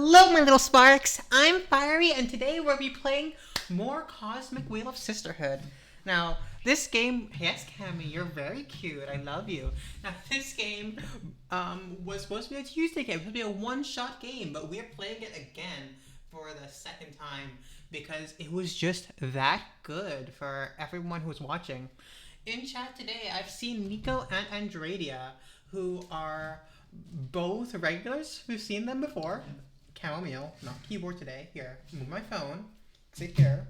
Hello, my little sparks. I'm Fyrie, and today we'll be playing more Cosmic Wheel of Sisterhood. Now, this game, yes, Cammy, you're very cute. I love you. Now, this game was supposed to be a Tuesday game. It was supposed to be a one-shot game, but we're playing it again for the second time because it was just that good for everyone who was watching. In chat today, I've seen Nico and Andradia, who are both regulars. We've seen them before. Chamomile, not keyboard today. Here, move my phone. Sit here.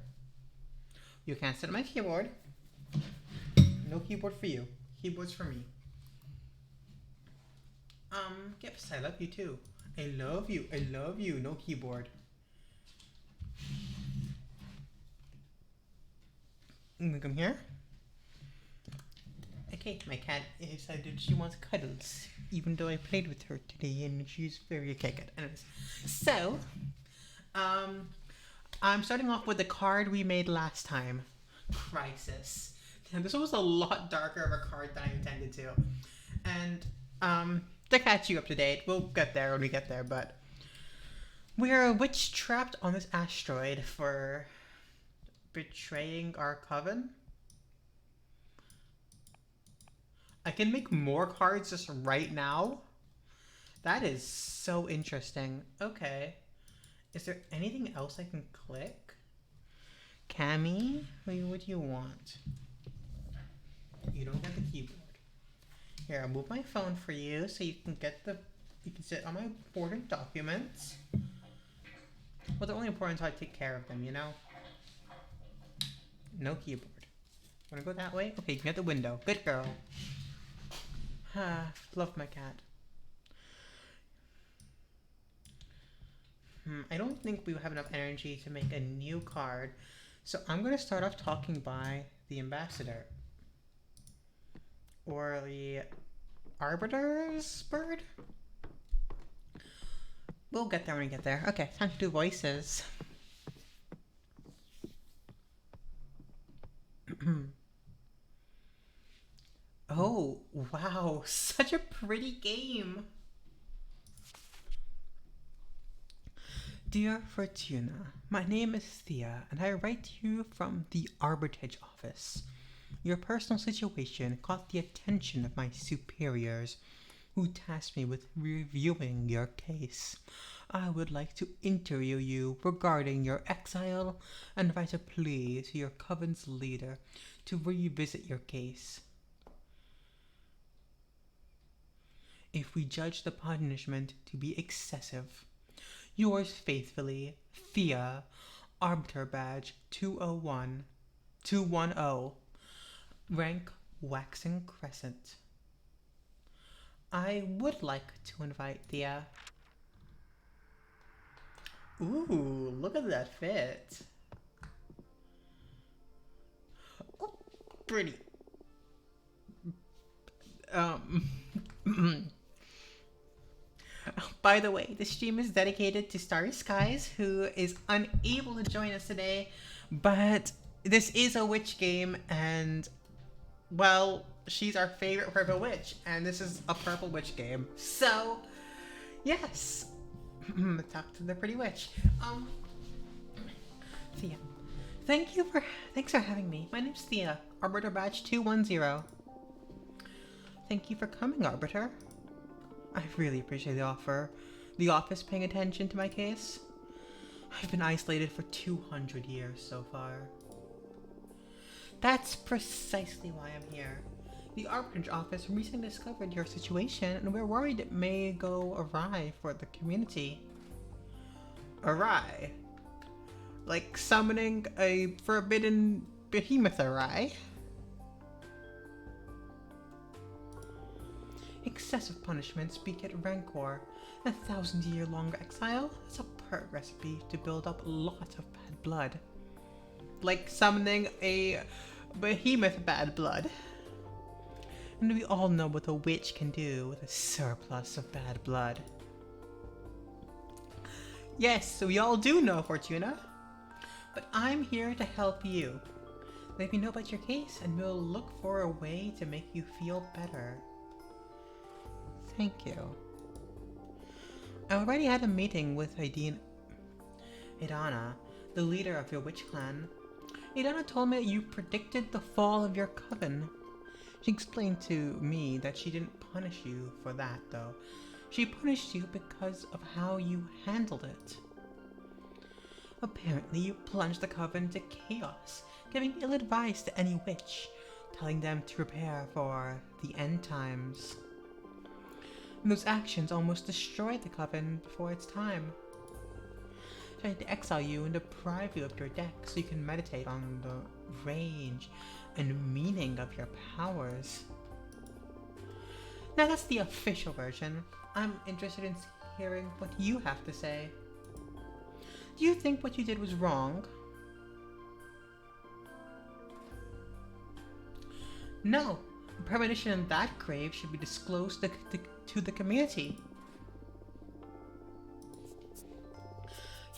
You can't sit on my keyboard. No keyboard for you. Keyboard's for me. Gips, I love you too. I love you. I love you. No keyboard. Come here. Okay, my cat decided she wants cuddles, even though I played with her today and she's very okay. Good. Anyways, so, I'm starting off with the card we made last time, Crisis. And this one was a lot darker of a card than I intended to. And, to catch you up to date, we'll get there when we get there, but we're a witch trapped on this asteroid for betraying our coven. I can make more cards just right now. That is so interesting. Okay. Is there anything else I can click? Cammy, what do you want? You don't get the keyboard. Here, I'll move my phone for you so you can sit on my important documents. Well, they're only important until I take care of them, you know? No keyboard. Wanna go that way? Okay, you can get the window. Good girl. Love my cat. I don't think we have enough energy to make a new card, so I'm going to start off talking by the ambassador. Or the arbiter's bird? We'll get there when we get there. Okay, time to do voices. Oh, wow, such a pretty game. Dear Fortuna, my name is Thea, and I write to you from the Arbitrage office. Your personal situation caught the attention of my superiors, who tasked me with reviewing your case. I would like to interview you regarding your exile and write a plea to your coven's leader to revisit your case. If we judge the punishment to be excessive. Yours faithfully, Thea, Arbiter Badge 210, rank Waxing Crescent. I would like to invite Thea. Ooh, look at that fit. Oh, pretty. By the way, this stream is dedicated to Starry Skies, who is unable to join us today, but this is a witch game, and, well, she's our favorite purple witch, and this is a purple witch game. So, yes. Talk to the pretty witch. Thea. Thanks for having me. My name's Thea, Arbiter Badge 210. Thank you for coming, Arbiter. I really appreciate the office paying attention to my case. I've been isolated for 200 years so far. That's precisely why I'm here. The Arbitrage office recently discovered your situation, and we're worried it may go awry for the community. Awry? Like summoning a forbidden behemoth awry? Excessive punishments beget rancor. 1,000-year-long exile is a perfect recipe to build up lots of bad blood. Like summoning a behemoth bad blood. And we all know what a witch can do with a surplus of bad blood. Yes, we all do know, Fortuna. But I'm here to help you. Let me know about your case, and we'll look for a way to make you feel better. Thank you. I already had a meeting with Idana, the leader of your witch clan. Idana told me that you predicted the fall of your coven. She explained to me that she didn't punish you for that, though. She punished you because of how you handled it. Apparently, you plunged the coven into chaos, giving ill advice to any witch, telling them to prepare for the end times. And those actions almost destroyed the coven before its time. Trying to exile you and deprive you of your deck so you can meditate on the range and meaning of your powers. Now that's the official version. I'm interested in hearing what you have to say. Do you think what you did was wrong? No. A premonition in that grave should be disclosed to the community.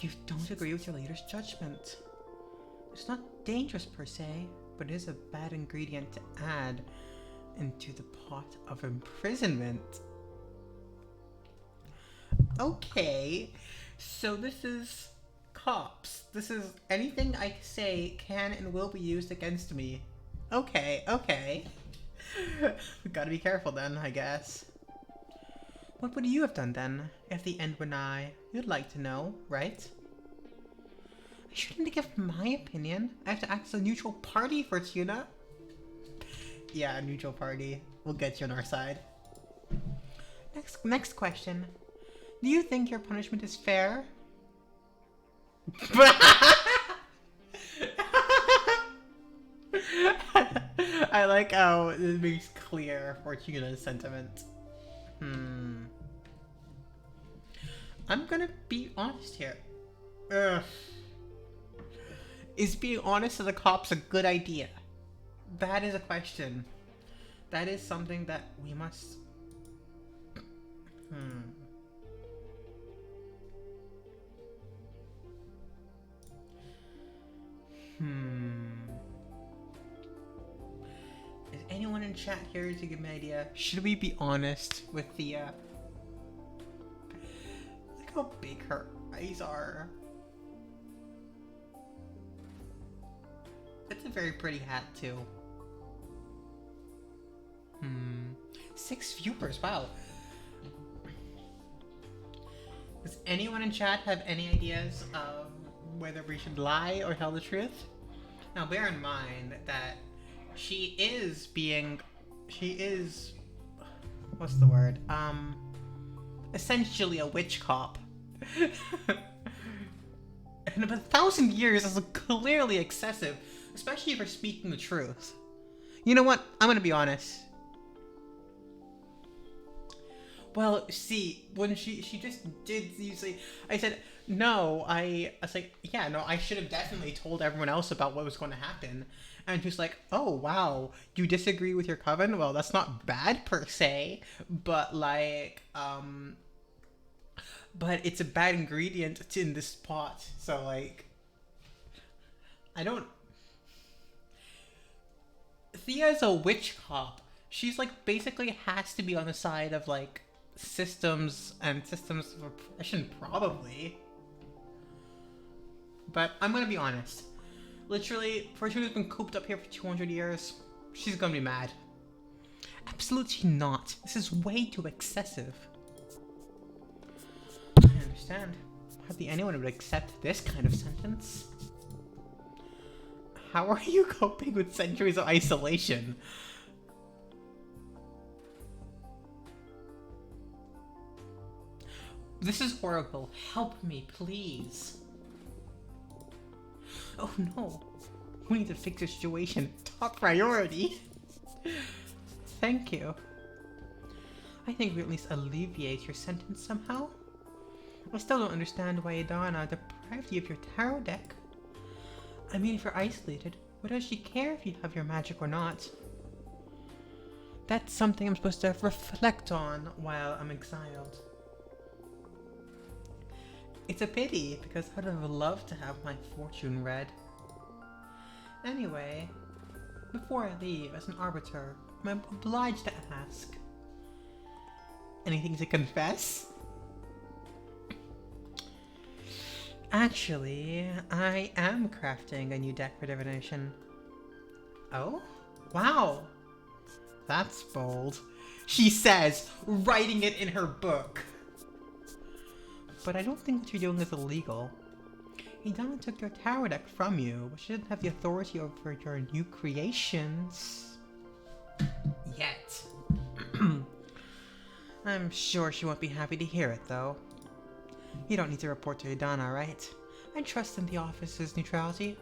You don't agree with your leader's judgment. It's not dangerous per se, but it is a bad ingredient to add into the pot of imprisonment. Okay, so this is cops. This is anything I say can and will be used against me. Okay. Gotta be careful then, I guess. What would you have done then, if the end were nigh? You'd like to know, right? I shouldn't give my opinion. I have to act as a neutral party for Tuna. Yeah, a neutral party. We'll get you on our side. Next question. Do you think your punishment is fair? I like how it makes clear Fortuna's sentiment. I'm gonna be honest here. Ugh. Is being honest to the cops a good idea? That is a question. That is something that we must... Is anyone in chat here to give me an idea? Should we be honest with the, Look how big her eyes are. That's a very pretty hat, too. 6 viewers, wow. Does anyone in chat have any ideas of whether we should lie or tell the truth? Now bear in mind that she is, what's the word? Essentially a witch cop. And about 1,000 years is clearly excessive, especially if you're speaking the truth. You know what? I'm gonna be honest. Well, see, when she just did usually, I said, no, I was like, yeah, no, I should have definitely told everyone else about what was going to happen. And she's like, oh, wow, you disagree with your coven? Well, that's not bad per se, but like, but it's a bad ingredient in this pot. So like, Thea's a witch cop. She's like, basically has to be on the side of like, systems of oppression, probably. But I'm gonna be honest. Literally, Fortuna's been cooped up here for 200 years. She's gonna be mad. Absolutely not. This is way too excessive. I understand. Hardly anyone would accept this kind of sentence. How are you coping with centuries of isolation? This is horrible. Help me, please. Oh no. We need to fix the situation. Top priority. Thank you. I think we at least alleviate your sentence somehow. I still don't understand why Idana deprived you of your tarot deck. I mean, if you're isolated, what does she care if you have your magic or not? That's something I'm supposed to reflect on while I'm exiled. It's a pity, because I'd have loved to have my fortune read. Anyway, before I leave, as an arbiter, I'm obliged to ask. Anything to confess? Actually, I am crafting a new deck for divination. Oh? Wow! That's bold. She says, writing it in her book. But I don't think what you're doing is illegal. Idana took your tarot deck from you, but she didn't have the authority over your new creations. Yet. I'm sure she won't be happy to hear it, though. You don't need to report to Idana, right? I trust in the office's neutrality.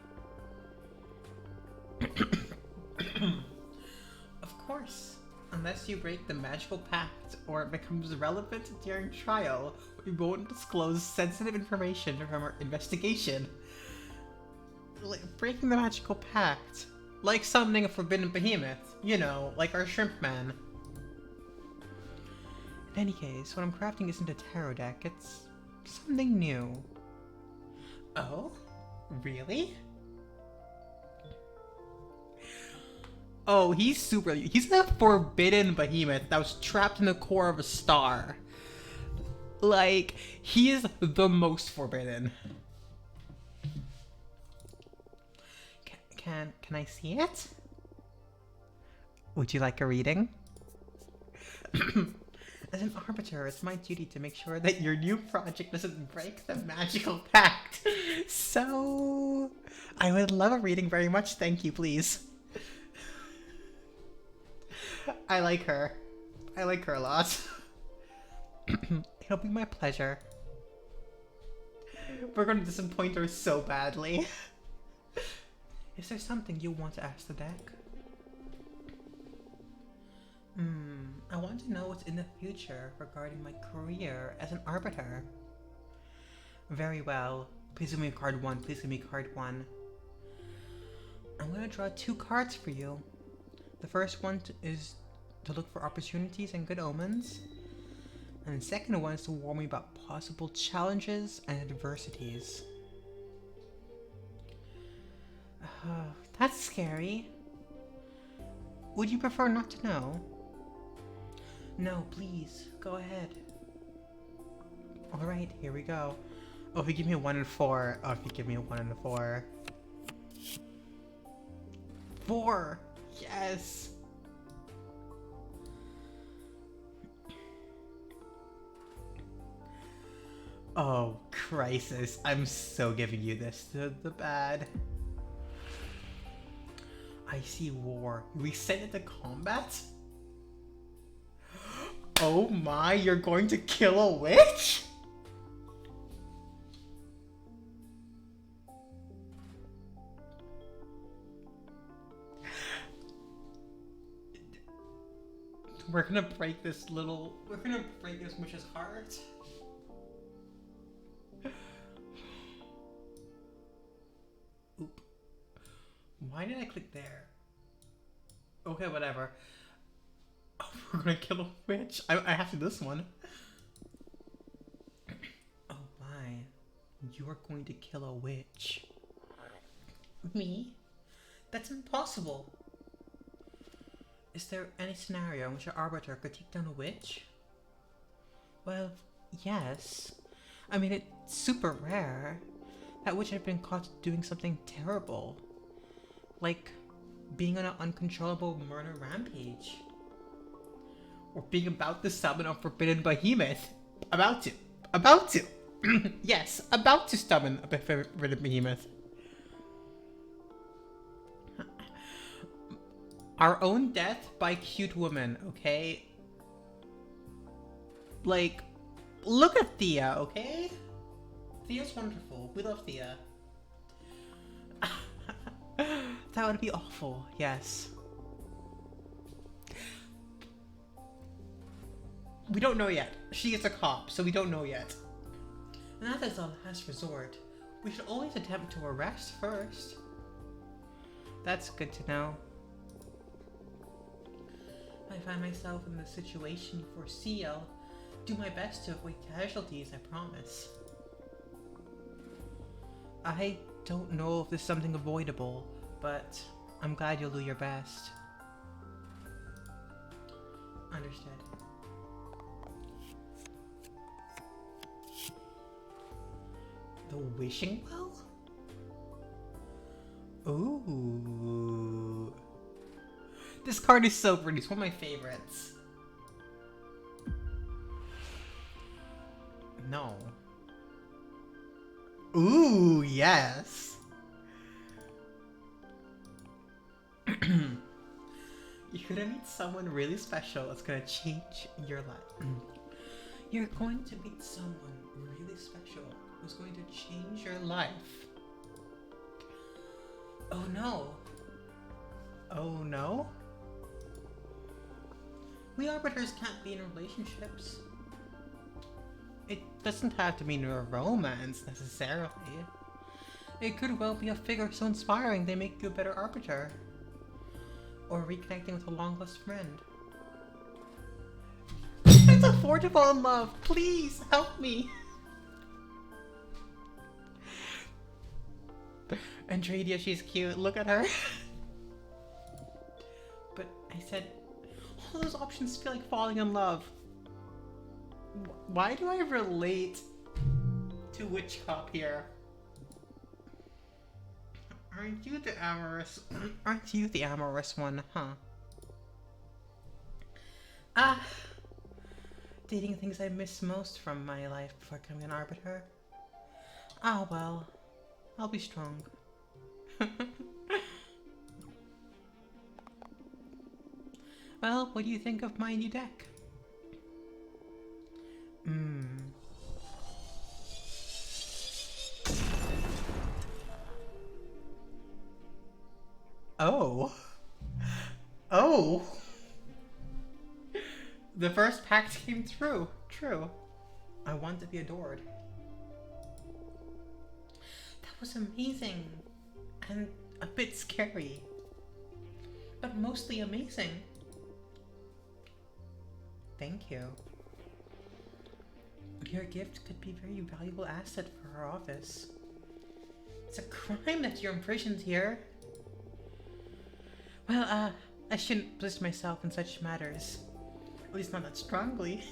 Of course. Unless you break the magical pact or it becomes relevant during trial, we won't disclose sensitive information from our investigation. Like breaking the magical pact. Like summoning a forbidden behemoth. You know, like our shrimp man. In any case, what I'm crafting isn't a tarot deck, it's something new. Oh? Really? Oh, he's a forbidden behemoth that was trapped in the core of a star. Like, he is the most forbidden. Can I see it? Would you like a reading? As an arbiter, it's my duty to make sure that your new project doesn't break the magical pact. So, I would love a reading very much. Thank you, please. I like her. I like her a lot. It'll be my pleasure. We're going to disappoint her so badly. Is there something you want to ask the deck? I want to know what's in the future regarding my career as an arbiter. Very well. Please give me card 1. Please give me card 1. I'm going to draw 2 cards for you. The first one is to look for opportunities and good omens. And the second one is to warn me about possible challenges and adversities. That's scary. Would you prefer not to know? No, please, go ahead. Alright, here we go. Oh, if you give me a 1 and 4. Oh, if you give me a 1 and a 4. 4! Yes! Oh, crisis. I'm so giving you this to the bad. I see war. We send it to combat? Oh my, you're going to kill a witch? We're gonna break this witch's heart. Oop. Why did I click there? Okay, whatever. Oh, we're gonna kill a witch. I have to do this one. Oh my. You are going to kill a witch. Me? That's impossible. Is there any scenario in which an arbiter could take down a witch? Well, yes. I mean, it's super rare. That witch had been caught doing something terrible. Like being on an uncontrollable murder rampage. Or being about to summon a forbidden behemoth. About to. Yes, about to summon a forbidden behemoth. Our own death by cute woman, okay? Like, look at Thea, okay? Thea's wonderful. We love Thea. That would be awful, yes. We don't know yet. She is a cop, so we don't know yet. And that is our last resort. We should always attempt to arrest first. That's good to know. If I find myself in the situation you foresee, I'll do my best to avoid casualties, I promise. I don't know if this is something avoidable, but I'm glad you'll do your best. Understood. The The wishing well? Ooh. This card is so pretty. It's one of my favorites. No. Ooh, yes. You're gonna meet someone really special that's gonna change your life. You're going to meet someone really special who's going to change your life. Oh no. Oh no? We arbiters can't be in relationships. It doesn't have to mean a romance necessarily. It could well be a figure so inspiring they make you a better arbiter. Or reconnecting with a long-lost friend. It's afford to fall in love. Please help me. Andradia, she's cute. Look at her. But I said, all those options feel like falling in love. Why do I relate to Witch Cop here? Aren't you the amorous? Aren't you the amorous one, huh? Dating things I miss most from my life before becoming an arbiter. Ah, well, I'll be strong. Well, what do you think of my new deck? Oh. Oh. The first pact came through. True. I want to be adored. That was amazing. And a bit scary. But mostly amazing. Thank you. Your gift could be a very valuable asset for our office. It's a crime that you're imprisoned here. Well, I shouldn't position myself in such matters. At least not that strongly.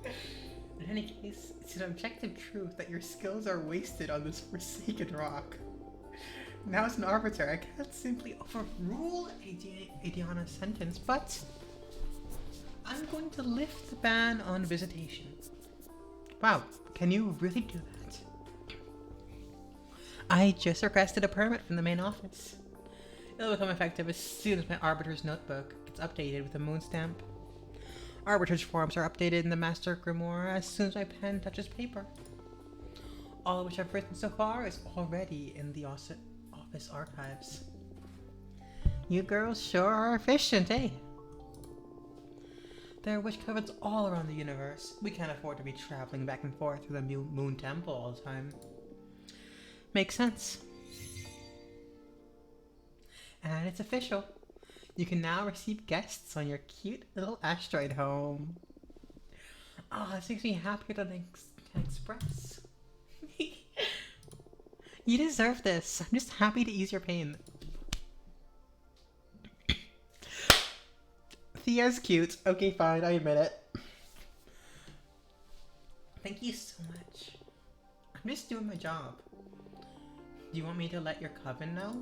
In any case, it's an objective truth that your skills are wasted on this forsaken rock. Now as an arbiter, I can't simply overrule Adiana's sentence, but I'm going to lift the ban on visitation. Wow, can you really do that? I just requested a permit from the main office. It'll become effective as soon as my Arbiter's notebook gets updated with a moon stamp. Arbiter's forms are updated in the Master Grimoire as soon as my pen touches paper. All of which I've written so far is already in the office archives. You girls sure are efficient, eh? There are witch covens all around the universe. We can't afford to be traveling back and forth to the Moon Temple all the time. Makes sense. And it's official. You can now receive guests on your cute little asteroid home. Oh, this makes me happier than I can express. You deserve this. I'm just happy to ease your pain. Thea's cute. Okay, fine, I admit it. Thank you so much. I'm just doing my job. Do you want me to let your coven know?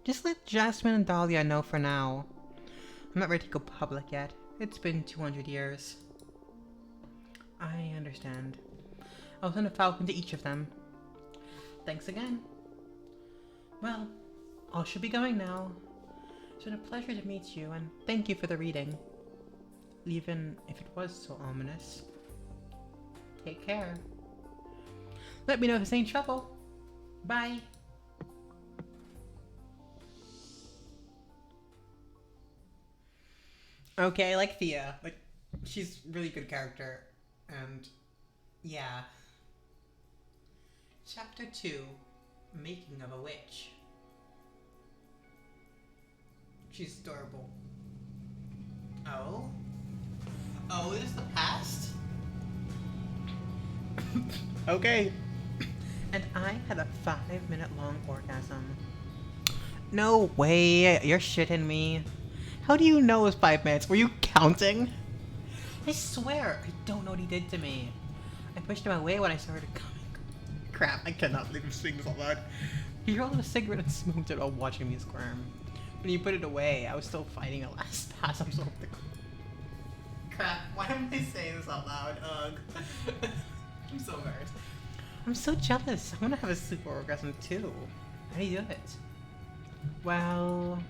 Just let Jasmine and Dahlia know for now. I'm not ready to go public yet. It's been 200 years. I understand. I'll send a falcon to each of them. Thanks again. Well, I should be going now. It's been a pleasure to meet you, and thank you for the reading. Even if it was so ominous. Take care. Let me know if there's any trouble. Bye. Okay, I like Thea. Like, she's a really good character. And, yeah. Chapter 2. Making of a Witch. She's adorable. Oh? Oh, is this the past? Okay. And I had a 5-minute long orgasm. No way, you're shitting me. How do you know it was 5 minutes? Were you counting? I swear, I don't know what he did to me. I pushed him away when I started coming. Crap, I cannot believe I'm saying this out loud. He rolled a cigarette and smoked it while watching me squirm. When he put it away, I was still fighting a last pass. I'm so crap, why am I saying this out loud? Ugh. I'm so embarrassed. I'm so jealous. I want to have a sleep orgasm too. How do you do it? Well,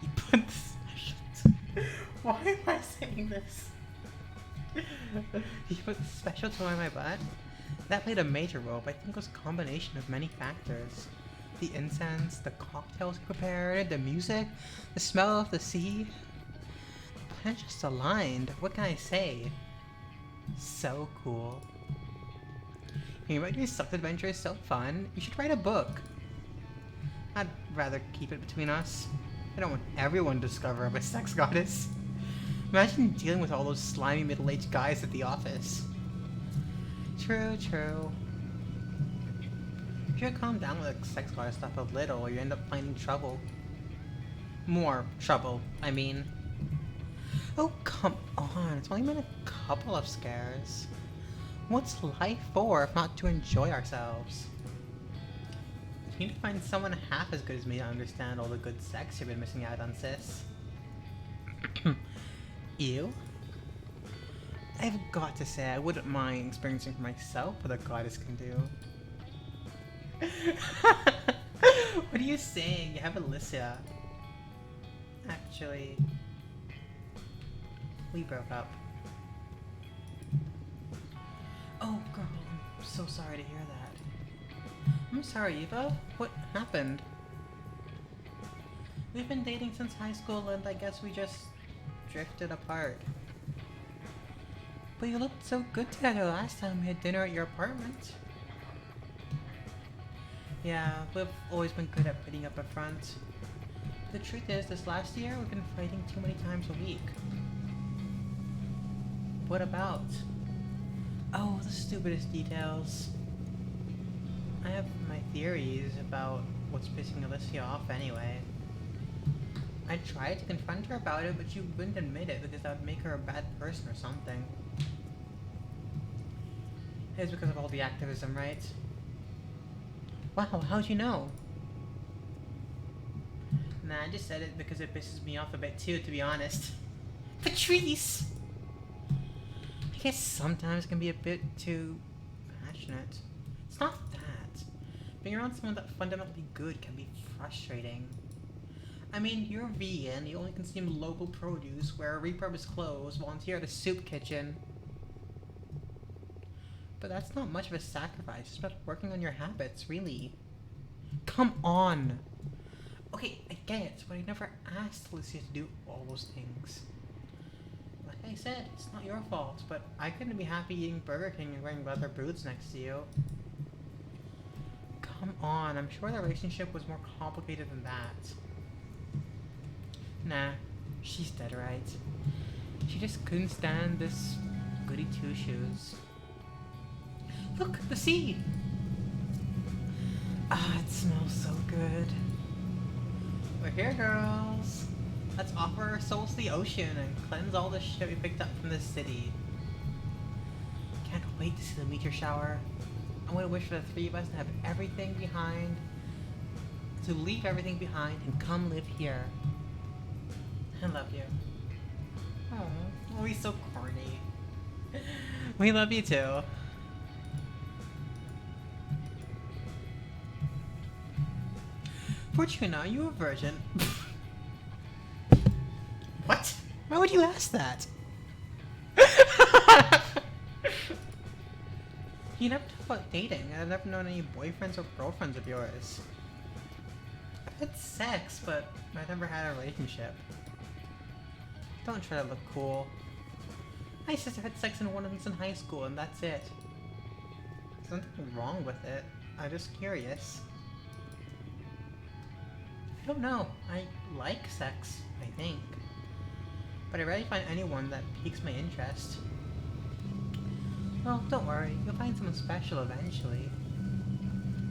you put the special. Why am I saying this? He put the special toy in my butt. That played a major role, but I think it was a combination of many factors. The incense, the cocktails he prepared, the music, the smell of the sea. The plan just aligned. What can I say? So cool. Hearing about your sex adventure is so fun. You should write a book. I'd rather keep it between us. I don't want everyone to discover I'm a sex goddess. Imagine dealing with all those slimy middle-aged guys at the office. True, true. You should calm down with the sex goddess stuff a little or you end up finding trouble. More trouble, I mean. Oh, come on. It's only been a couple of scares. What's life for if not to enjoy ourselves? You need to find someone half as good as me to understand all the good sex you've been missing out on, sis. Ew. I've got to say, I wouldn't mind experiencing for myself what a goddess can do. What are you saying? You have Alicia. Actually, we broke up. Oh, girl, I'm so sorry to hear that. I'm sorry, Eva. What happened? We've been dating since high school and I guess we just drifted apart. But you looked so good together last time we had dinner at your apartment. Yeah, we've always been good at putting up a front. The truth is, this last year we've been fighting too many times a week. What about? Oh, the stupidest details. I have my theories about what's pissing Alicia off anyway. I tried to confront her about it, but she wouldn't admit it because that would make her a bad person or something. It's because of all the activism, right? Wow, how'd you know? Nah, I just said it because it pisses me off a bit too, to be honest. Patrice! I guess sometimes it can be a bit too passionate. It's not that. Being around someone that's fundamentally good can be frustrating. I mean, you're vegan, you only consume local produce, wear repurposed clothes, volunteer at a soup kitchen. But that's not much of a sacrifice, it's about working on your habits, really. Come on! Okay, I get it, but I never asked Alicia to do all those things. Like I said, it's not your fault, but I couldn't be happy eating Burger King and wearing leather boots next to you. Come on, I'm sure the relationship was more complicated than that. Nah, she's dead right. She just couldn't stand this goody two-shoes. Look, the sea! Ah, it smells so good. We're here, girls. Let's offer our souls to the ocean and cleanse all the shit we picked up from this city. Can't wait to see the meteor shower. I want to wish for the three of us to have everything behind, to leave everything behind and come live here. I love you. Oh, he's so corny. We love you too. Fortuna, are you a virgin? What? Why would you ask that? You never talk about dating. I've never known any boyfriends or girlfriends of yours. I've had sex, but I've never had a relationship. Don't try to look cool. My sister had sex in one instance in high school, and that's it. There's nothing wrong with it. I'm just curious. I don't know. I like sex, I think. But I rarely find anyone that piques my interest. Well, don't worry. You'll find someone special eventually.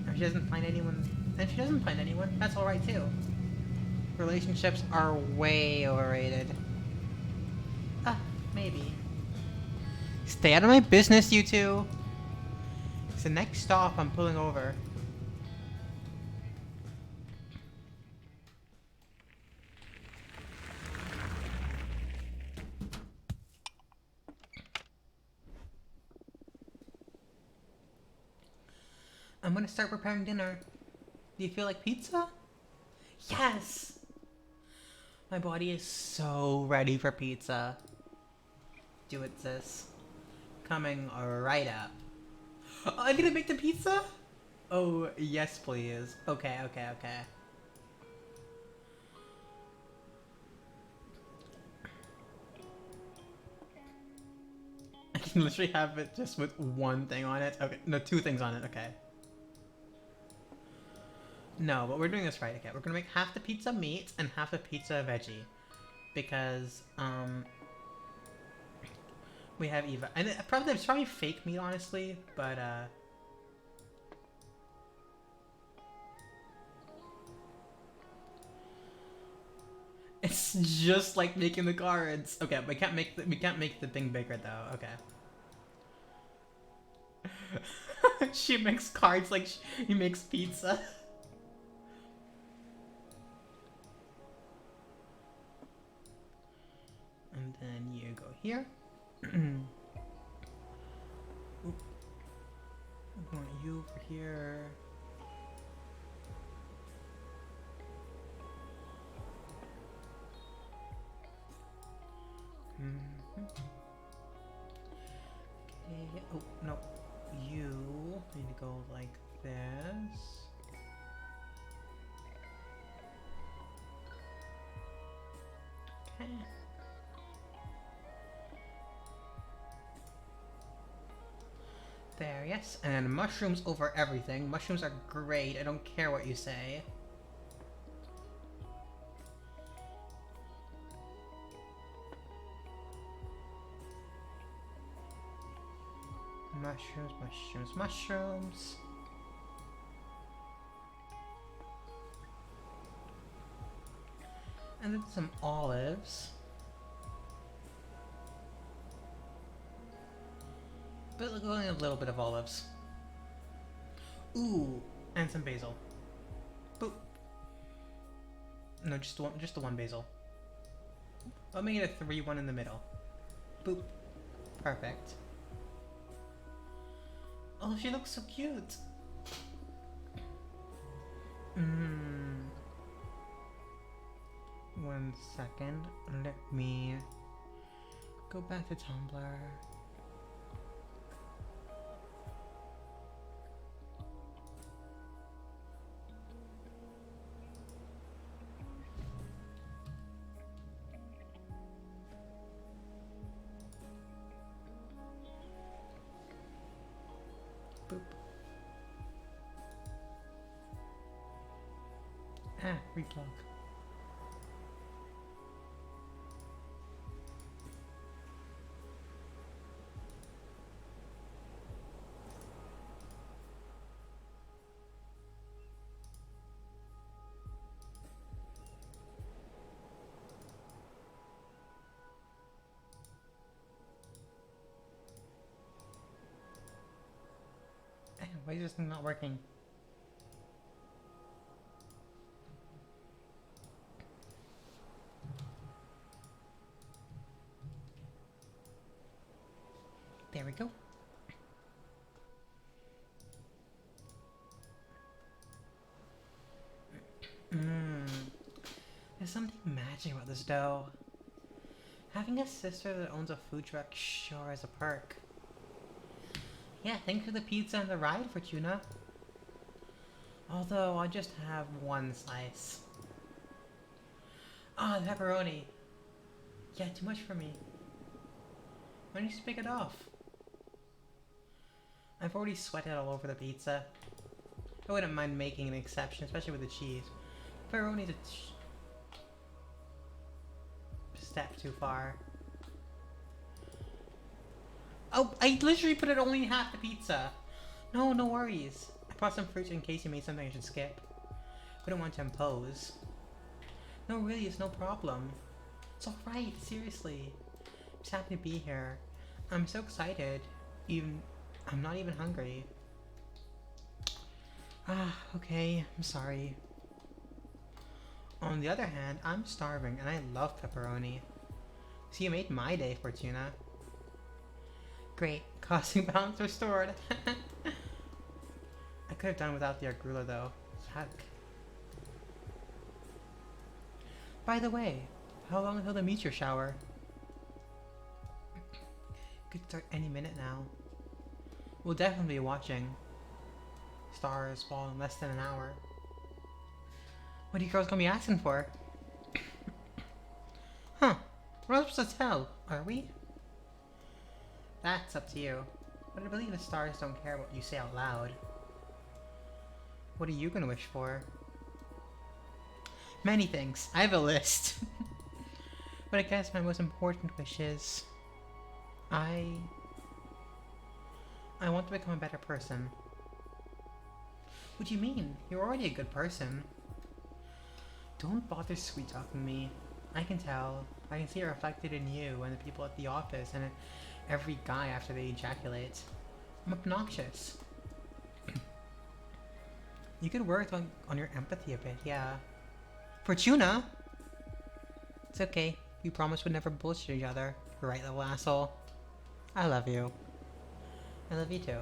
If she doesn't find anyone, that's alright too. Relationships are way overrated. Ah, maybe. Stay out of my business, you two. It's the next stop. I'm pulling over. I'm gonna start preparing dinner. Do you feel like pizza? Yes! My body is so ready for pizza. Do it, sis. Coming right up. Oh, I'm gonna make the pizza? Oh, yes, please. Okay. I can literally have it just with one thing on it. Okay, no, two things on it, okay. No, but we're doing this right, okay. We're gonna make half the pizza meat and half the pizza veggie. Because, we have Eva. And it's probably fake meat, honestly, but, it's just like making the cards. Okay, we can't make the thing bigger though. Okay. She makes cards like he makes pizza. And then you go here. I want you over here. Okay. Oh no, you need to go like this. Okay. There, yes, and mushrooms over everything. Mushrooms are great. I don't care what you say. Mushrooms. And then some olives. But only a little bit of olives. Ooh, and some basil. Boop. No, just the one basil. I'll make it a 3-1 in the middle. Boop. Perfect. Oh, she looks so cute. One second. Let me go back to Tumblr. Boop. Ah, replug. Why is this thing not working? There we go. There's something magic about this dough. Having a sister that owns a food truck sure is a perk. Yeah, thanks for the pizza and the ride, Fortuna. Although, I'll just have one slice. Ah, the pepperoni. Yeah, too much for me. Why don't you just pick it off? I've already sweated all over the pizza. I wouldn't mind making an exception, especially with the cheese. Pepperoni's a step too far. Oh, I literally put it only in half the pizza. No, no worries. I brought some fruits in case you made something I should skip. We don't want to impose. No, really, it's no problem. It's alright, seriously. I'm just happy to be here. I'm so excited. Even I'm not even hungry. Ah, okay, I'm sorry. On the other hand, I'm starving and I love pepperoni. So you made my day, Fortuna. Great, cosmic balance restored. I could have done without the Agrula though. Yuck. By the way, how long until the meteor shower? Could start any minute now. We'll definitely be watching. Stars fall in less than an hour. What are you girls gonna be asking for? Huh. We're not supposed to tell, are we? That's up to you. But I believe the stars don't care what you say out loud. What are you gonna wish for? Many things. I have a list. But I guess my most important wish is... I want to become a better person. What do you mean? You're already a good person. Don't bother sweet-talking me. I can tell. I can see it reflected in you and the people at the office and every guy after they ejaculate. I'm obnoxious. You could work on your empathy a bit, yeah. Fortuna! It's okay. We promised we'd never bullshit each other. You're right, little asshole. I love you. I love you too.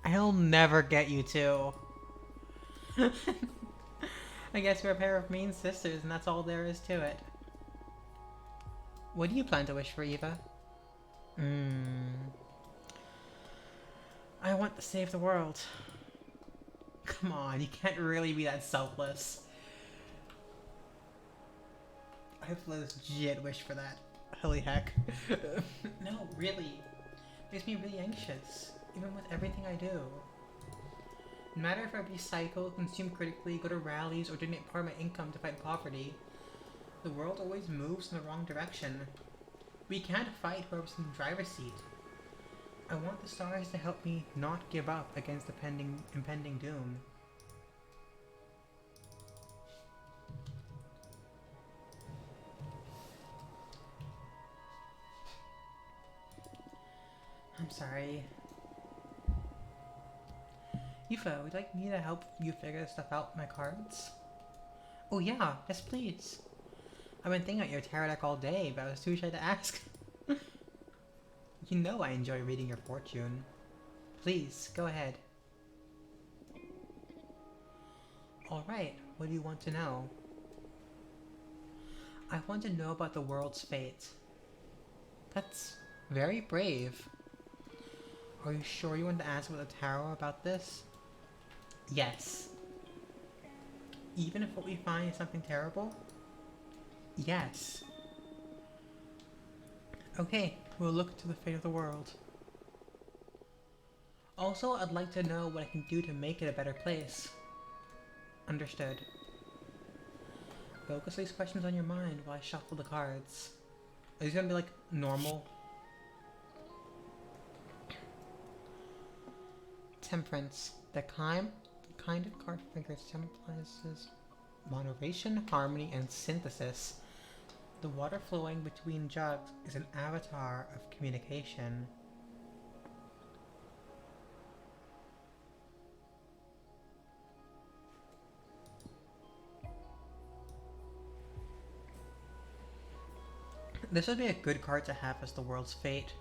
I'll never get you two. I guess we're a pair of mean sisters and that's all there is to it. What do you plan to wish for, Eva? I want to save the world. Come on, you can't really be that selfless. I have a legit wish for that. Holy heck. No, really. It makes me really anxious, even with everything I do. No matter if I recycle, consume critically, go to rallies, or donate part of my income to fight poverty, the world always moves in the wrong direction. We can't fight whoever's in the driver's seat. I want the stars to help me not give up against the impending doom. I'm sorry. Eva, would you like me to help you figure stuff out with my cards? Oh yeah, yes please. I've been thinking about your tarot deck all day, but I was too shy to ask. You know I enjoy reading your fortune. Please, go ahead. Alright, what do you want to know? I want to know about the world's fate. That's very brave. Are you sure you want to ask about the tarot about this? Yes. Even if what we find is something terrible? Yes. Okay, we'll look to the fate of the world. Also, I'd like to know what I can do to make it a better place. Understood. Focus these questions on your mind while I shuffle the cards. Are these gonna be like normal? Temperance. The kind of card figure symbolizes moderation, harmony, and synthesis. The water flowing between jugs is an avatar of communication. This would be a good card to have as the world's fate.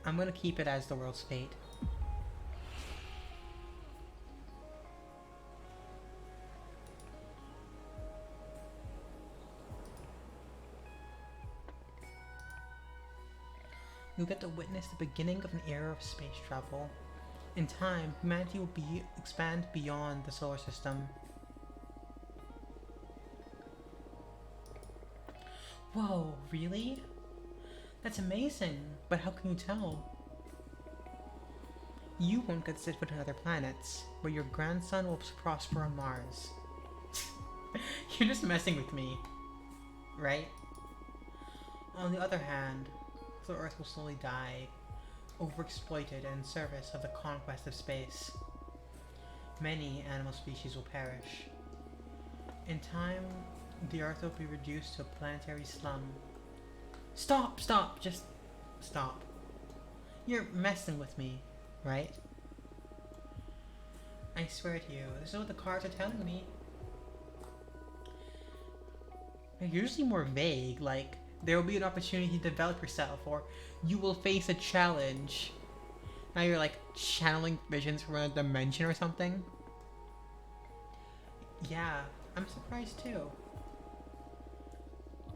I'm gonna keep it as the world's fate. You'll get to witness the beginning of an era of space travel. In time, humanity will expand beyond the solar system. Whoa, really? That's amazing, but how can you tell? You won't get to set foot on other planets, but your grandson will prosper on Mars. You're just messing with me, right? On the other hand, the Earth will slowly die, overexploited in service of the conquest of space. Many animal species will perish. In time, the Earth will be reduced to a planetary slum. Stop, stop, just stop. You're messing with me, right? I swear to you, this is what the cards are telling me. They're usually more vague, like, there will be an opportunity to develop yourself, or you will face a challenge. Now you're like channeling visions from a dimension or something. Yeah, I'm surprised too.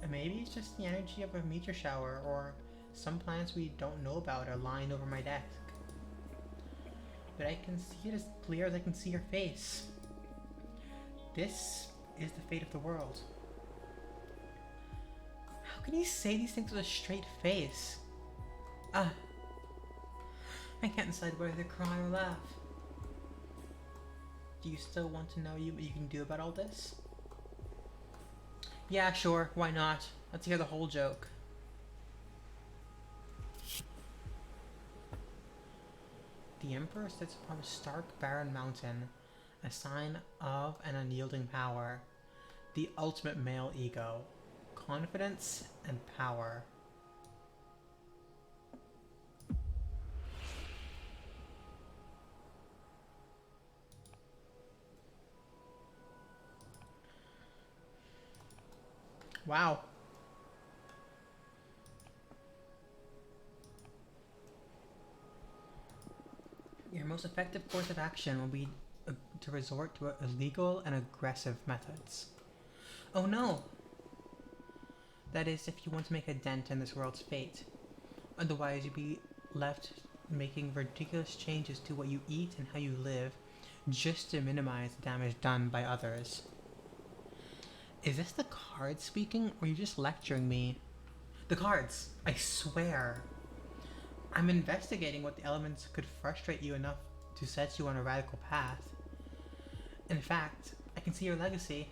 And maybe it's just the energy of a meteor shower, or some planets we don't know about are lying over my desk. But I can see it as clear as I can see your face. This is the fate of the world. How can you say these things with a straight face? I can't decide whether to cry or laugh. Do you still want to know what you can do about all this? Yeah, sure, why not? Let's hear the whole joke. The Emperor sits upon a stark, barren mountain, a sign of an unyielding power. The ultimate male ego. Confidence and power. Wow. Your most effective course of action will be to resort to illegal and aggressive methods. Oh no! That is, if you want to make a dent in this world's fate. Otherwise, you'd be left making ridiculous changes to what you eat and how you live, just to minimize the damage done by others. Is this the cards speaking, or are you just lecturing me? The cards! I swear! I'm investigating what the elements could frustrate you enough to set you on a radical path. In fact, I can see your legacy.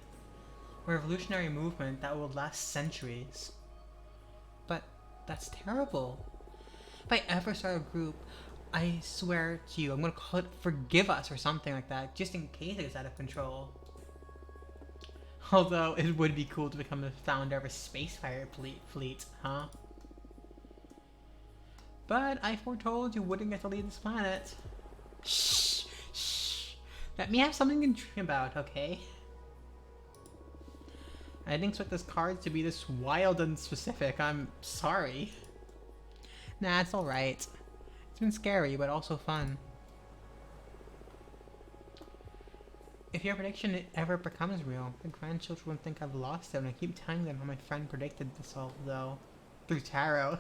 A revolutionary movement that will last centuries. But that's terrible. If I ever start a group, I swear to you, I'm gonna call it Forgive Us or something like that, just in case it gets out of control. Although, it would be cool to become the founder of a space pirate fleet, huh? But I foretold you wouldn't get to lead this planet. Shh, shh. Let me have something to dream about, okay? I didn't expect this card to be this wild and specific. I'm sorry. Nah, it's alright. It's been scary, but also fun. If your prediction ever becomes real, the grandchildren will think I've lost it, and I keep telling them how my friend predicted this all, though. Through tarot.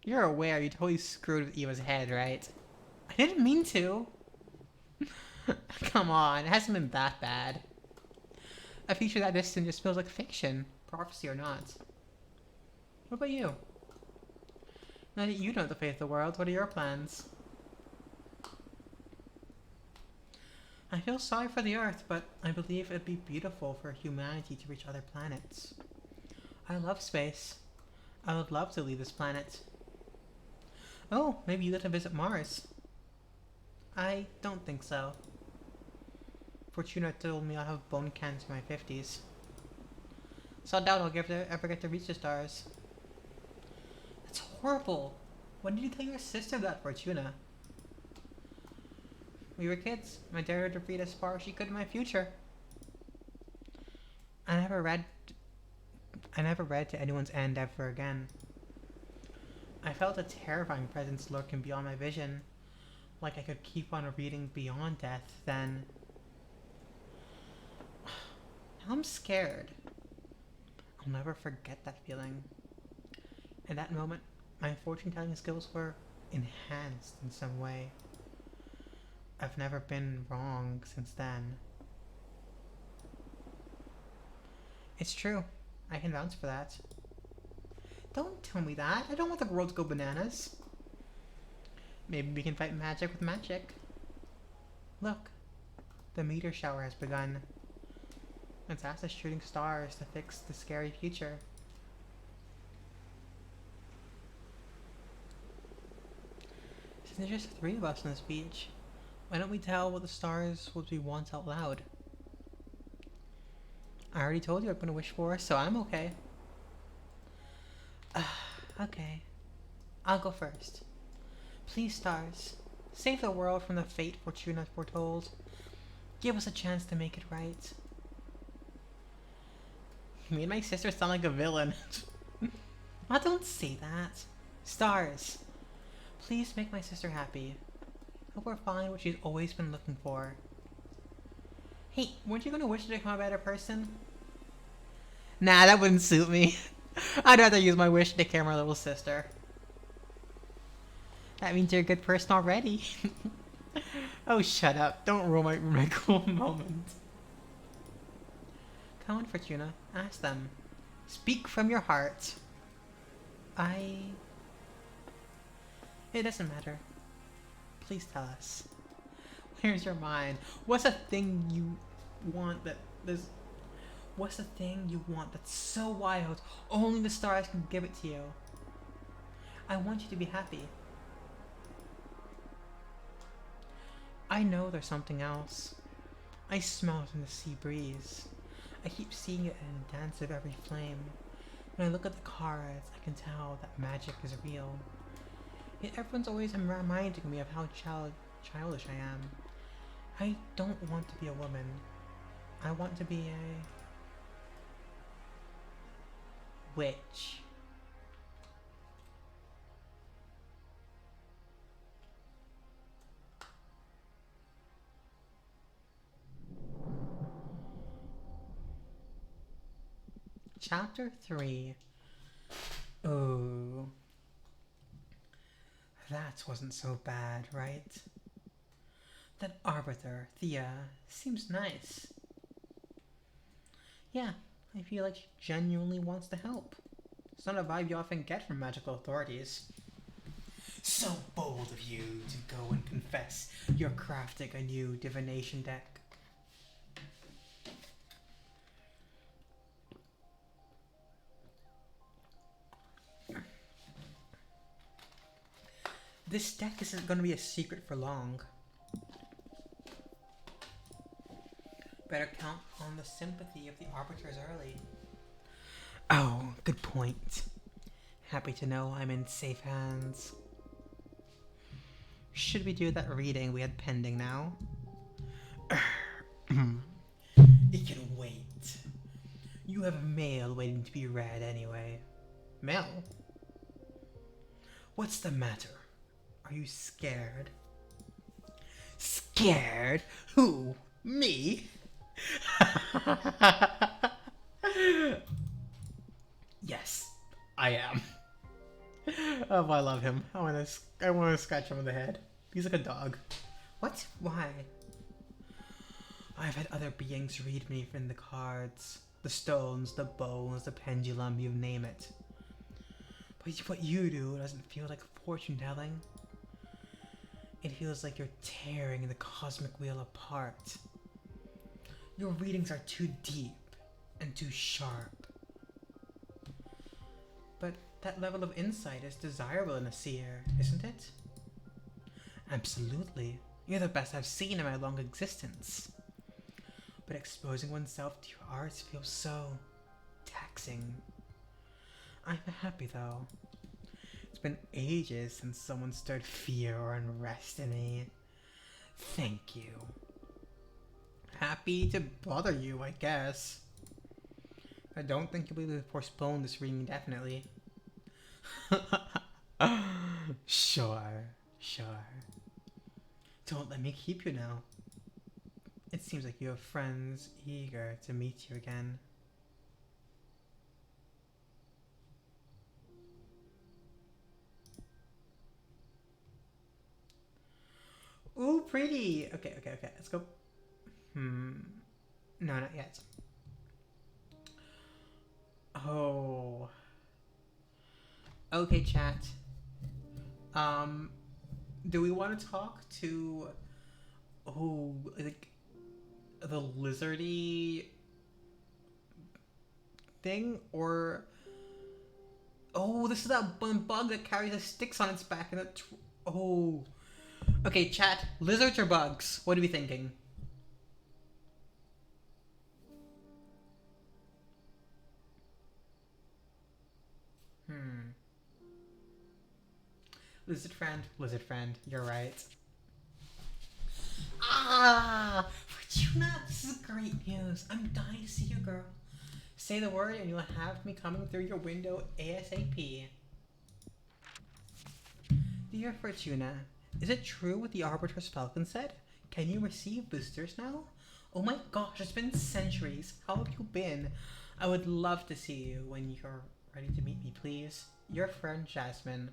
You're aware you totally screwed with Eva's head, right? I didn't mean to. Come on, it hasn't been that bad. A future that distant just feels like fiction, prophecy or not. What about you? Now that you know the fate of the world, what are your plans? I feel sorry for the Earth, but I believe it'd be beautiful for humanity to reach other planets. I love space. I would love to leave this planet. Oh, maybe you'd like to visit Mars. I don't think so. Fortuna told me I'll have bone cancer in my 50s. So I doubt I'll ever get to reach the stars. That's horrible. When did you tell your sister that, Fortuna? We were kids. I dared her to read as far as she could in my future. I never read to anyone's end ever again. I felt a terrifying presence lurking beyond my vision, like I could keep on reading beyond death, then... Now I'm scared. I'll never forget that feeling. In that moment, my fortune-telling skills were enhanced in some way. I've never been wrong since then. It's true. I can vouch for that. Don't tell me that. I don't want the world to go bananas. Maybe we can fight magic with magic. Look. The meteor shower has begun. It's asked us shooting stars to fix the scary future. Since there's just 3 of us on this beach, why don't we tell what the stars would we want out loud? I already told you I'm gonna wish for, so I'm okay. Okay. I'll go first. Please, stars, save the world from the fate Fortuna foretold. Give us a chance to make it right. Me and my sister sound like a villain. Oh, don't say that. Stars, please make my sister happy. Help her find what she's always been looking for. Hey, weren't you gonna wish to become a better person? Nah, that wouldn't suit me. I'd rather use my wish to take care of my little sister. That means you're a good person already. Oh, shut up. Don't ruin my cool moment. Come on, Fortuna. Ask them. Speak from your heart. It doesn't matter. Please tell us. Where's your mind? What's a thing you want that there's... What's the thing you want that's so wild, only the stars can give it to you? I want you to be happy. I know there's something else. I smell it in the sea breeze. I keep seeing it in the dance of every flame. When I look at the cards, I can tell that magic is real. Yet everyone's always reminding me of how childish I am. I don't want to be a woman. I want to be a... witch. Chapter 3. Ooh. That wasn't so bad, right? That arbiter, Thea, seems nice. Yeah, I feel like she genuinely wants to help. It's not a vibe you often get from magical authorities. So bold of you to go and confess you're crafting a new divination deck. This deck isn't going to be a secret for long. Better count on the sympathy of the arbiters early. Oh, good point. Happy to know I'm in safe hands. Should we do that reading we had pending now? It can wait. You have mail waiting to be read anyway. Mail? What's the matter? Are you scared? Scared? Who? Me? Yes, I am. Oh, I love him. I want to scratch him on the head. He's like a dog. What? Why? I've had other beings read me from the cards. The stones, the bones, the pendulum, you name it. But what you do doesn't feel like fortune telling. It feels like you're tearing the cosmic wheel apart. Your readings are too deep and too sharp. But that level of insight is desirable in a seer, isn't it? Absolutely. You're the best I've seen in my long existence. But exposing oneself to your arts feels so taxing. I'm happy though. It's been ages since someone stirred fear or unrest in me. Thank you. Happy to bother you, I guess. I don't think you'll be able to postpone this reading indefinitely. Sure. Don't let me keep you now. It seems like you have friends eager to meet you again. Ooh, pretty! Okay, let's go. No, not yet. Oh. Okay, chat. Do we want to talk to... Oh, like... the lizardy... thing? Or... Oh, this is that bug that carries the sticks on its back and that... Oh... Okay, chat. Lizards or bugs? What are we thinking? Lizard friend, you're right. Ah! Fortuna, this is great news. I'm dying to see you, girl. Say the word and you'll have me coming through your window ASAP. Dear Fortuna, is it true what the Arbiter's Falcon said? Can you receive boosters now? Oh my gosh, it's been centuries. How have you been? I would love to see you when you're ready to meet me, please. Your friend, Jasmine.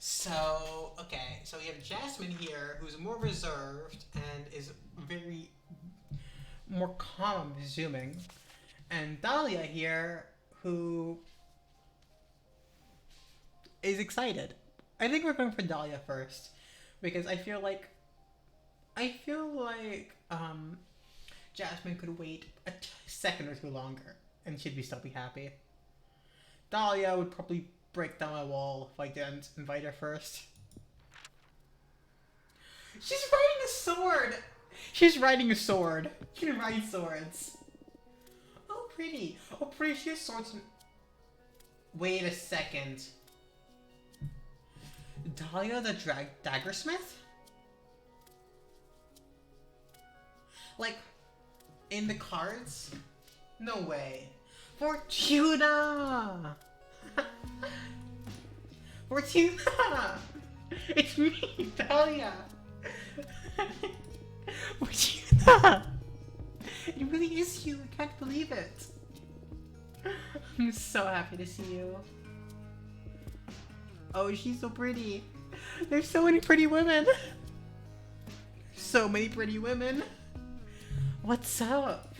So, okay, so we have Jasmine here, who's more reserved and is very more calm, I'm presuming. And Dahlia here, who is excited. I think we're going for Dahlia first, because I feel like Jasmine could wait a second or two longer, and she'd still be happy. Dahlia would probably break down my wall if I didn't invite her first. She's riding a sword! She's riding a sword. She can ride swords. Oh, pretty. Oh, pretty. She has swords. Wait a second. Dahlia the Daggersmith? Like, in the cards? No way. Fortuna! Fortuna! It's me, Dahlia! Fortuna! It really is you, I can't believe it. I'm so happy to see you. Oh, she's so pretty. There's so many pretty women. So many pretty women. What's up?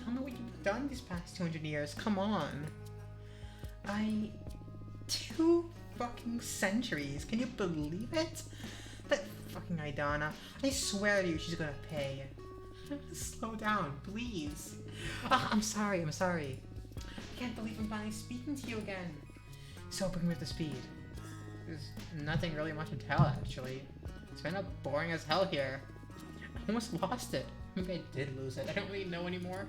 Tell me what you've done these past 200 years. Come on. 2 fucking centuries. Can you believe it? That fucking Idana. I swear to you, she's gonna pay. Slow down, please. I'm sorry. I can't believe I'm finally speaking to you again. So bring me up to speed. There's nothing really much to tell, actually. It's been boring as hell here. I almost lost it. Maybe I did lose it. I don't really know anymore.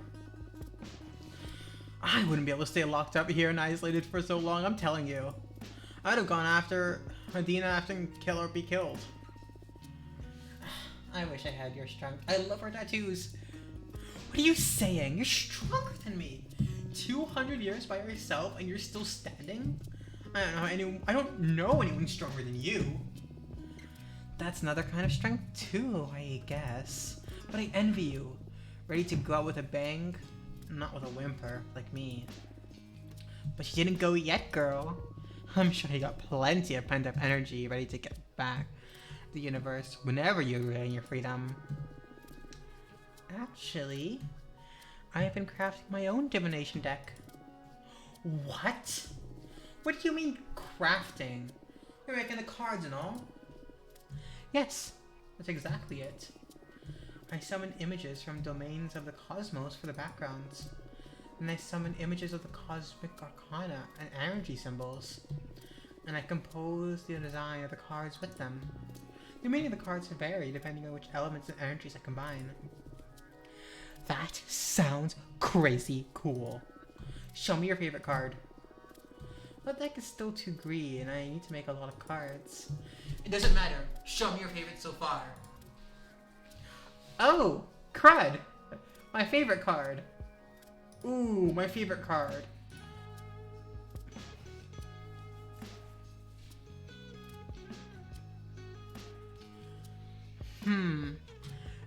I wouldn't be able to stay locked up here and isolated for so long, I'm telling you. I'd have gone after Adina after kill or be killed. I wish I had your strength. I love her tattoos. What are you saying? You're stronger than me. 200 years by yourself and you're still standing? I don't know anyone stronger than you. That's another kind of strength too, I guess. But I envy you. Ready to go out with a bang? Not with a whimper, like me. But you didn't go yet, girl. I'm sure you got plenty of pent-up energy ready to get back to the universe whenever you regain your freedom. Actually, I have been crafting my own divination deck. What? What do you mean, crafting? You're making the cards and all? Yes, that's exactly it. I summon images from domains of the cosmos for the backgrounds. And I summon images of the cosmic arcana and energy symbols. And I compose the design of the cards with them. The meaning of the cards vary depending on which elements and energies I combine. That sounds crazy cool. Show me your favorite card. My deck is still too green and I need to make a lot of cards. It doesn't matter. Show me your favorite so far. Oh, crud! My favorite card. Ooh, my favorite card.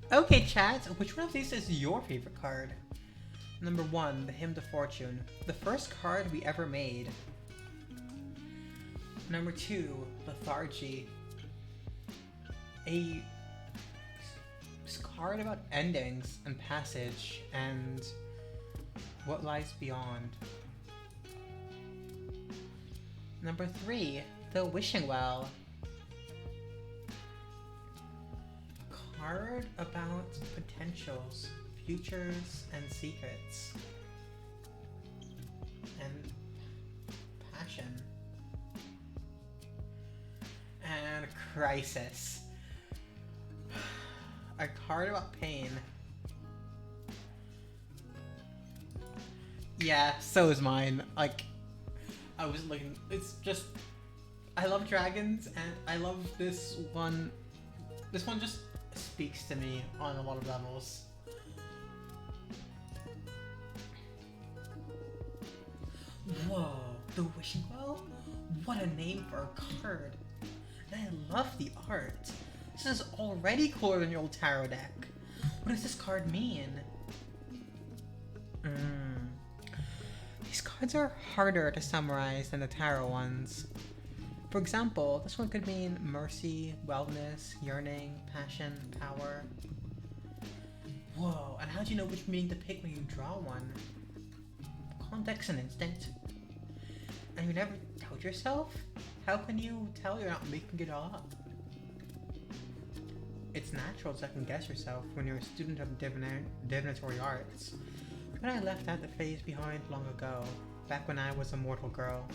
Okay, chat, which one of these is your favorite card? Number 1, the Hymn to Fortune. The first card we ever made. Number 2, Lethargy. A card about endings and passage and what lies beyond. Number 3, the Wishing Well. Card about potentials, futures, and secrets. And passion. And crisis. A card about pain. Yeah, so is mine. Like, I was looking, it's just, I love dragons, and I love this one. This one just speaks to me on a lot of levels. Whoa, the Wishing Well? What a name for a card. And I love the art. This is already cooler than your old tarot deck. What does this card mean? These cards are harder to summarize than the tarot ones. For example, this one could mean mercy, wellness, yearning, passion, power. Whoa, and how do you know which meaning to pick when you draw one? Context and instinct. And you never doubt yourself? How can you tell you're not making it all up? It's natural to second guess yourself when you're a student of divinatory arts. But I left out the phase behind long ago, back when I was a mortal girl.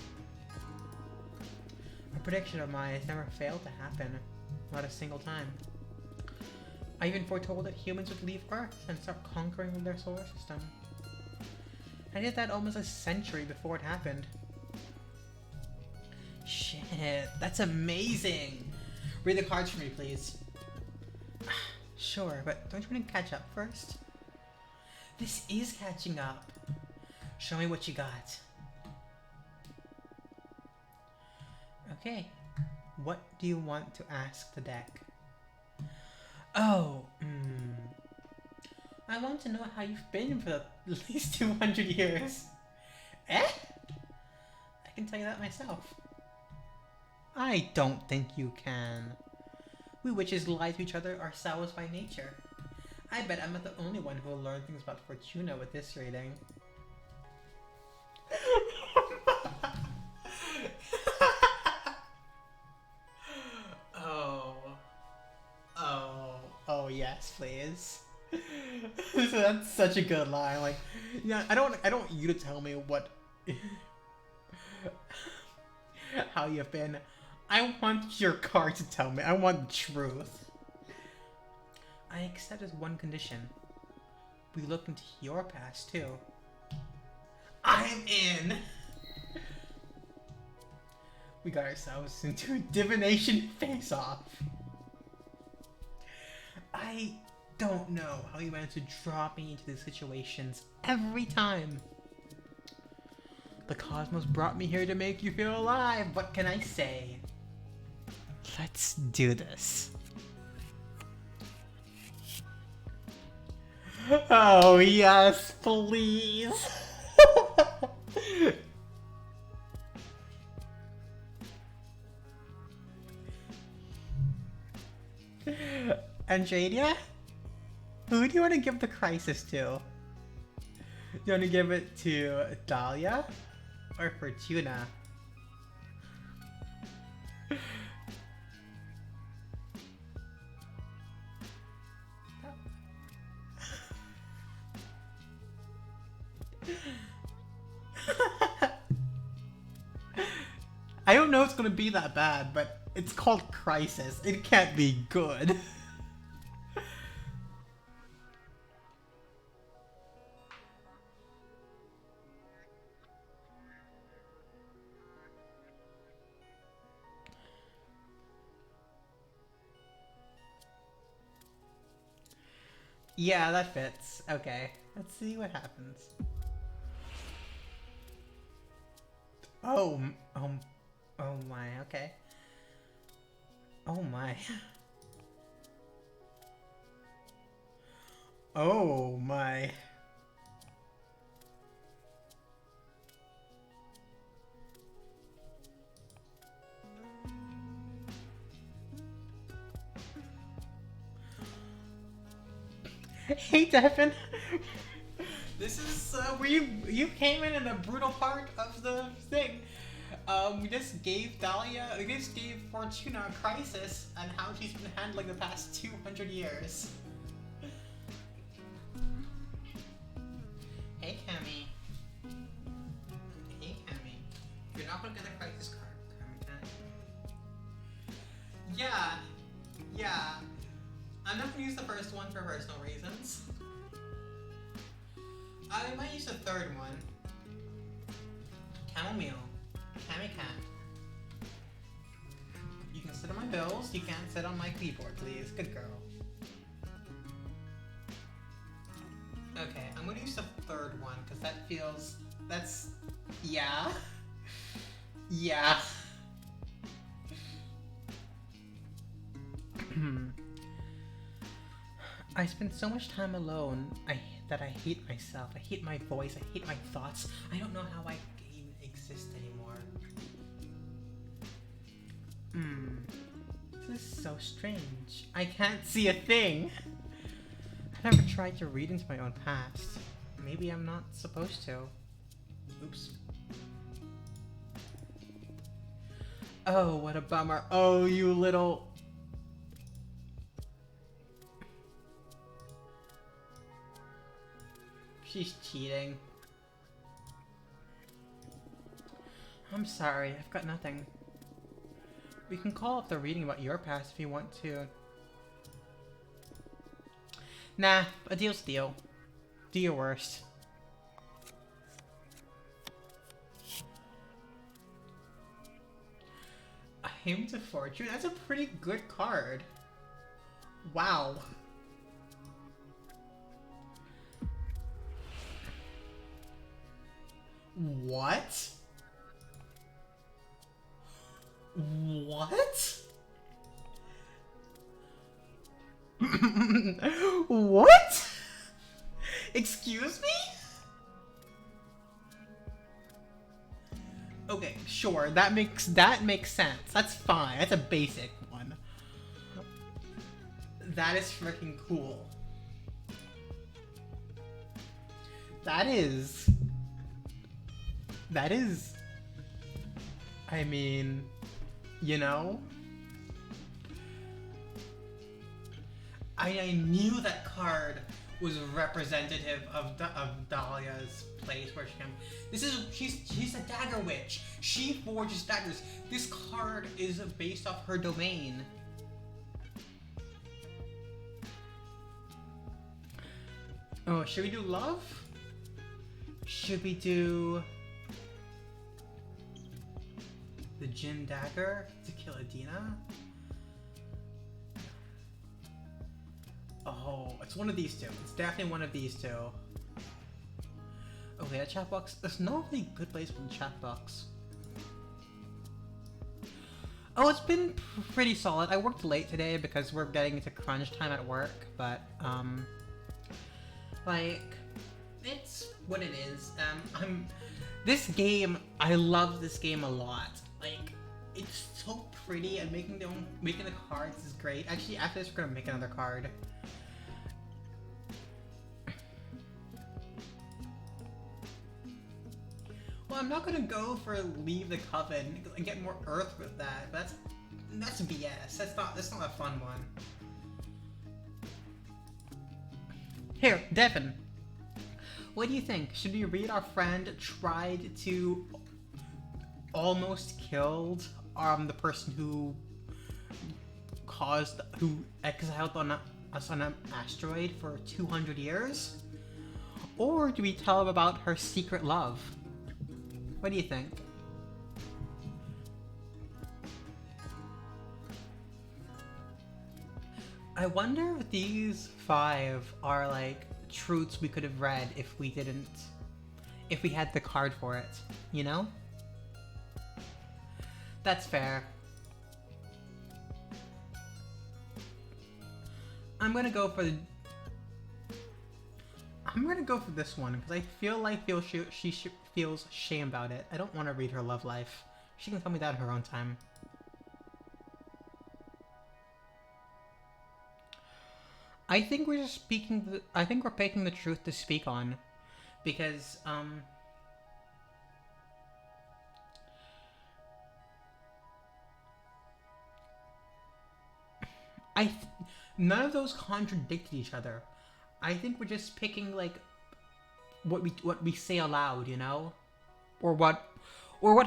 A prediction of mine has never failed to happen, not a single time. I even foretold that humans would leave Earth and start conquering their solar system. I did that almost a century before it happened. Shit, that's amazing! Read the cards for me, please. Sure, but don't you want to catch up first? This is catching up. Show me what you got. Okay, what do you want to ask the deck? Oh, I want to know how you've been for at least 200 years. Eh? I can tell you that myself. I don't think you can. We witches lie to each other ourselves by nature. I bet I'm not the only one who will learn things about Fortuna with this reading. Oh yes, please. That's such a good line. Like, yeah, I don't want you to tell me what how you've been. I want your card to tell me. I want the truth. I accept as one condition. We look into your past too. I'm in. We got ourselves into a divination face-off. I don't know how you managed to drop me into these situations every time. The cosmos brought me here to make you feel alive. What can I say? Let's do this. Oh yes, please. Andradia? Who do you want to give the crisis to? Do you want to give it to Dahlia or Fortuna? I don't know it's gonna be that bad, but it's called Crisis. It can't be good. Yeah, that fits. Okay, let's see what happens. Oh my, okay. Oh my. Oh my. Hey Devin. This is where you came in a brutal part of the thing. We just gave Fortuna a crisis and how she's been handling the past 200 years. Hey Cammy. Hey Cammy. You're not gonna get a crisis card, Cammy. Yeah. I'm not gonna use the first one for personal reasons. I might use the third one. Chamomile. Cammy Cat. bills. You can't sit on my keyboard, please. Good girl. Okay, I'm gonna use the third one, because that feels... That's... Yeah. Yeah. I spend so much time alone that I hate myself. I hate my voice. I hate my thoughts. I don't know how I even exist anymore. This is so strange. I can't see a thing. I've never tried to read into my own past. Maybe I'm not supposed to. Oops. Oh, what a bummer. Oh, you little... She's cheating. I'm sorry, I've got nothing. We can call up the reading about your past if you want to. Nah, a deal's a deal. Do your worst. A Hymn to Fortune? That's a pretty good card. Wow. What? What? What? Excuse me? Okay, sure. That makes sense. That's fine. That's a basic one. That is freaking cool. That is, I mean, you know? I knew that card was representative of Dahlia's place where she came. She's a dagger witch. She forges daggers. This card is based off her domain. Oh, should we do love? Should we do the Jin dagger to kill Adina? Oh, it's one of these two. It's definitely one of these two. Okay, that chat box. There's no really good place for the chat box. Oh, it's been pretty solid. I worked late today because we're getting into crunch time at work, but like, it's what it is. This game, I love this game a lot. Like, it's so pretty, and making the cards is great. Actually, after this, we're gonna make another card. Well, I'm not gonna go for Leave the Coven and get more Earth with that. But that's BS. That's not a fun one. Here, Devin. What do you think? Should we read our friend tried to almost killed the person who exiled us on an asteroid for 200 years? Or do we tell them about her secret love? What do you think? I wonder if these 5 are like truths we could have read if we had the card for it, you know? That's fair. I'm gonna go for this one because I feel like she feels shame about it. I don't want to read her love life. She can tell me that in her own time. I think we're just I think we're picking the truth to speak on, because none of those contradict each other. I think we're just picking like what we say aloud, you know, or what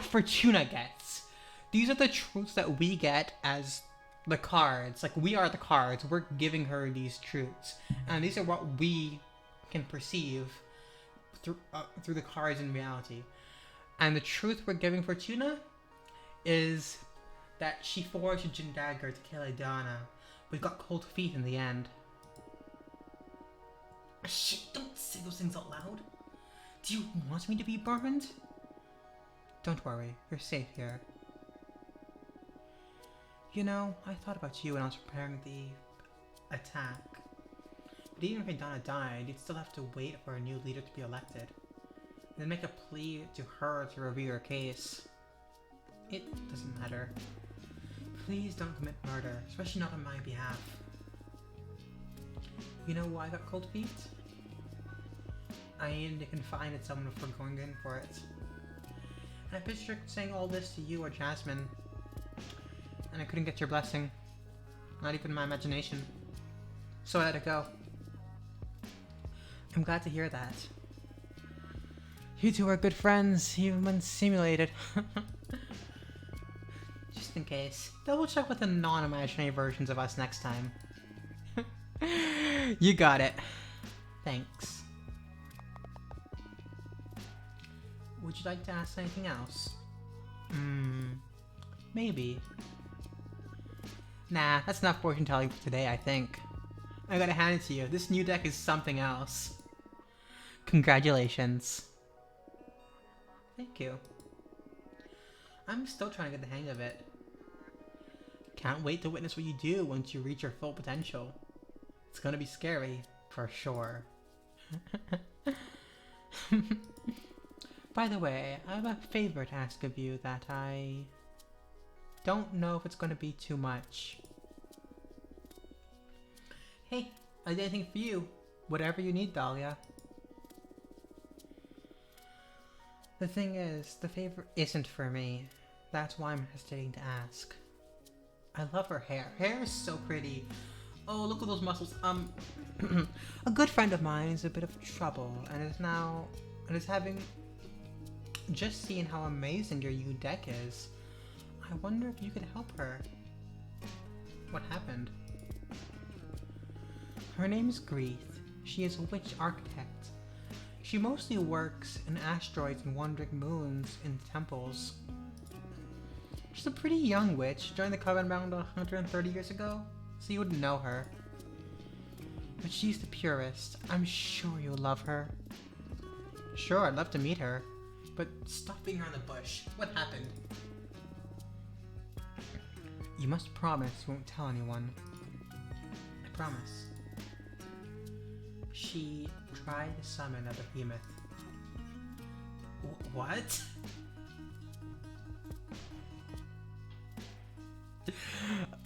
Fortuna gets. These are the truths that we get as the cards. Like, we are the cards. We're giving her these truths, and these are what we can perceive through the cards in reality. And the truth we're giving Fortuna is that she forged a Jin dagger to kill Adana, but got cold feet in the end. Shit, don't say those things out loud. Do you want me to be burned? Don't worry, you're safe here. You know, I thought about you when I was preparing the attack. But even if Adana died, you'd still have to wait for a new leader to be elected. And then make a plea to her to review your case. It doesn't matter. Please don't commit murder, especially not on my behalf. You know why I got cold feet? I needed to confide in someone before going in for it. And I pictured saying all this to you or Jasmine, and I couldn't get your blessing. Not even my imagination. So I let it go. I'm glad to hear that. You two are good friends, even when simulated. Just in case. Double check with the non-imaginary versions of us next time. You got it. Thanks. Would you like to ask anything else? Maybe. Nah, that's enough fortune telling for today, I think. I gotta hand it to you. This new deck is something else. Congratulations. Thank you. I'm still trying to get the hang of it. Can't wait to witness what you do once you reach your full potential. It's gonna be scary, for sure. By the way, I have a favor to ask of you that I don't know if it's gonna be too much. Hey, I did anything for you. Whatever you need, Dahlia. The thing is, the favor isn't for me. That's why I'm hesitating to ask. I love her hair. Hair is so pretty. Oh, look at those muscles. A good friend of mine is a bit of trouble and is having just seeing how amazing your new deck is. I wonder if you could help her. What happened? Her name is Greeth. She is a witch architect. She mostly works in asteroids and wandering moons in temples. She's a pretty young witch, joined the Coven around 130 years ago, so you wouldn't know her. But she's the purest. I'm sure you'll love her. Sure, I'd love to meet her. But stop being around the bush. What happened? You must promise you won't tell anyone. I promise. She tried to summon a behemoth. What?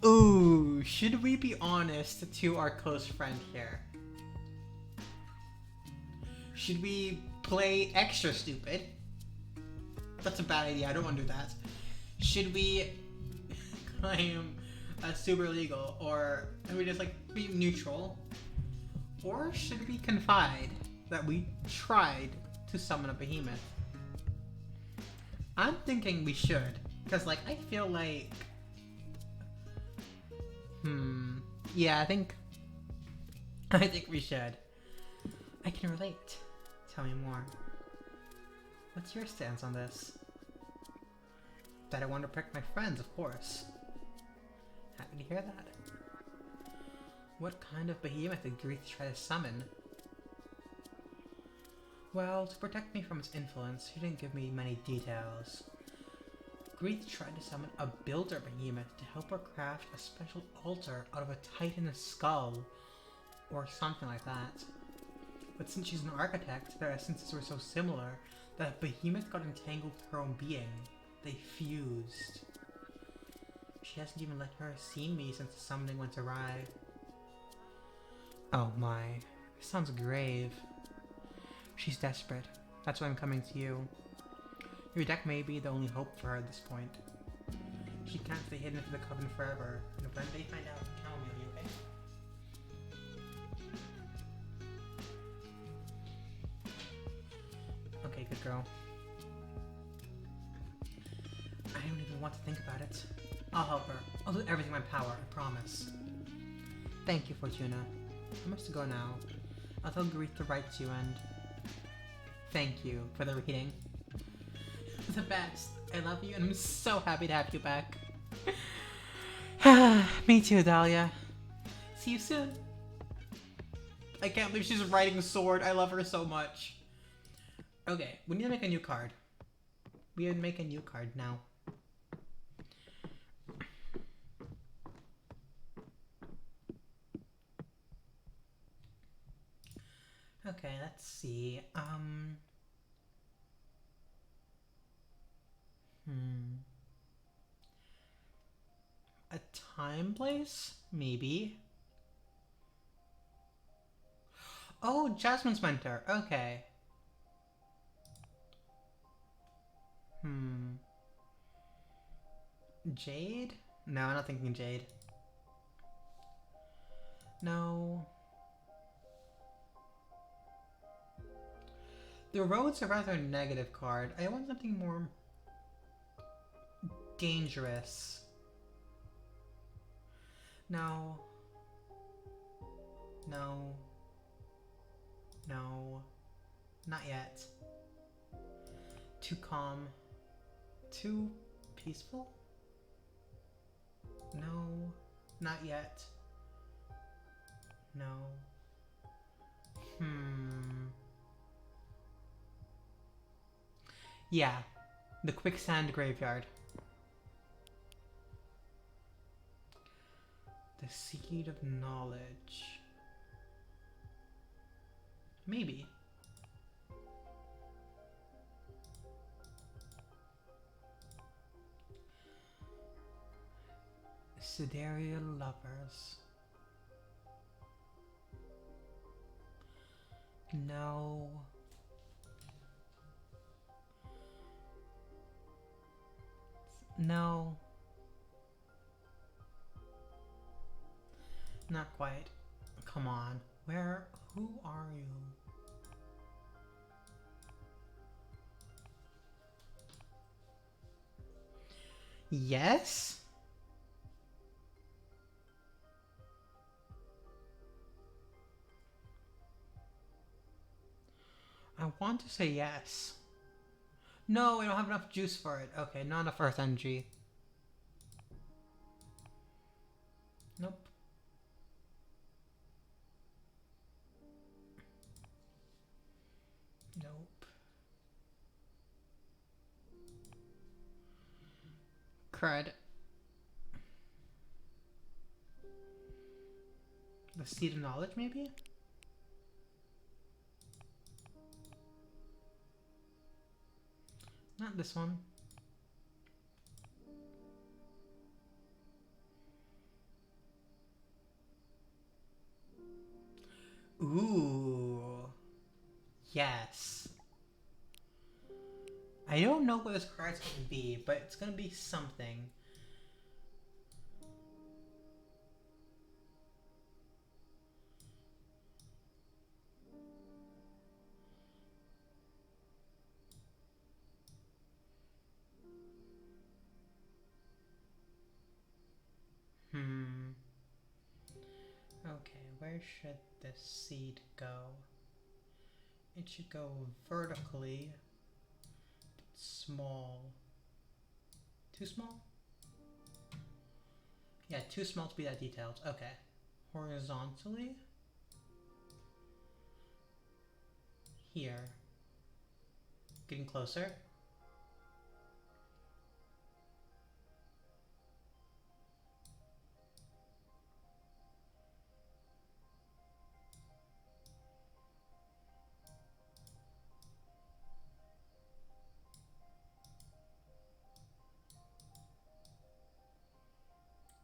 Ooh, should we be honest to our close friend here? Should we play extra stupid? That's a bad idea, I don't want to do that. Should we claim super legal, or should we just like be neutral? Or should we confide that we tried to summon a behemoth? I'm thinking we should, because like I feel like yeah, I think we should. I can relate. Tell me more. What's your stance on this? That I want to protect my friends, of course. Happy to hear that. What kind of behemoth did Greeth try to summon? Well, to protect me from its influence, he didn't give me many details. Greeth tried to summon a builder behemoth to help her craft a special altar out of a titan's skull, or something like that. But since she's an architect, their essences were so similar that behemoth got entangled with her own being. They fused. She hasn't even let her see me since the summoning went awry. Oh my, this sounds grave. She's desperate. That's why I'm coming to you. Your deck may be the only hope for her at this point. She can't stay hidden for the Coven forever, and when they find out, count on me, okay? Okay, good girl. I don't even want to think about it. I'll help her. I'll do everything in my power, I promise. Thank you, Fortuna. I must go now. I'll tell Greeth to write to you and... Thank you for the reading. The best. I love you and I'm so happy to have you back. Me too, Dahlia. See you soon. I can't believe she's riding a sword. I love her so much. Okay, we need to make a new card. We need to make a new card now. Okay, let's see. A time place? Maybe. Oh, Jasmine's mentor. Okay. Jade? No, I'm not thinking Jade. No. The road's a rather negative card. I want something more dangerous. No. No. No. Not yet. Too calm. Too peaceful? No. Not yet. No. Yeah. The quicksand graveyard. The seed of knowledge. Maybe. Sidereal lovers. No. No. Not quite. Come on. Who are you? Yes? I want to say yes. No, I don't have enough juice for it. Okay, not enough earth energy. Nope. Nope. Crud. The seed of knowledge, maybe? Not this one. Ooh. Yes. I don't know what this card's going to be, but it's going to be something. Okay, where should this seed go? It should go vertically. Small. Too small? Yeah, too small to be that detailed. Okay. Horizontally? Here. Getting closer.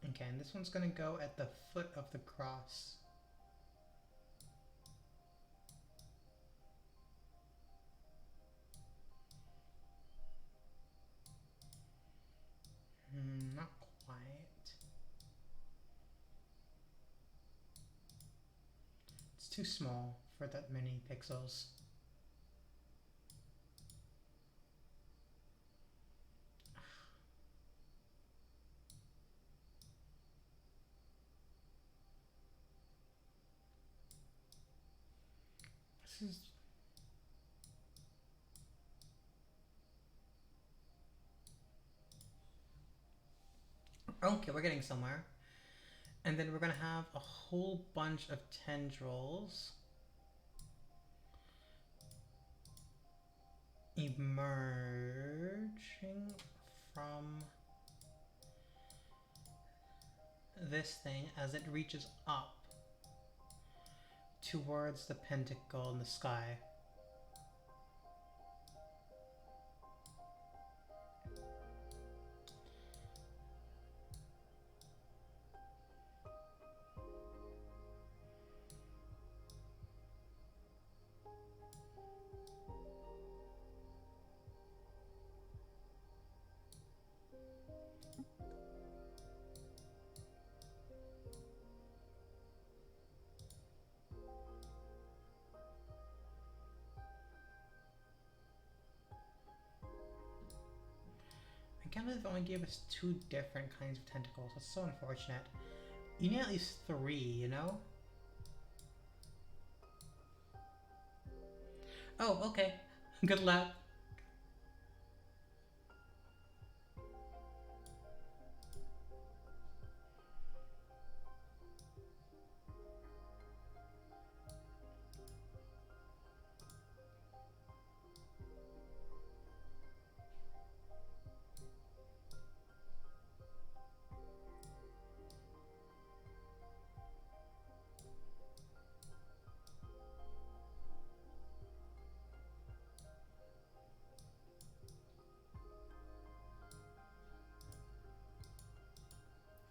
Okay, and this one's gonna go at the foot of the cross. Not quite. It's too small for that many pixels. This is... Okay, we're getting somewhere. And then we're gonna have a whole bunch of tendrils emerging from this thing as it reaches up towards the pentacle in the sky. I can't believe they only gave us two different kinds of tentacles. That's so unfortunate. You need at least three, you know? Oh, okay. Good luck.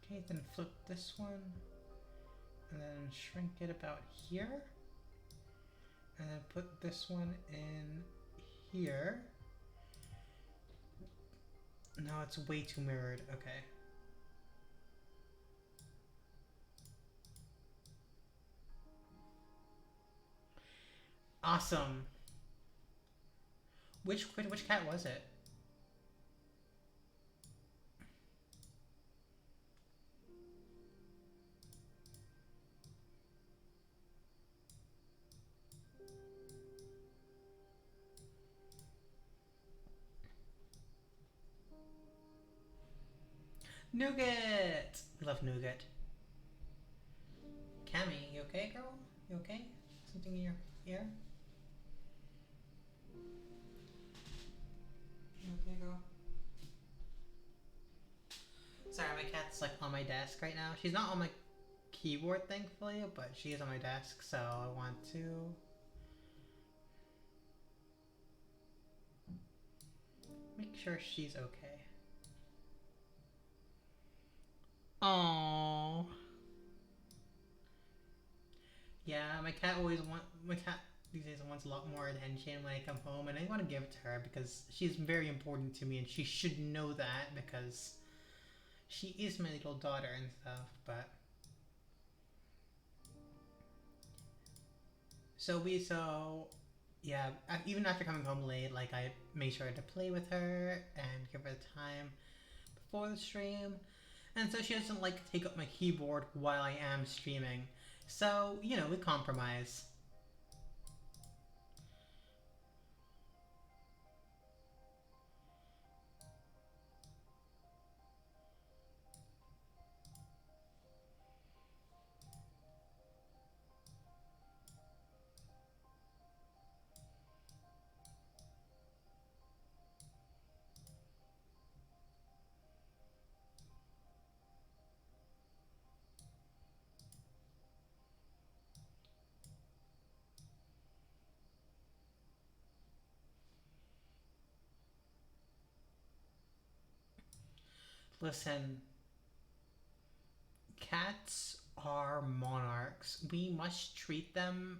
Okay, then flip this one. And then shrink it about here. And then put this one in here. No, it's way too mirrored. Okay. Awesome. Which cat was it? Nougat! Love nougat. Cammy, you okay, girl? You okay? Something in your ear? You okay, girl? Sorry, my cat's like on my desk right now. She's not on my keyboard, thankfully, but she is on my desk, so I want to make sure she's okay. Oh. Yeah, my cat these days wants a lot more attention when I come home, and I want to give it to her because she's very important to me, and she should know that because she is my little daughter and stuff. But so yeah, even after coming home late, like I made sure to play with her and give her the time before the stream, and so she doesn't like take up my keyboard while I am streaming. So you know, we compromise. Listen, cats are monarchs. We must treat them.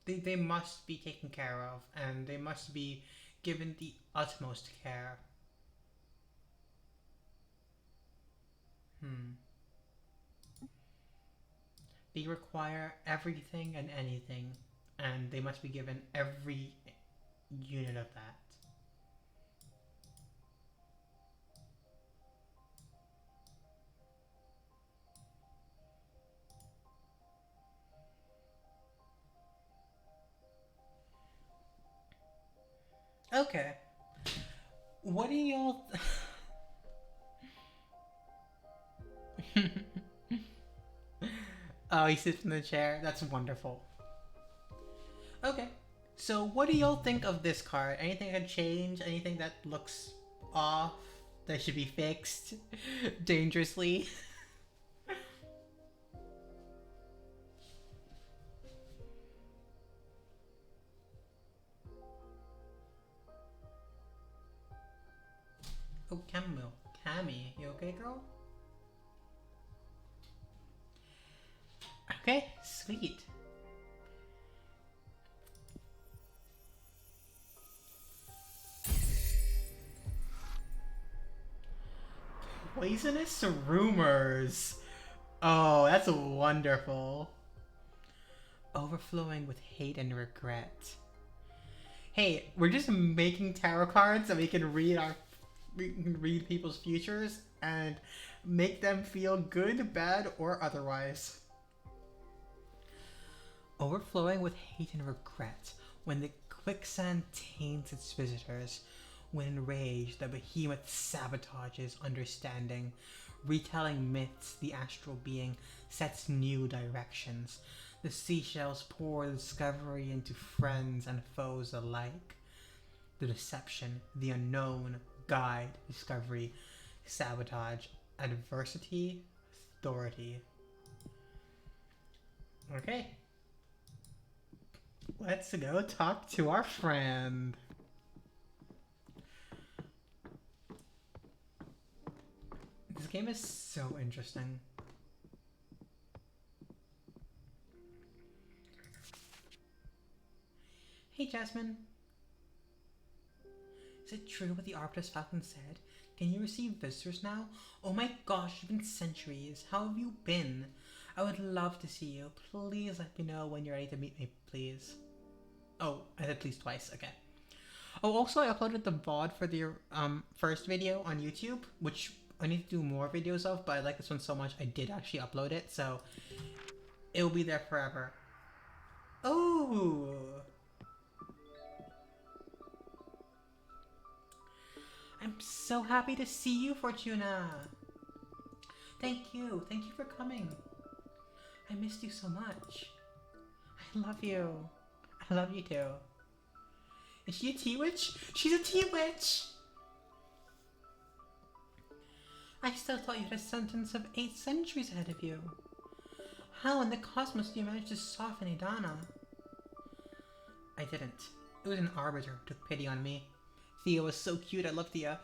They must be taken care of, and they must be given the utmost care. Hmm. They require everything and anything, and they must be given every unit of that. Okay. What do y'all. Oh, he sits in the chair. That's wonderful. Okay. So, what do y'all think of this card? Anything I could change? Anything that looks off? That should be fixed? Dangerously? Oh, Camille. Cammy, you okay, girl? Okay, sweet. Poisonous rumors. Oh, that's wonderful. Overflowing with hate and regret. Hey, we're just making tarot cards so we can read people's futures and make them feel good, bad, or otherwise. Overflowing with hate and regret. When the quicksand taints its visitors, when enraged, the behemoth sabotages understanding, retelling myths, the astral being sets new directions. The seashells pour discovery into friends and foes alike. The deception, the unknown, guide, discovery, sabotage, adversity, authority. Okay. Let's go talk to our friend. This game is so interesting. Hey, Jasmine. Is it true what the Arbiter's Falcon said? Can you receive visitors now? Oh my gosh, it's been centuries. How have you been? I would love to see you. Please let me know when you're ready to meet me, please. Oh, I said please twice. Okay. Oh, also, I uploaded the VOD for the first video on YouTube, which I need to do more videos of, but I like this one so much I did actually upload it, so it'll be there forever. Oh! I'm so happy to see you, Fortuna! Thank you for coming. I missed you so much. I love you. I love you too. Is she a tea witch? She's a tea witch! I still thought you had a sentence of 8 centuries ahead of you. How in the cosmos do you manage to soften Idana? I didn't. It was an arbiter who took pity on me. Thea was so cute, I love Thea.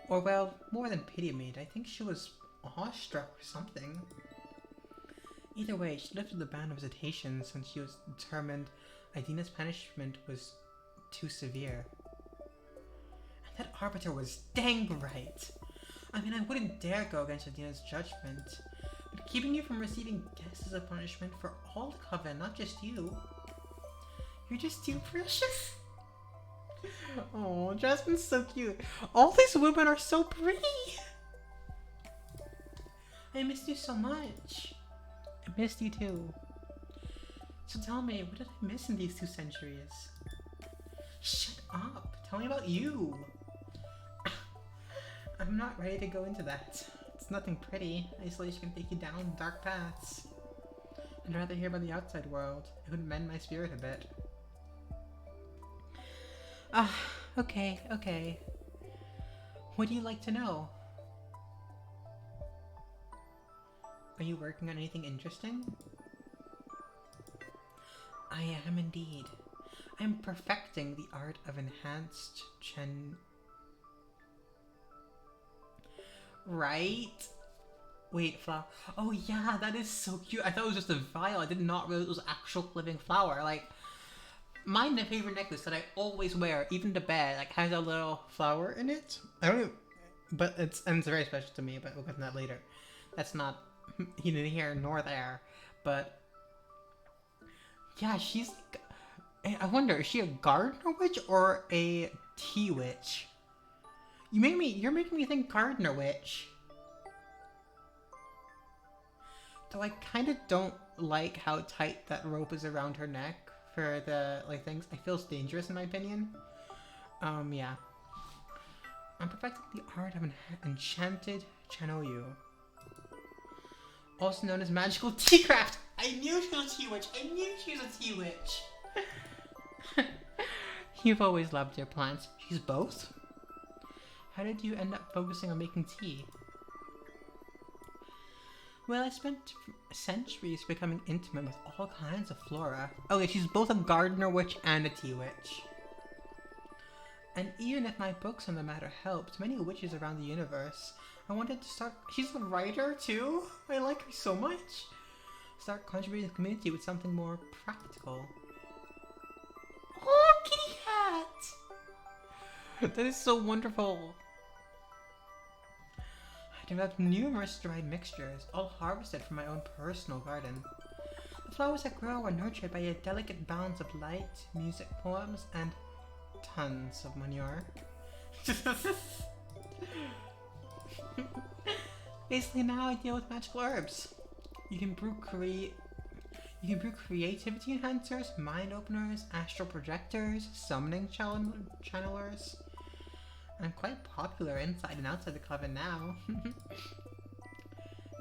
Or well, more than pity me, I think she was awestruck or something. Either way, she lifted the ban of visitation since she was determined Idina's punishment was too severe. And that arbiter was dang right. I mean, I wouldn't dare go against Idina's judgment, but keeping you from receiving guests is a punishment for all the Coven, not just you. You're just too precious. Oh, Jasmine's so cute. All these women are so pretty. I missed you so much. I missed you too. So tell me, what did I miss in these 2 centuries? Shut up. Tell me about you. I'm not ready to go into that. It's nothing pretty. Isolation can take you down dark paths. I'd rather hear about the outside world. It would mend my spirit a bit. Okay. What do you like to know? Are you working on anything interesting? I am indeed. I'm perfecting the art of enhanced Right? Wait, flower. Oh yeah, that is so cute. I thought it was just a vial. I did not realize it was actual living flower. Like, my favorite necklace that I always wear, even to bed, like has a little flower in it. I don't even, but it's very special to me. But we'll get to that later. That's not neither here nor there. But yeah, she's like, I wonder, is she a gardener witch or a tea witch? You're making me think gardener witch. Though I kind of don't like how tight that rope is around her neck for the things. I feel it's dangerous in my opinion. Yeah. I'm perfecting the art of an enchanted Chanoyu. Also known as magical tea craft. I knew she was a tea witch. I knew she was a tea witch. You've always loved your plants. She's both? How did you end up focusing on making tea? Well, I spent centuries becoming intimate with all kinds of flora. Okay, she's both a gardener witch and a tea witch. And even if my books on the matter helped many witches around the universe, I wanted to start— she's a writer too? I like her so much. Start contributing to the community with something more practical. Oh, kitty cat! That is so wonderful. I developed numerous dried mixtures, all harvested from my own personal garden. The flowers that grow are nurtured by a delicate balance of light, music, poems, and tons of manure. Basically now I deal with magical herbs. You can brew creativity enhancers, mind openers, astral projectors, summoning channelers. I'm quite popular inside and outside the coven now.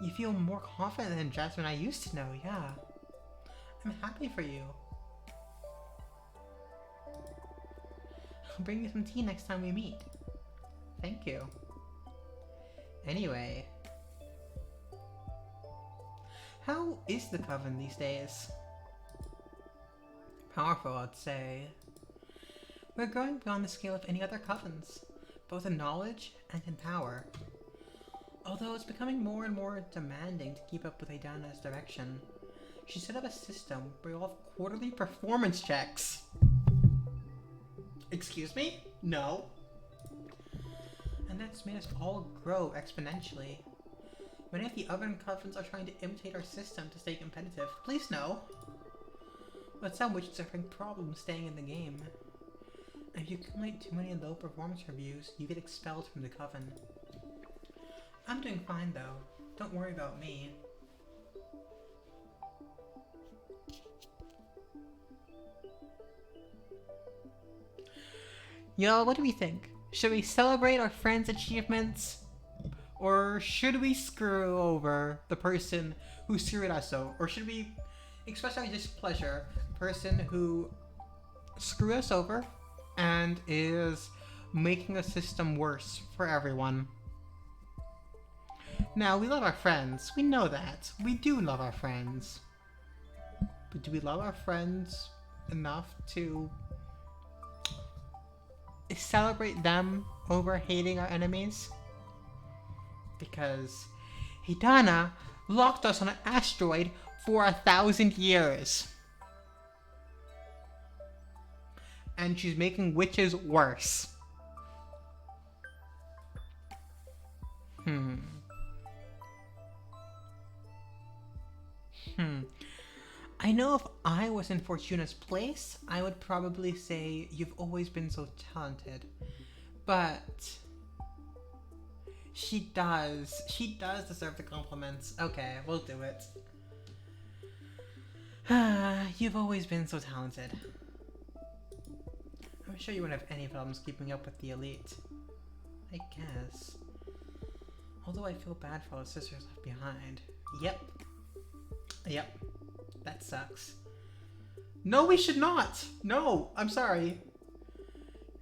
You feel more confident than Jasmine I used to know, yeah. I'm happy for you. I'll bring you some tea next time we meet. Thank you. Anyway. How is the coven these days? Powerful, I'd say. We're growing beyond the scale of any other covens, both in knowledge and in power. Although it's becoming more and more demanding to keep up with Adana's direction, she set up a system where you all have quarterly performance checks. Excuse me? No. And that's made us all grow exponentially. Many of the other covens are trying to imitate our system to stay competitive. Please no. But some witches are having problems staying in the game. And if you accumulate too many low performance reviews, you get expelled from the coven. I'm doing fine though. Don't worry about me. Y'all, what do we think? Should we celebrate our friends' achievements? Or should we screw over the person who screwed us over? Or should we express our displeasure? Person who screwed us over and is making the system worse for everyone. Now, we love our friends. We know that. We do love our friends. But do we love our friends enough to celebrate them over hating our enemies? Because Hidana locked us on an asteroid for 1,000 years. And she's making witches worse. I know if I was in Fortuna's place, I would probably say, you've always been so talented. But she does deserve the compliments. Okay, we'll do it. You've always been so talented. I'm sure you wouldn't have any problems keeping up with the elite. I guess. Although I feel bad for all the sisters left behind. Yep. That sucks. No, we should not! No! I'm sorry.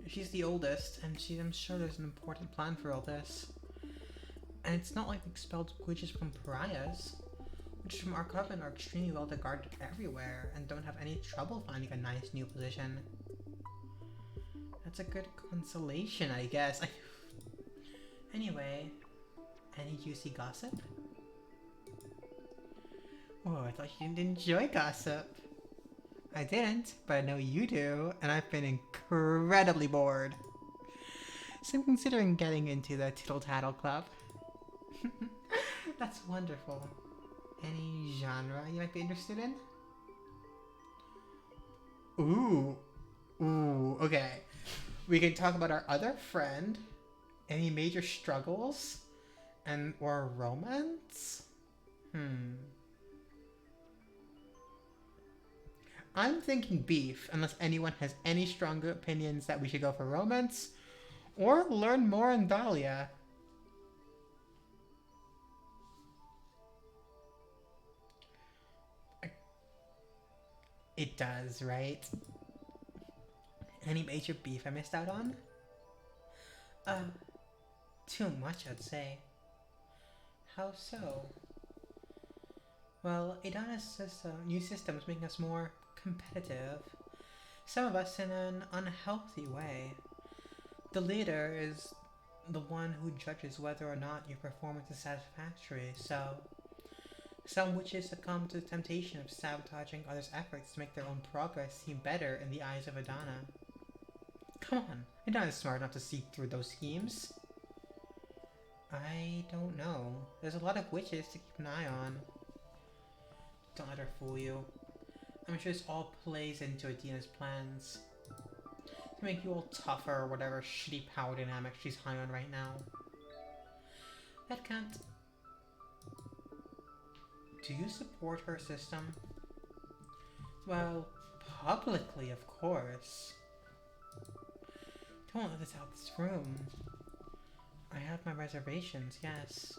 She's the oldest, and I'm sure there's an important plan for all this. And it's not like we expelled witches from pariahs. Witches from our coven are extremely well regarded everywhere, and don't have any trouble finding a nice new position. That's a good consolation, I guess. Anyway, any juicy gossip? Oh, I thought you didn't enjoy gossip. I didn't, but I know you do, and I've been incredibly bored. So I'm considering getting into the Tittle Tattle Club. That's wonderful. Any genre you might be interested in? Ooh, okay. We can talk about our other friend, any major struggles, or romance? I'm thinking beef, unless anyone has any stronger opinions that we should go for romance, or learn more on Dahlia. It does, right? Any major beef I missed out on? Uh, Too much, I'd say. How so? Well, Idana's new system is making us more competitive. Some of us in an unhealthy way. The leader is the one who judges whether or not your performance is satisfactory, so some witches succumb to the temptation of sabotaging others' efforts to make their own progress seem better in the eyes of Idana. Come on, Idana's smart enough to see through those schemes. I don't know. There's a lot of witches to keep an eye on. Don't let her fool you. I'm sure this all plays into Adina's plans. To make you all tougher or whatever shitty power dynamic she's high on right now. That can't... Do you support her system? Well, publicly, of course. Don't let this out this room. I have my reservations, yes.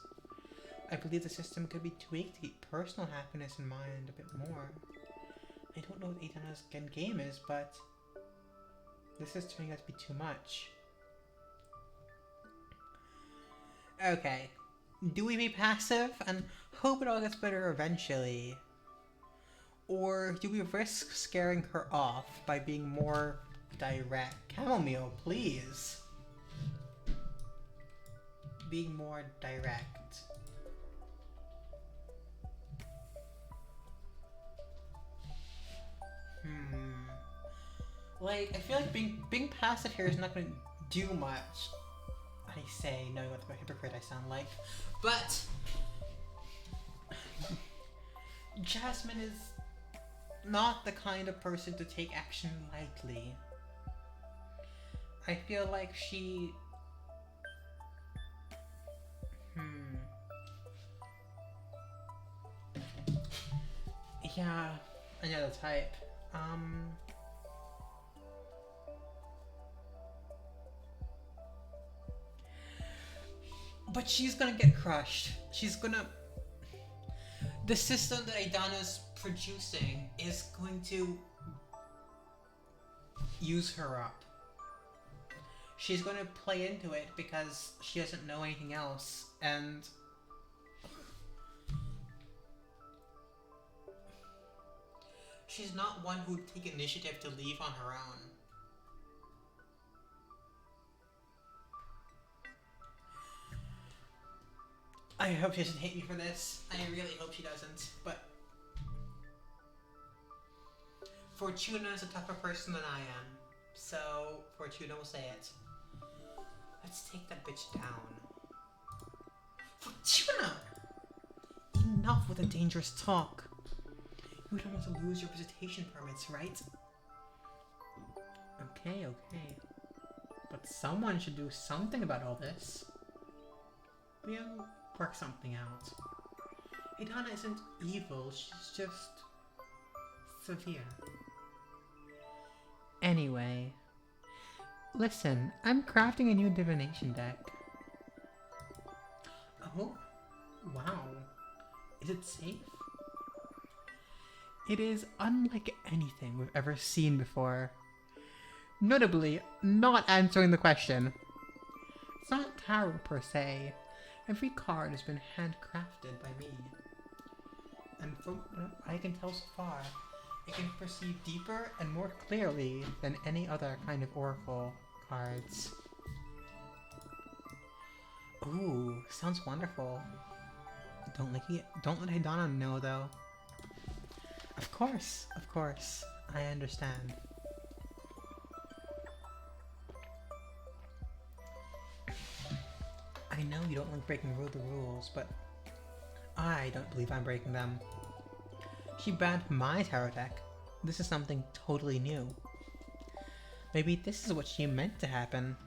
I believe the system could be tweaked to keep personal happiness in mind a bit more. I don't know what Idana's end game is, but this is turning out to be too much. Okay. Do we be passive and hope it all gets better eventually? Or do we risk scaring her off by being more direct? Chamomile, please. Being more direct. Like, I feel like being passive here is not going to do much. I say, knowing what the hypocrite I sound like. But Jasmine is not the kind of person to take action lightly. I feel like she... Yeah, I know the type. But she's gonna get crushed. She's gonna... The system that Idana's producing is going to use her up. She's gonna play into it because she doesn't know anything else, and... She's not one who'd take initiative to leave on her own. I hope she doesn't hate me for this. I really hope she doesn't, but... Fortuna is a tougher person than I am, so Fortuna will say it. Let's take that bitch down. Fortuna! Enough with the dangerous talk. You don't want to lose your visitation permits, right? Okay. But someone should do something about all this. We'll work something out. Idana isn't evil, she's just... severe. Anyway... Listen, I'm crafting a new divination deck. Oh? Wow. Is it safe? It is unlike anything we've ever seen before. Notably, not answering the question. It's not tarot per se. Every card has been handcrafted by me. And from what I can tell so far, it can perceive deeper and more clearly than any other kind of oracle cards. Ooh, sounds wonderful. Don't let Idana know though. Of course, I understand. I know you don't like breaking the rules, but I don't believe I'm breaking them. She banned my tarot deck. This is something totally new. Maybe this is what she meant to happen.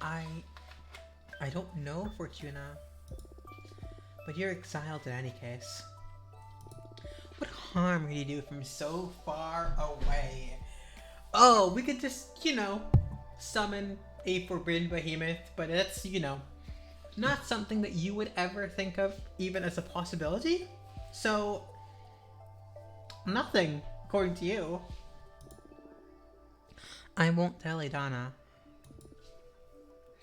I don't know, Fortuna. But you're exiled in any case. What harm could you do from so far away? Oh, we could just, summon a forbidden behemoth, but that's, not something that you would ever think of even as a possibility. So, nothing, according to you. I won't tell Adana.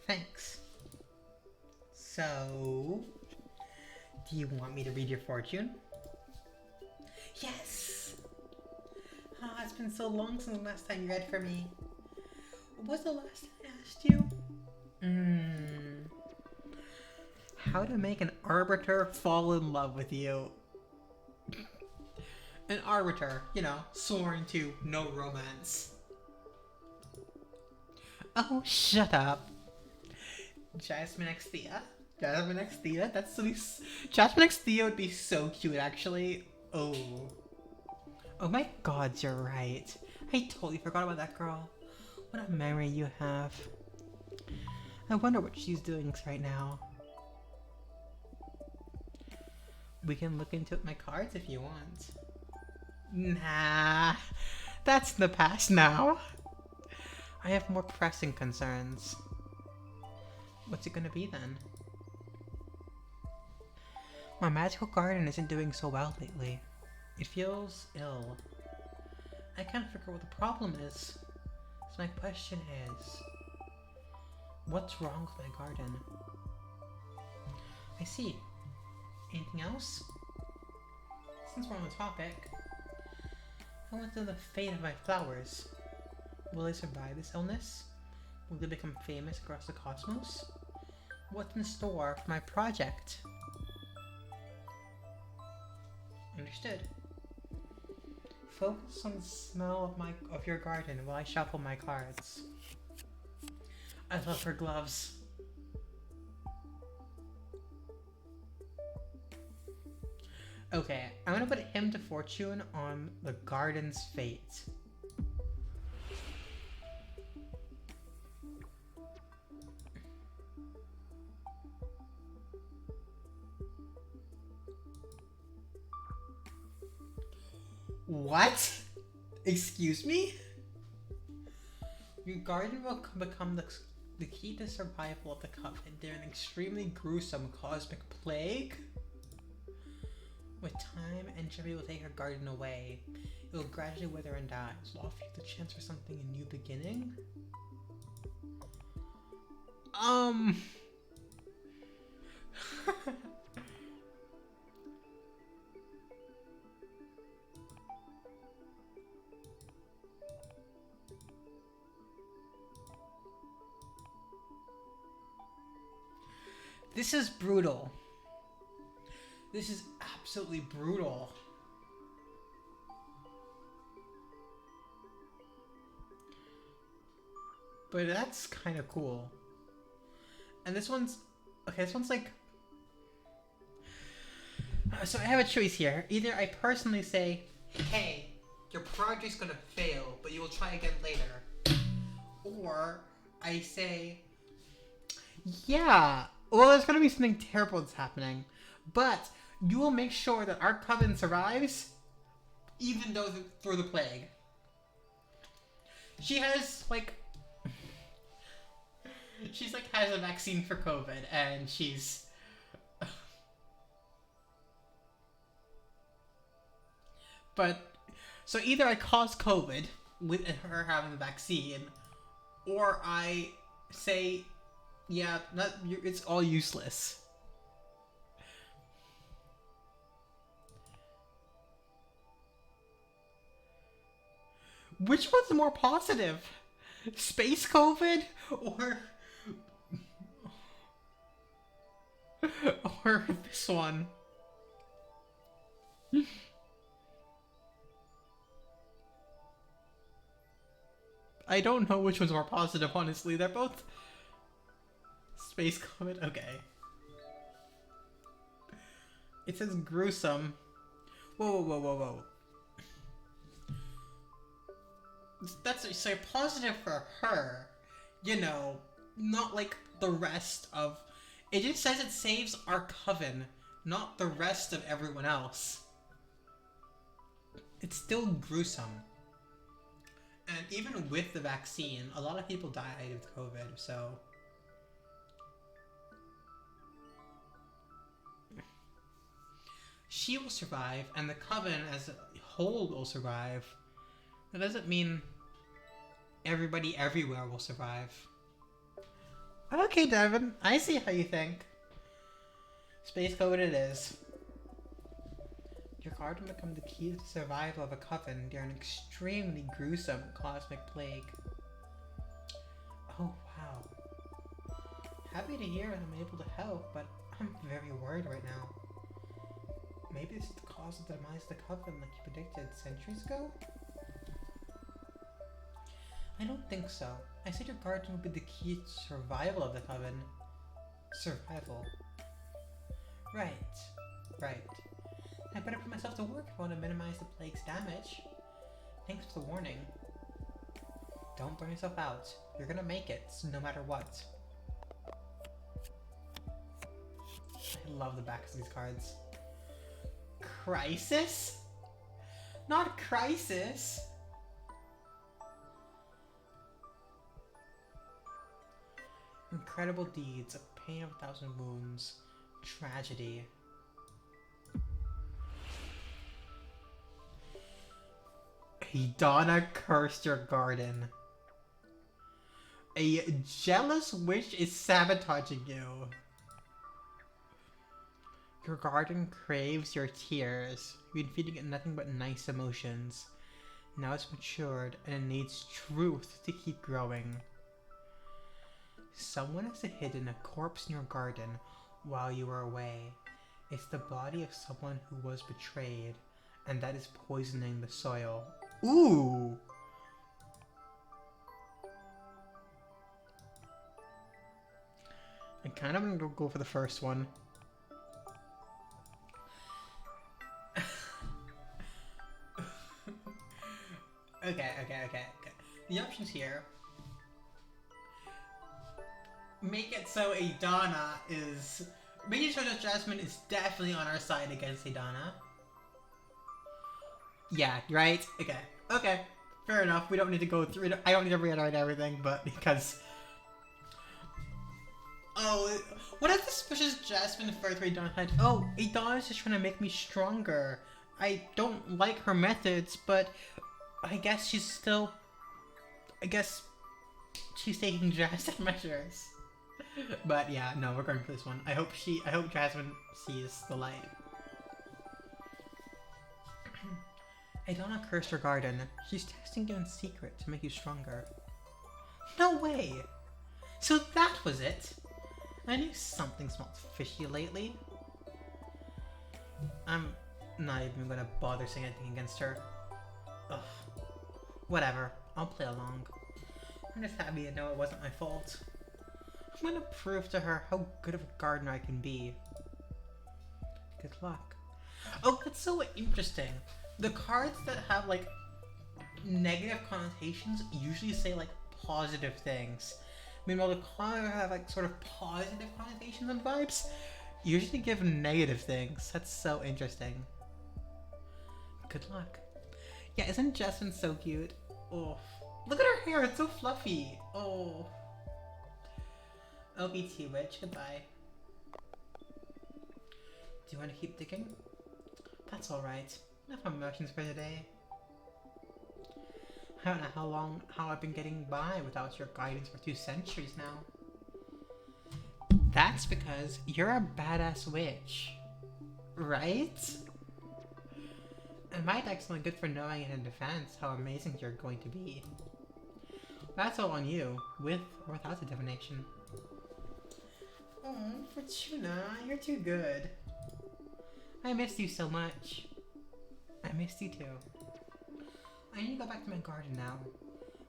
Thanks. So, do you want me to read your fortune? Yes! Ah, it's been so long since the last time you read for me. What was the last time I asked you? How to make an arbiter fall in love with you. An arbiter, you know, sworn to no romance. Oh, shut up. Jasmine X Thea? Jasmine X Thea? That's so... Jasmine X Thea would be so cute, actually. Oh. Oh my god, you're right. I totally forgot about that girl. What a memory you have. I wonder what she's doing right now. We can look into my cards if you want. Nah, that's in the past now. I have more pressing concerns. What's it gonna be then? My magical garden isn't doing so well lately. It feels ill. I can't figure out what the problem is. So my question is, what's wrong with my garden? I see. Anything else? Since we're on the topic, I want to know the fate of my flowers. Will they survive this illness? Will they become famous across the cosmos? What's in store for my project? Understood. Focus on the smell of your garden while I shuffle my cards. I love her gloves. Okay, I'm gonna put him to fortune on the garden's fate. What? Excuse me? Your garden will become the key to survival of the Covenant during an extremely gruesome cosmic plague? With time, entropy will take your garden away. It will gradually wither and die, so offer you the chance for something a new beginning? This is brutal. This is absolutely brutal. But that's kind of cool. And this one's... Okay, this one's like... So I have a choice here. Either I personally say, hey, your project's gonna fail, but you will try again later. Or I say, yeah, well, there's gonna be something terrible that's happening, but you will make sure that our coven survives, even though through the plague. She has, like... She's, like, has a vaccine for COVID, and she's... But, so either I cause COVID with her having the vaccine, or I say, yeah, it's all useless. Which one's more positive? Space COVID, or this one? I don't know which one's more positive, honestly. They're both space COVID. Okay. It says gruesome. Whoa. That's so positive for her. You know, not like the rest of... It just says it saves our coven, not the rest of everyone else. It's still gruesome. And even with the vaccine, a lot of people died of COVID, so... she will survive, and the Coven as a whole will survive. That doesn't mean everybody everywhere will survive. Okay, Devin, I see how you think. Space Code it is. Your card will become the key to the survival of a coven during an extremely gruesome cosmic plague. Oh, wow. Happy to hear I'm able to help, but I'm very worried right now. Maybe this is the cause of the demise of the coven like you predicted centuries ago? I don't think so. I said your guardian would be the key to survival of the coven. Survival. Right. I better put myself to work if I want to minimize the plague's damage. Thanks for the warning. Don't burn yourself out. You're gonna make it, no matter what. I love the backs of these cards. Crisis? Not crisis! Incredible deeds, a pain of 1,000 wounds, tragedy. Donna cursed your garden. A jealous witch is sabotaging you. Your garden craves your tears. You've been feeding it nothing but nice emotions. Now it's matured and it needs truth to keep growing. Someone has hidden a corpse in your garden while you were away. It's the body of someone who was betrayed, and that is poisoning the soil. Ooh! I kind of want to go for the first one. Okay. The options here make it so Adana is... Making sure that Jasmine is definitely on our side against Adana. Yeah, right? Okay. Fair enough. We don't need to go through it. I don't need to reiterate everything, but because... Oh, what if this pushes Jasmine further Adana had? Oh, Adana's just trying to make me stronger. I don't like her methods, but I guess she's still... I guess she's taking drastic measures. But yeah, no, we're going for this one. I hope Jasmine sees the light. Adana cursed her garden. She's testing you in secret to make you stronger. No way! So that was it! I knew something smelled fishy lately. I'm not even gonna bother saying anything against her. Ugh. Whatever, I'll play along. I'm just happy to know it wasn't my fault. I'm gonna prove to her how good of a gardener I can be. Good luck. Oh, that's so interesting. The cards that have, like, negative connotations usually say, like, positive things. Meanwhile, the cards that have, like, sort of positive connotations and vibes usually give negative things. That's so interesting. Good luck. Yeah, isn't Jasmine so cute? Oh, look at her hair. It's so fluffy. Oh. LBT Witch, goodbye. Do you want to keep digging? That's alright. Enough emotions for today. I don't know how I've been getting by without your guidance for 2 centuries now. That's because you're a badass witch. Right? And my deck's only good for knowing in defense how amazing you're going to be. That's all on you, with or without the divination. Oh, Fortuna, you're too good. I missed you so much. I missed you too. I need to go back to my garden now,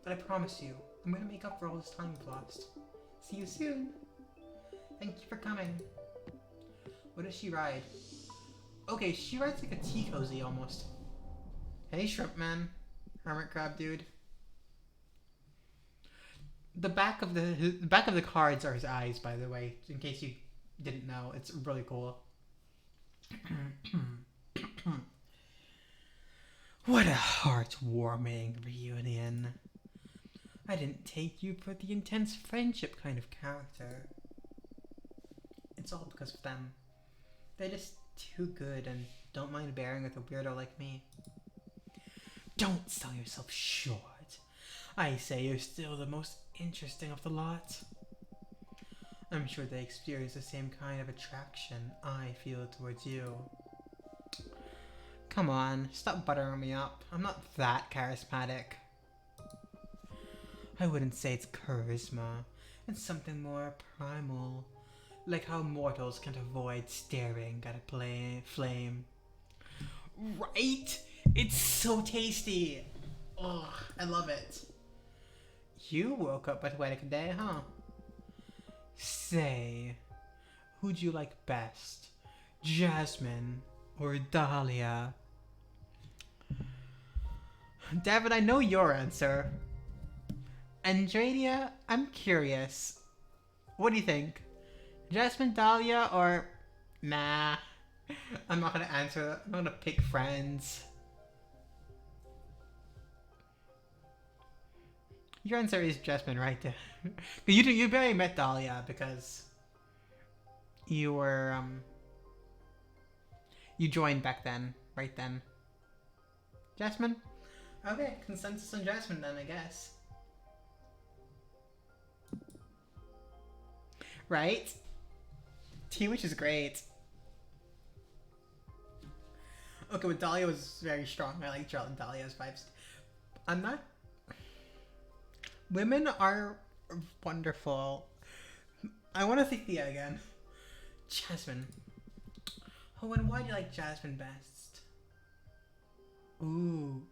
but I promise you, I'm gonna make up for all this time we've lost. See you soon. Thank you for coming. What does she ride? Okay, she rides like a tea cozy almost. Hey, shrimp man, hermit crab dude. The back of the cards are his eyes, by the way, in case you didn't know. It's really cool. What a heartwarming reunion. I didn't take you for the intense friendship kind of character. It's all because of them. They just too good and don't mind bearing with a weirdo like me. Don't sell yourself short. I say you're still the most interesting of the lot. I'm sure they experience the same kind of attraction I feel towards you. Come on, stop buttering me up. I'm not that charismatic. I wouldn't say it's charisma. It's something more primal. Like how mortals can't avoid staring at a flame. Right? It's so tasty! Ugh, I love it. You woke up with wedding day, huh? Say, who'd you like best? Jasmine or Dahlia? David, I know your answer. Andradia, I'm curious. What do you think? Jasmine, Dahlia, or... Nah. I'm not gonna answer. I'm gonna pick friends. Your answer is Jasmine, right? You barely met Dahlia because you were you joined back then, right then. Jasmine? Okay, consensus on Jasmine then, I guess. Right? T-Witch is great. Okay, but Dahlia was very strong. I like Dahlia's vibes. I'm not... Women are wonderful. I want to see Thea again. Jasmine. Oh, and why do you like Jasmine best? Ooh.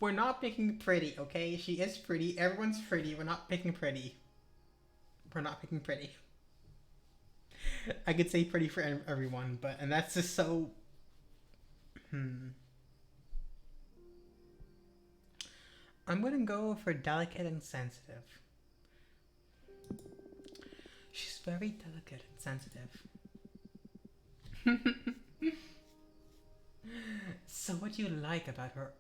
We're not picking pretty, okay? She is pretty. Everyone's pretty. We're not picking pretty. We're not picking pretty. I could say pretty for everyone, but... And that's just so... I'm gonna go for delicate and sensitive. She's very delicate and sensitive. So what do you like about her?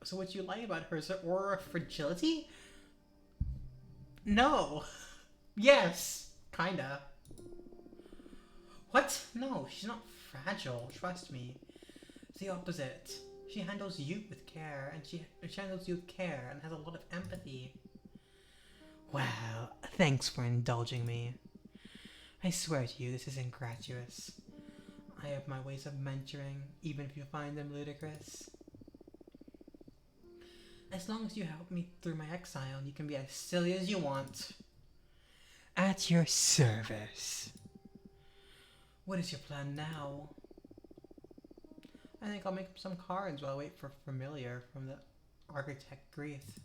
So what you like about her is her aura of fragility? No. Yes. Kinda. What? No, she's not fragile. Trust me. It's the opposite. She handles you with care, and she handles you with care and has a lot of empathy. Well, thanks for indulging me. I swear to you, this isn't gratuitous. I have my ways of mentoring, even if you find them ludicrous. As long as you help me through my exile, you can be as silly as you want. At your service. What is your plan now? I think I'll make some cards while I wait for Familiar from the architect Greeth.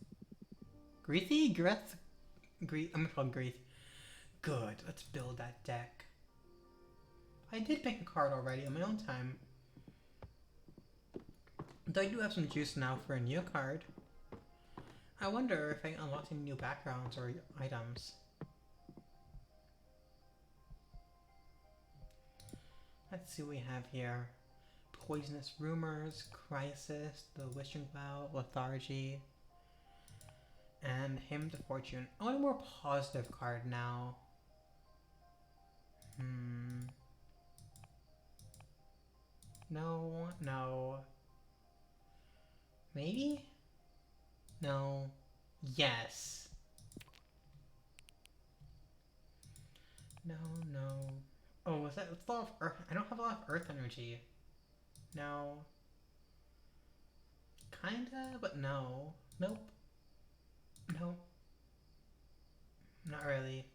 Greethy? Greth? Greeth? I'm gonna call him Greeth. Good, let's build that deck. I did make a card already on my own time. Though I do have some juice now for a new card. I wonder if I can unlock any new backgrounds or items. Let's see what we have here. Poisonous Rumors, Crisis, The Wishing Well, Lethargy, and Hymn to Fortune. I want a more positive card now. No, no. Maybe? No. Yes. No, no. Oh, was that? It's a lot of Earth. I don't have a lot of Earth energy. No. Kinda, but no. Nope. Nope. Not really.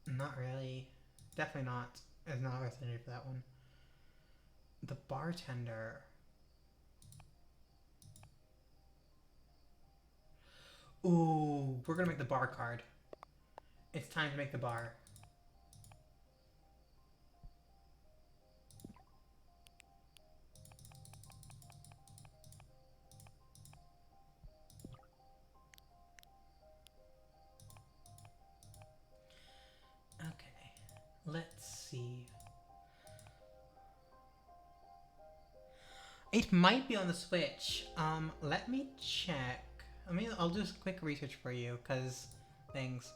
Not really. Definitely not. There's not Earth energy for that one. The Bartender. Ooh, we're gonna make the bar card. It's time to make the bar. Okay, let's see. It might be on the Switch. Let me check. I'll do some quick research for you, cause things.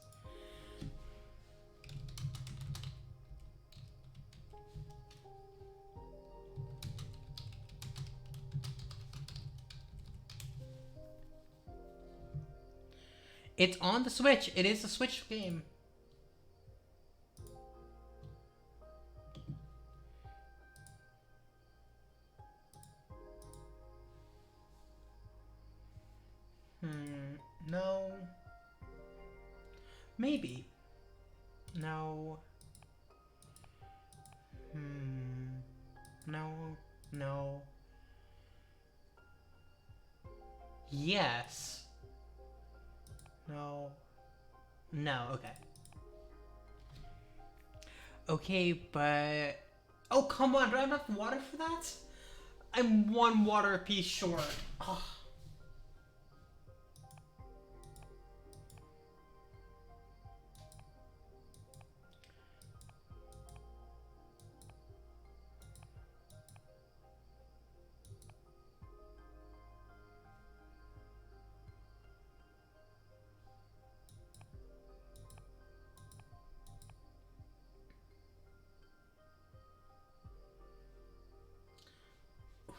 It's on the Switch. It is a Switch game. No. Maybe. No. No. No. Yes. No. No, okay. Okay, but... Oh, come on, do I have enough water for that? I'm one water piece short. Oh.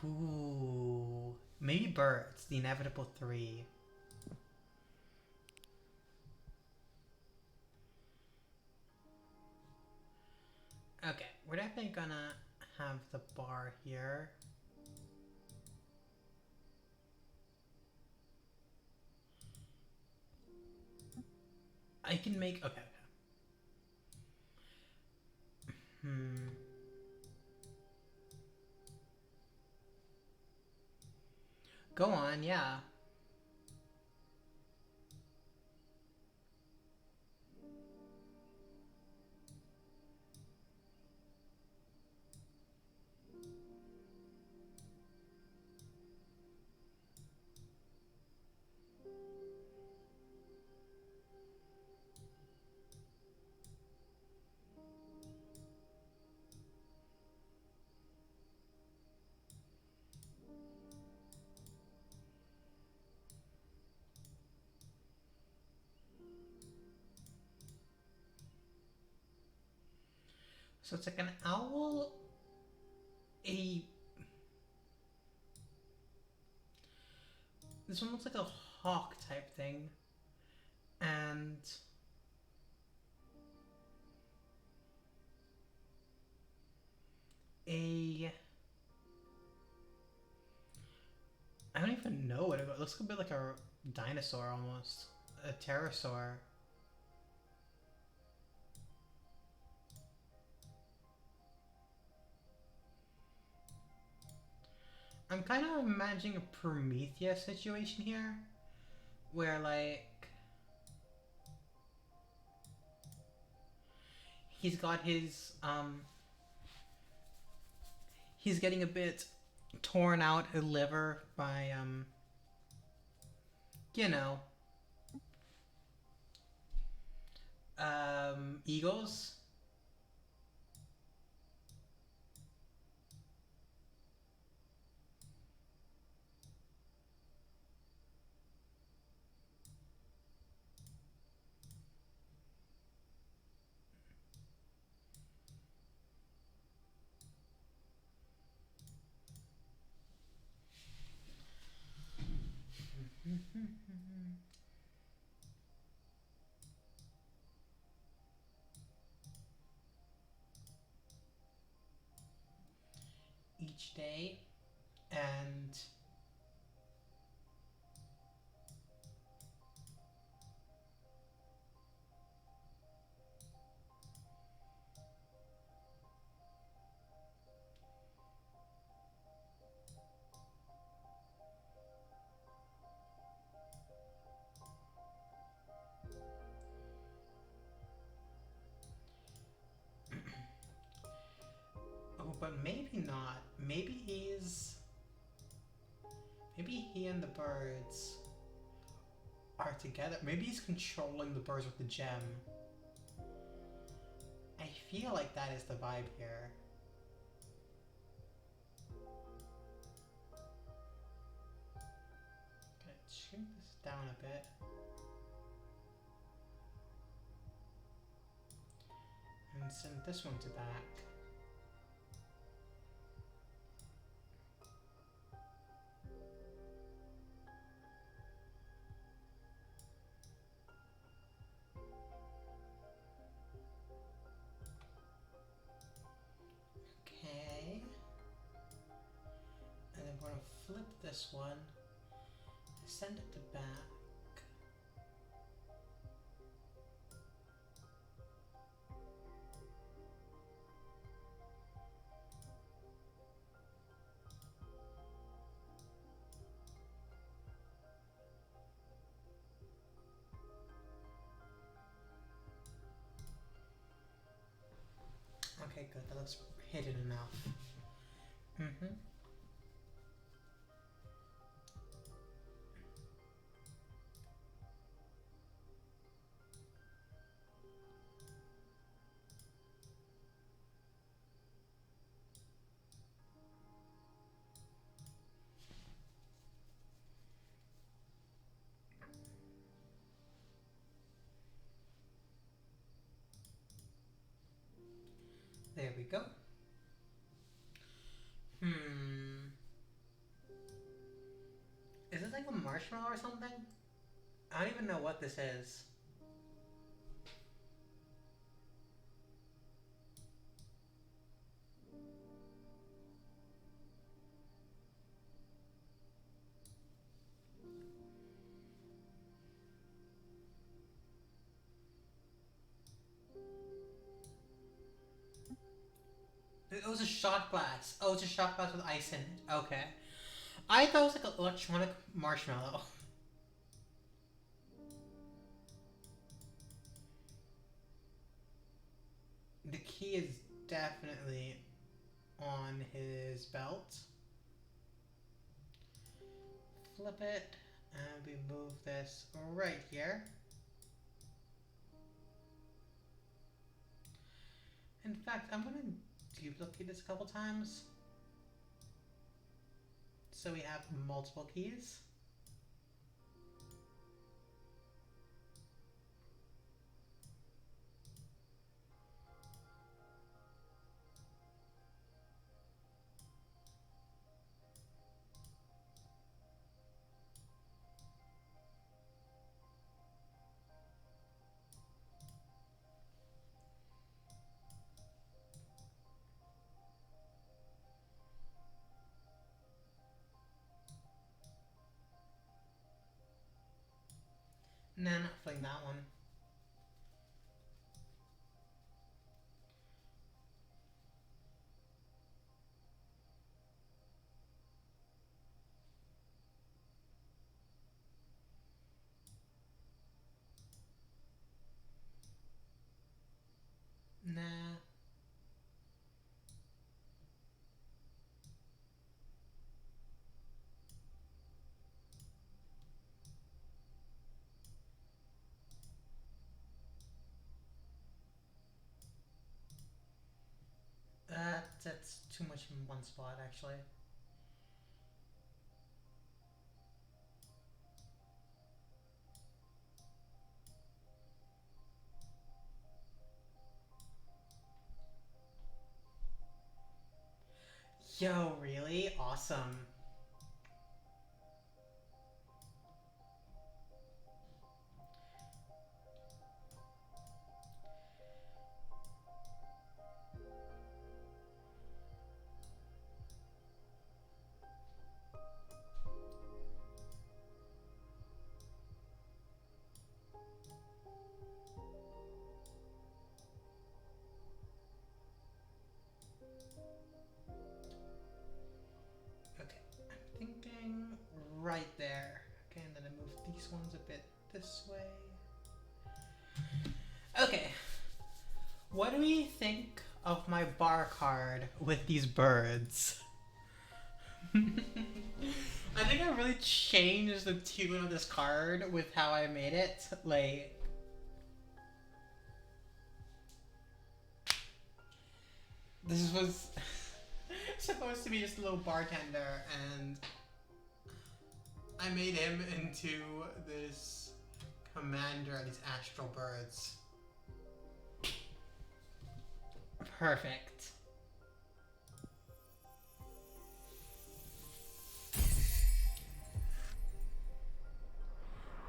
Ooh. Maybe birds, the inevitable three. Okay, we're definitely gonna have the bar here. I can make... Okay. Go on, yeah. So it's like an owl, a... This one looks like a hawk type thing. And... a... I don't even know what it looks a bit like a dinosaur almost. A pterosaur. I'm kind of imagining a Prometheus situation here. Where like... He's got his, he's getting a bit torn out his liver by, you know, eagles. Each day, and oh, but maybe not. Maybe he and the birds are together. Maybe he's controlling the birds with the gem. I feel like that is the vibe here. Gonna shrink this down a bit. And send this one to back. this one. Send it to back. Okay, good. That looks hidden enough. Mm-hmm. There we go. Is it like a marshmallow or something? I don't even know what this is. It was a shot glass. Oh, it's a shot glass with ice in it. Okay. I thought it was like an electronic marshmallow. The key is definitely on his belt. Flip it, and we move this right here. In fact, I'm gonna duplicate this a couple times so we have multiple keys. Nah, not filling that one. Nah. That's too much in one spot, actually. Yo, really? Awesome. Okay, I'm thinking right there. Okay, and then I move these ones a bit this way. Okay, what do we think of my bar card with these birds? I think I really changed the tune of this card with how I made it. Like, this was supposed to be just a little bartender, and I made him into this commander of these astral birds. Perfect.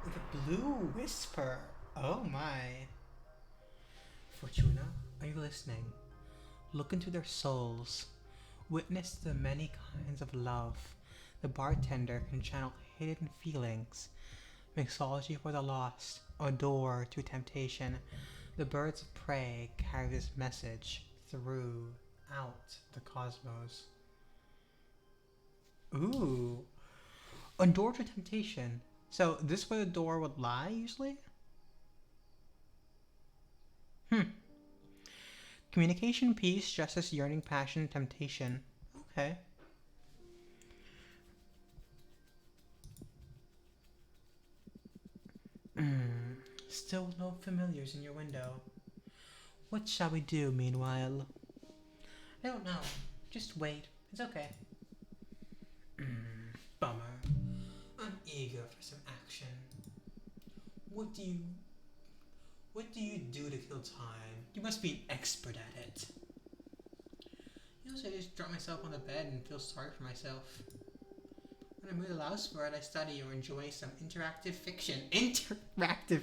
The blue whisper. Oh my. Fortuna, are you listening? Look into their souls. Witness the many kinds of love The bartender can channel hidden feelings, mixology for the lost, a door to temptation. The birds of prey carry this message throughout the cosmos. Ooh, a door to temptation. So this is where the door would lie usually? Hmm. Communication, peace, justice, yearning, passion, temptation. Okay. Still no familiars in your window. What shall we do meanwhile? I don't know. Just wait. It's okay. Bummer. I'm eager for some action. What do you What do you do to kill time? You must be an expert at it. Usually I just drop myself on the bed and feel sorry for myself. When the mood allows for it, I study or enjoy some interactive fiction. Interactive!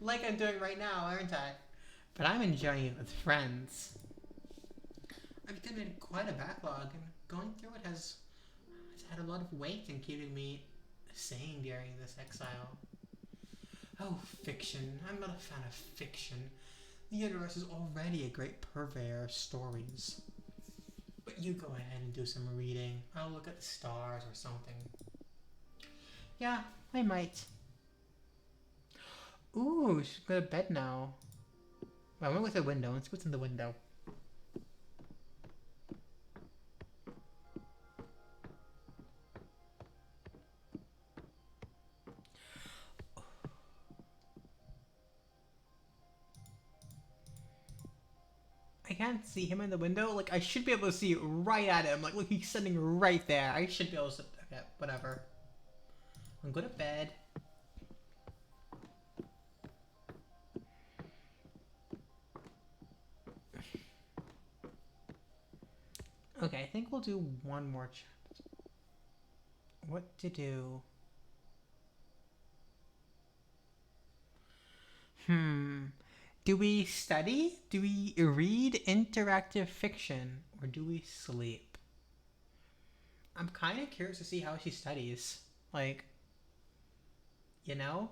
Like I'm doing right now, aren't I? But I'm enjoying it with friends. I've committed quite a backlog, and going through it has had a lot of weight in keeping me sane during this exile. Oh, fiction. I'm not a fan of fiction. The universe is already a great purveyor of stories. But you go ahead and do some reading. I'll look at the stars or something. Yeah, I might. Ooh, she's go to bed now. Well, I went with the window. Let's see what's in the window. I can't see him in the window. Like, I should be able to see right at him. Like, look, he's sitting right there. I should be able to... Okay, whatever. I'm going to bed. Okay, I think we'll do one more chapter. What to do? Do we study? Do we read interactive fiction? Or do we sleep? I'm kind of curious to see how she studies. Like, you know?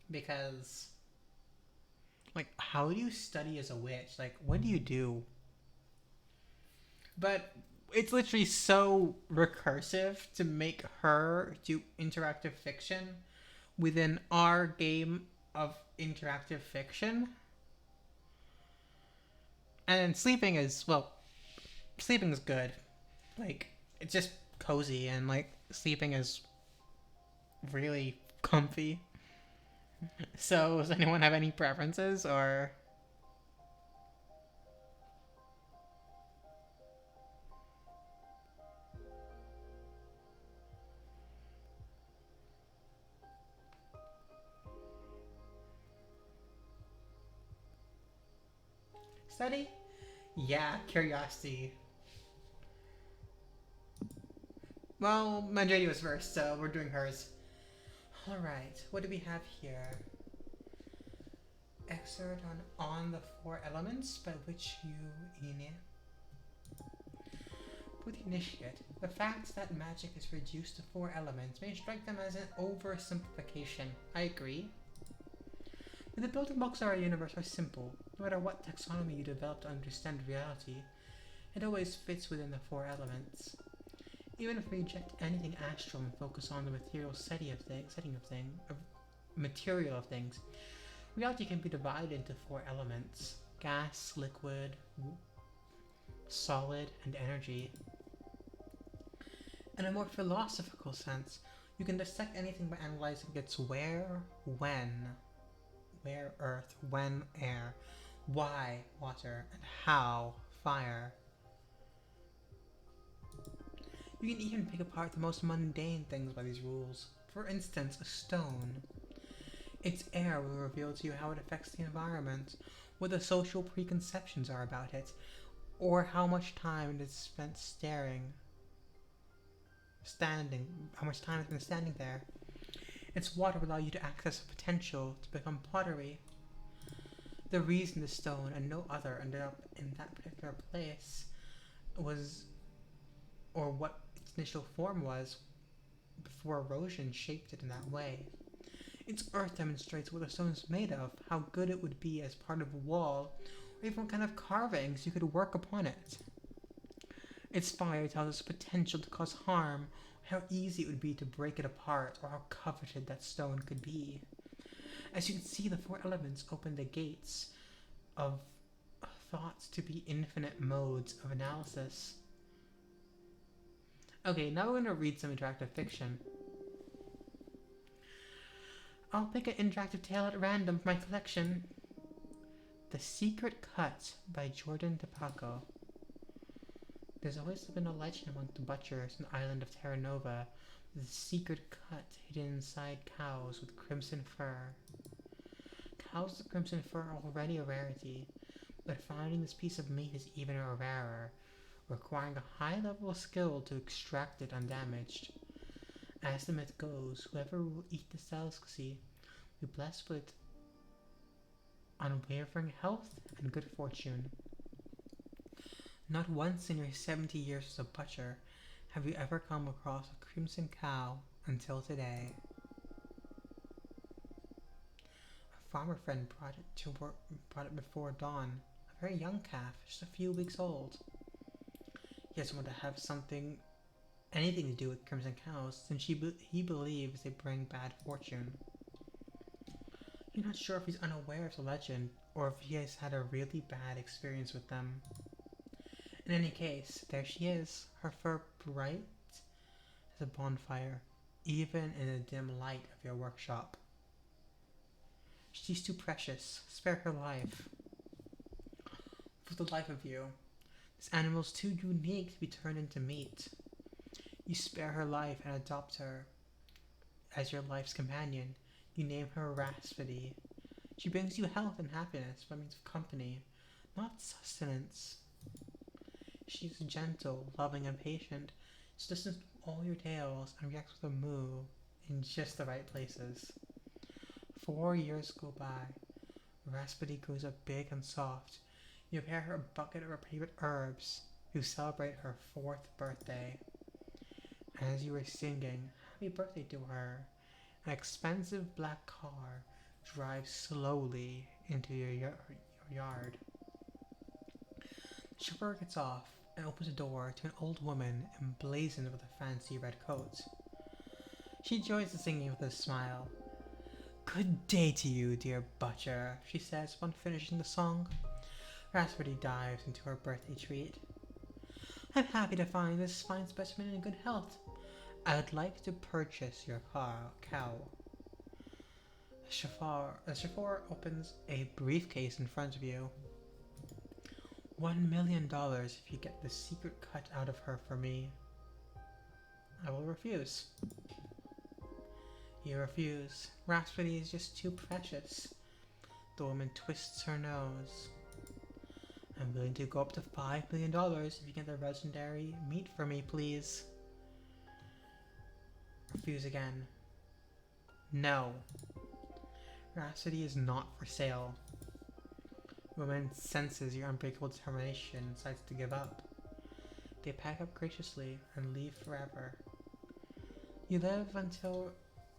Because, like, how do you study as a witch? Like, what do you do? But it's literally so recursive to make her do interactive fiction within our game of interactive fiction. And then sleeping is, well, sleeping is good. Like, it's just cozy, and, like, sleeping is really comfy. So, does anyone have any preferences, or... Study? Yeah, curiosity. Well, Manjadi was first, so we're doing hers. Alright, what do we have here? Excerpt on the four elements by which you with the initiate, the fact that magic is reduced to four elements may strike them as an oversimplification. I agree. But the building blocks of our universe are simple. No matter what taxonomy you develop to understand reality, it always fits within the four elements. Even if we reject anything astral and focus on the material material of things, reality can be divided into four elements: gas, liquid, solid, and energy. In a more philosophical sense, you can dissect anything by analyzing its where, when. Where, earth, when, air, why, water, and how, fire. You can even pick apart the most mundane things by these rules. For instance, a stone. Its air will reveal to you how it affects the environment, what the social preconceptions are about it, or how much time it is spent how much time it's been standing there. Its water will allow you to access a potential to become pottery. The reason the stone and no other ended up in that particular place was, or what its initial form was before erosion shaped it in that way. Its earth demonstrates what the stone is made of, how good it would be as part of a wall, or even what kind of carvings you could work upon it. Its fire tells us the potential to cause harm, how easy it would be to break it apart, or how coveted that stone could be. As you can see, the four elements open the gates of thoughts to be infinite modes of analysis. Okay, now we're going to read some interactive fiction. I'll pick an interactive tale at random from my collection. The Secret Cut by Jordan DePaco. There's always been a legend among the butchers on the island of Terra Nova. The secret cut hidden inside cows with crimson fur. Cows with crimson fur are already a rarity, but finding this piece of meat is even rarer, requiring a high level of skill to extract it undamaged. As the myth goes, whoever will eat this delicacy will be blessed with unwavering health and good fortune. Not once in your 70 years as a butcher have you ever come across a crimson cow until today. A farmer friend brought it before dawn, a very young calf, just a few weeks old. He doesn't want to have anything to do with crimson cows, since he believes they bring bad fortune. You're not sure if he's unaware of the legend, or if he has had a really bad experience with them. In any case, there she is, her fur bright as a bonfire, even in the dim light of your workshop. She's too precious. Spare her life. For the life of you, this animal's too unique to be turned into meat. You spare her life and adopt her as your life's companion. You name her Raspity. She brings you health and happiness by means of company, not sustenance. She is gentle, loving, and patient. She listens to all your tales and reacts with a moo in just the right places. 4 years go by. Raspity grows up big and soft. You prepare her a bucket of her favorite herbs. You celebrate her 4th birthday. As you are singing happy birthday to her, an expensive black car drives slowly into your yard. The chauffeur gets off and opens a door to an old woman emblazoned with a fancy red coat. She joins the singing with a smile. "Good day to you, dear butcher," she says upon finishing the song. Raspity dives into her birthday treat. "I'm happy to find this fine specimen in good health. I would like to purchase your cow." The chauffeur opens a briefcase in front of you. $1 million if you get the secret cut out of her for me. I will refuse. You refuse. Raspity is just too precious. The woman twists her nose. I'm willing to go up to $5 million if you get the legendary meat for me, please. Refuse again. No. Raspity is not for sale. The woman senses your unbreakable determination and decides to give up. They pack up graciously and leave forever. You live until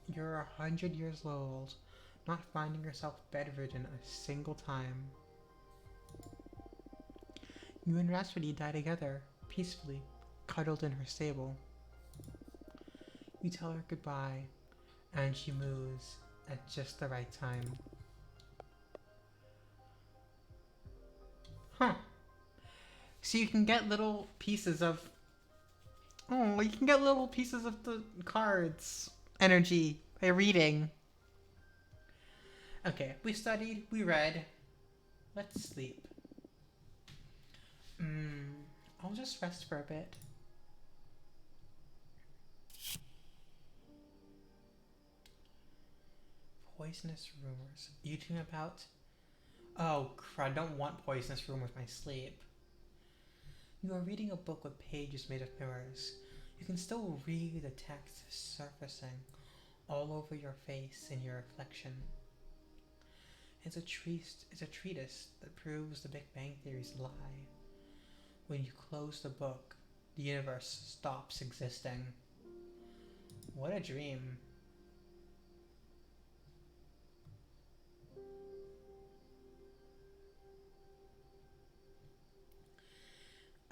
you're 100 years old, not finding yourself bedridden a single time. You and Raspity die together, peacefully, cuddled in her stable. You tell her goodbye, and she moves at just the right time. Huh. So you can get little pieces of... Oh, you can get little pieces of the cards energy by reading. Okay, we studied, we read. Let's sleep. I'll just rest for a bit. Poisonous rumors. You talking about? Oh crud, I don't want poisonous rumors in my sleep. You are reading a book with pages made of mirrors. You can still read the text surfacing all over your face in your reflection. It's a treatise that proves the Big Bang Theory's lie. When you close the book, the universe stops existing. What a dream.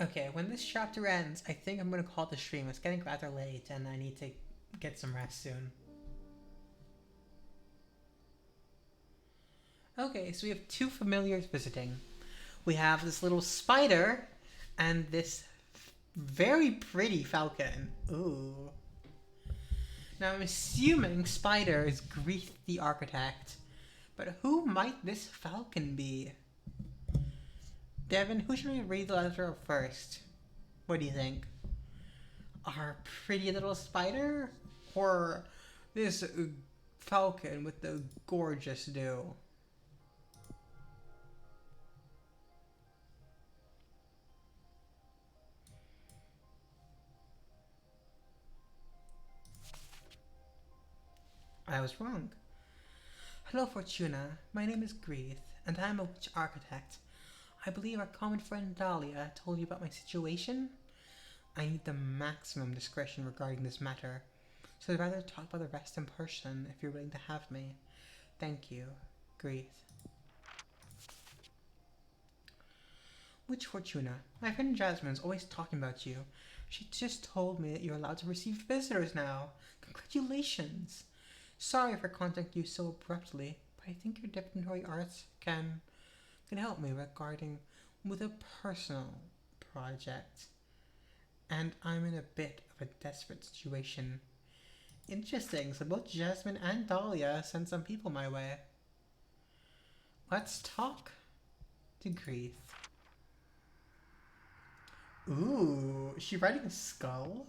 Okay, when this chapter ends, I think I'm gonna call the stream. It's getting rather late and I need to get some rest soon. Okay, so we have two familiars visiting. We have this little spider and this very pretty falcon. Ooh. Now I'm assuming Spider is Grief the Architect, but who might this falcon be? Devin, who should we read the letter of first? What do you think? Our pretty little spider? Or this falcon with the gorgeous dew? I was wrong. Hello, Fortuna. My name is Grief, and I am a witch architect. I believe our common friend Dahlia told you about my situation. I need the maximum discretion regarding this matter, so I'd rather talk about the rest in person if you're willing to have me. Thank you, Grief. Witch Fortuna, my friend Jasmine's always talking about you. She just told me that you're allowed to receive visitors now. Congratulations! Sorry for contacting you so abruptly, but I think your divinatory arts can help me regarding with a personal project. And I'm in a bit of a desperate situation. Interesting, so both Jasmine and Dahlia sent some people my way. Let's talk to Grief. Ooh, is she riding a skull?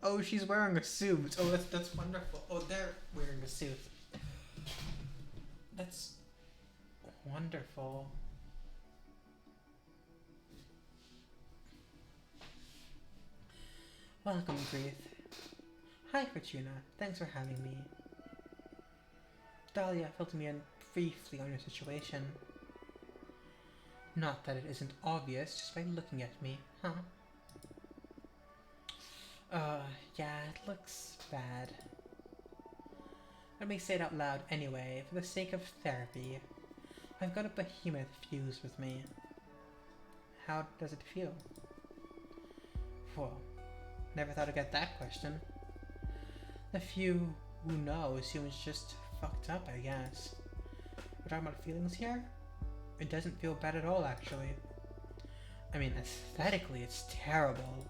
Oh, she's wearing a suit. Oh, that's wonderful. Oh, they're wearing a suit. That's wonderful. Welcome, Grief. Hi, Fortuna. Thanks for having me. Dahlia filled me in briefly on your situation. Not that it isn't obvious just by looking at me, huh? Yeah, it looks bad. Let me say it out loud anyway, for the sake of therapy. I've got a behemoth fused with me. How does it feel? Whoa, never thought I'd get that question. The few who know assume it's just fucked up, I guess. We're talking about feelings here? It doesn't feel bad at all, actually. I mean, aesthetically, it's terrible.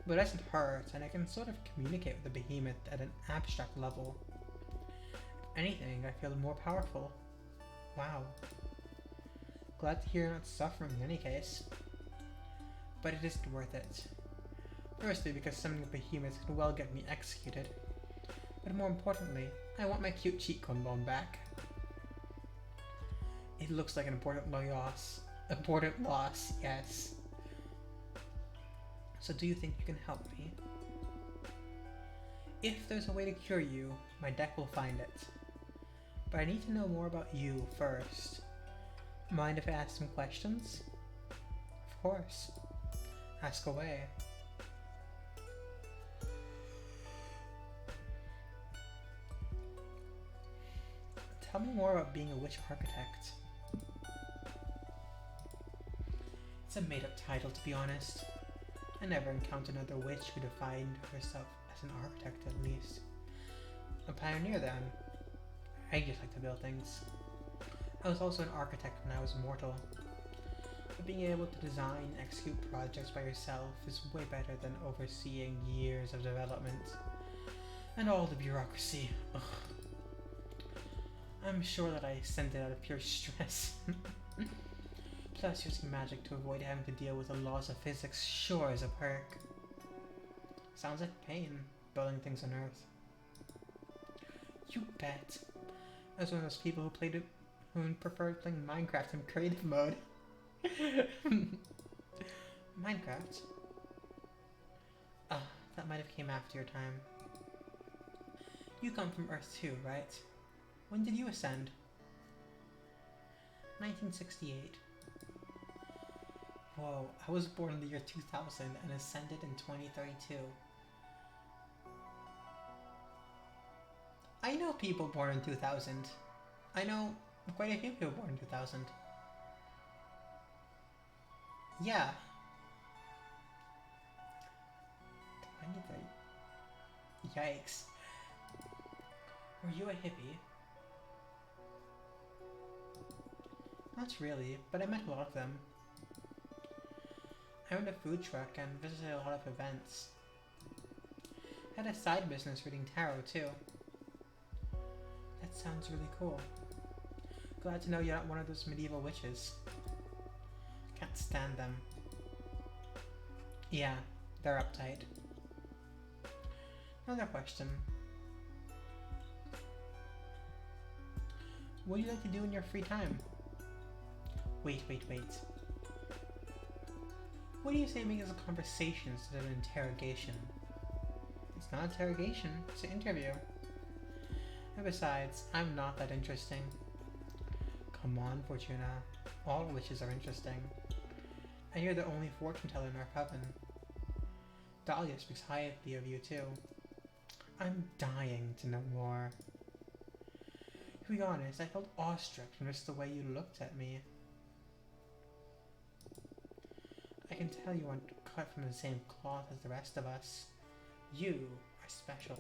But it doesn't hurt, and I can sort of communicate with the behemoth at an abstract level. If anything, I feel more powerful. Wow. Glad to hear you're not suffering in any case. But it isn't worth it. Firstly, because summoning a behemoth can well get me executed. But more importantly, I want my cute cheekbone bone back. It looks like an important loss. Important loss, yes. So do you think you can help me? If there's a way to cure you, my deck will find it. But I need to know more about you first. Mind if I ask some questions? Of course. Ask away. Tell me more about being a witch architect. It's a made-up title, to be honest. I never encountered another witch who defined herself as an architect, at least. A pioneer, then. I just like to build things. I was also an architect when I was mortal. But being able to design and execute projects by yourself is way better than overseeing years of development. And all the bureaucracy. Ugh. I'm sure that I sent it out of pure stress. Plus, using magic to avoid having to deal with the laws of physics sure is a perk. Sounds like pain, building things on Earth. You bet. I was one of those people who preferred playing Minecraft in creative mode. Minecraft? Ah, that might have came after your time. You come from Earth too, right? When did you ascend? 1968. Whoa, I was born in the year 2000 and ascended in 2032. I know people born in 2000. I know quite a few people born in 2000. Yeah. 2030. Yikes. Were you a hippie? Not really, but I met a lot of them. I owned a food truck and visited a lot of events. I had a side business reading tarot too. That sounds really cool. Glad to know you're not one of those medieval witches. Can't stand them. Yeah, they're uptight. Another question. What do you like to do in your free time? Wait. What do you say make this a conversation instead of an interrogation? It's not an interrogation, it's an interview. And besides, I'm not that interesting. Come on, Fortuna. All witches are interesting. And you're the only fortune teller in our coven. Dahlia speaks highly of you too. I'm dying to know more. To be honest, I felt awestruck from just the way you looked at me. I can tell you aren't cut from the same cloth as the rest of us. You are special.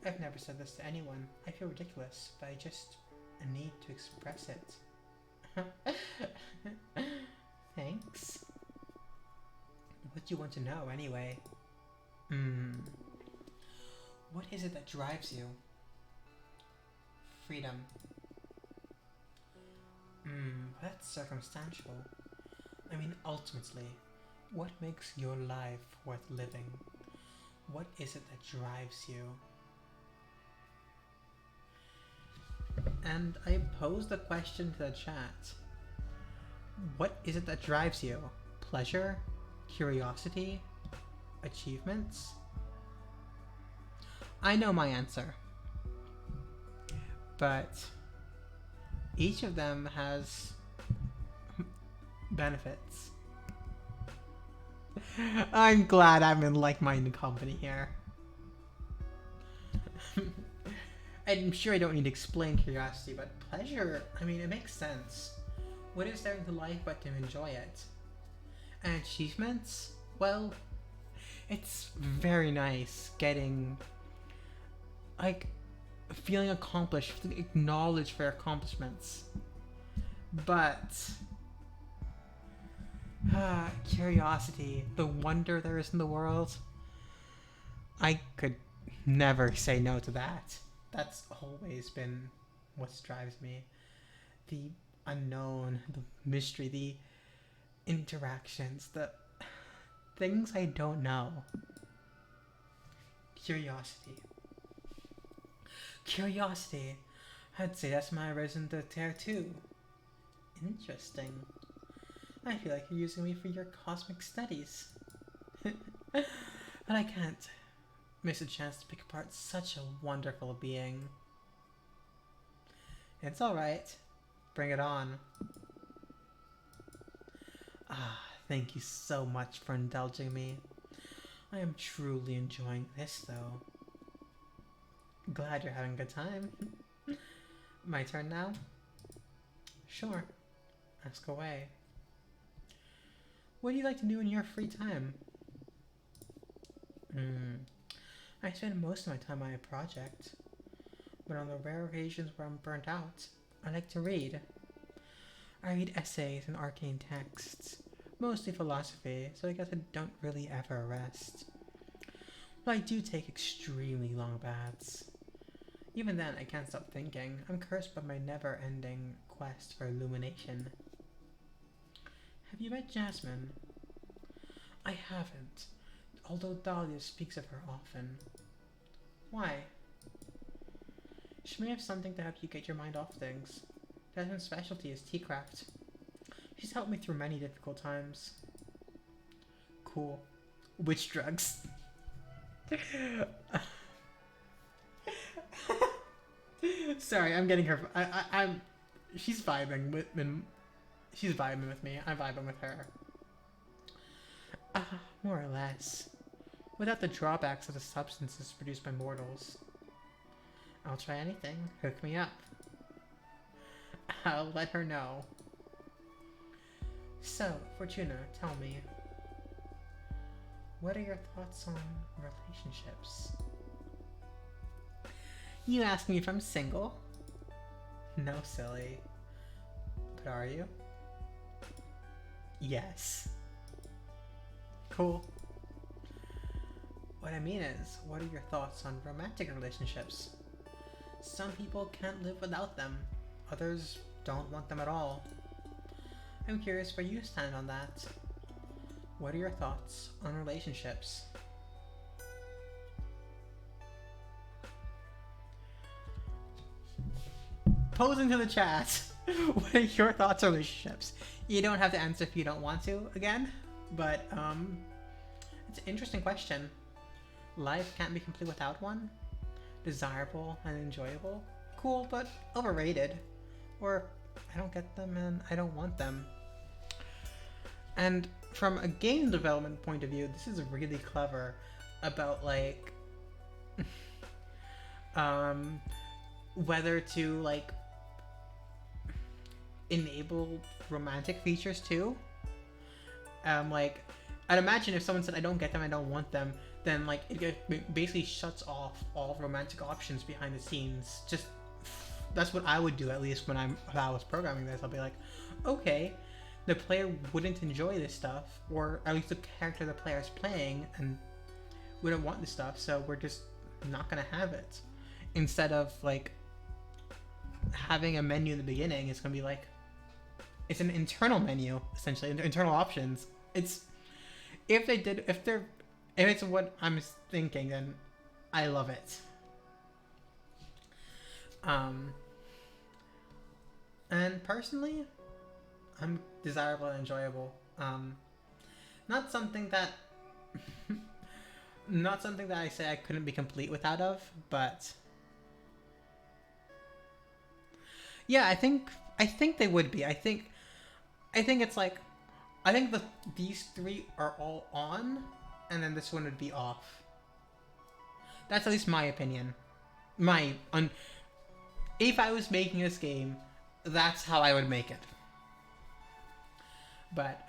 I've never said this to anyone. I feel ridiculous, but I just need to express it. Thanks. What do you want to know, anyway? What is it that drives you? Freedom. That's circumstantial. I mean, ultimately, what makes your life worth living? What is it that drives you? And I posed the question to the chat. What is it that drives you? Pleasure? Curiosity? Achievements? I know my answer. But each of them has benefits. I'm glad I'm in like-minded company here. I'm sure I don't need to explain curiosity, but pleasure, I mean, it makes sense. What is there into life but to enjoy it? And achievements? Well, it's very nice getting, like, feeling accomplished, feeling acknowledged for your accomplishments. But curiosity, the wonder there is in the world, I could never say no to that. That's always been what drives me. The unknown, the mystery, the interactions, the things I don't know. Curiosity. I'd say that's my reason to tear too. Interesting. I feel like you're using me for your cosmic studies. But I can't miss a chance to pick apart such a wonderful being. It's alright. Bring it on. Thank you so much for indulging me. I am truly enjoying this, though. Glad you're having a good time. My turn now? Sure. Ask away. What do you like to do in your free time? I spend most of my time on a project, but on the rare occasions where I'm burnt out, I like to read. I read essays and arcane texts, mostly philosophy, so I guess I don't really ever rest. But I do take extremely long baths. Even then, I can't stop thinking. I'm cursed by my never-ending quest for illumination. Have you met Jasmine? I haven't, although Dahlia speaks of her often. Why? She may have something to help you get your mind off things. Jasmine's specialty is teacraft. She's helped me through many difficult times. Cool. Witch drugs. Sorry, I'm getting her. I'm. She's vibing with. She's vibing with me. I'm vibing with her. More or less. Without the drawbacks of the substances produced by mortals. I'll try anything. Hook me up. I'll let her know. So, Fortuna, tell me. What are your thoughts on relationships? You ask me if I'm single? No, silly. But are you? Yes. Cool. What I mean is, what are your thoughts on romantic relationships? Some people can't live without them. Others don't want them at all. I'm curious where you stand on that. What are your thoughts on relationships? Pose into the chat. What are your thoughts on relationships? You don't have to answer if you don't want to, again. But, it's an interesting question. Life can't be complete without one. Desirable and enjoyable. Cool, but overrated. Or, I don't get them and I don't want them. And from a game development point of view, this is really clever about, like, whether to, like, enable romantic features too. Like, I'd imagine if someone said I don't get them, I don't want them, then like it basically shuts off all romantic options behind the scenes. Just that's what I would do, at least when if I was programming this. I'll be like, okay, the player wouldn't enjoy this stuff, or at least the character the player is playing and wouldn't want this stuff, so we're just not gonna have it. Instead of like having a menu in the beginning, it's gonna be like, it's an internal menu, essentially, internal options. It's if it's what I'm thinking, then I love it. And personally, I'm desirable and enjoyable. Not something that I say I couldn't be complete without of, but yeah, I think they would be. I think it's like, I think these three are all on, and then this one would be off. That's at least my opinion. If I was making this game, that's how I would make it. But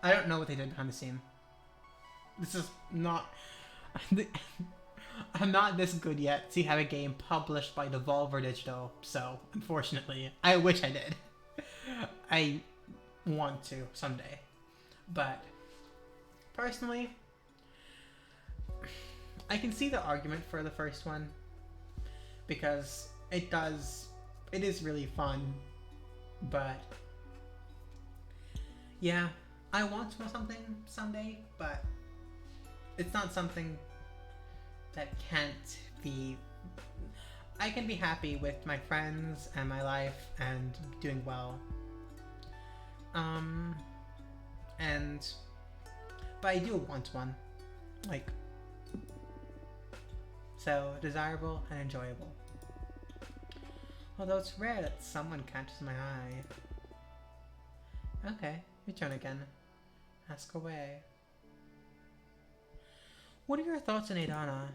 I don't know what they did behind the scene. This is not. I'm not this good yet to have a game published by Devolver Digital, so unfortunately, I wish I did. I want to someday, but personally, I can see the argument for the first one because it is really fun, but yeah, I want something someday, but it's not something that can't be. I can be happy with my friends and my life and doing well. But I do want one. Like, so desirable and enjoyable. Although it's rare that someone catches my eye. Okay, your turn again. Ask away. What are your thoughts on Adana?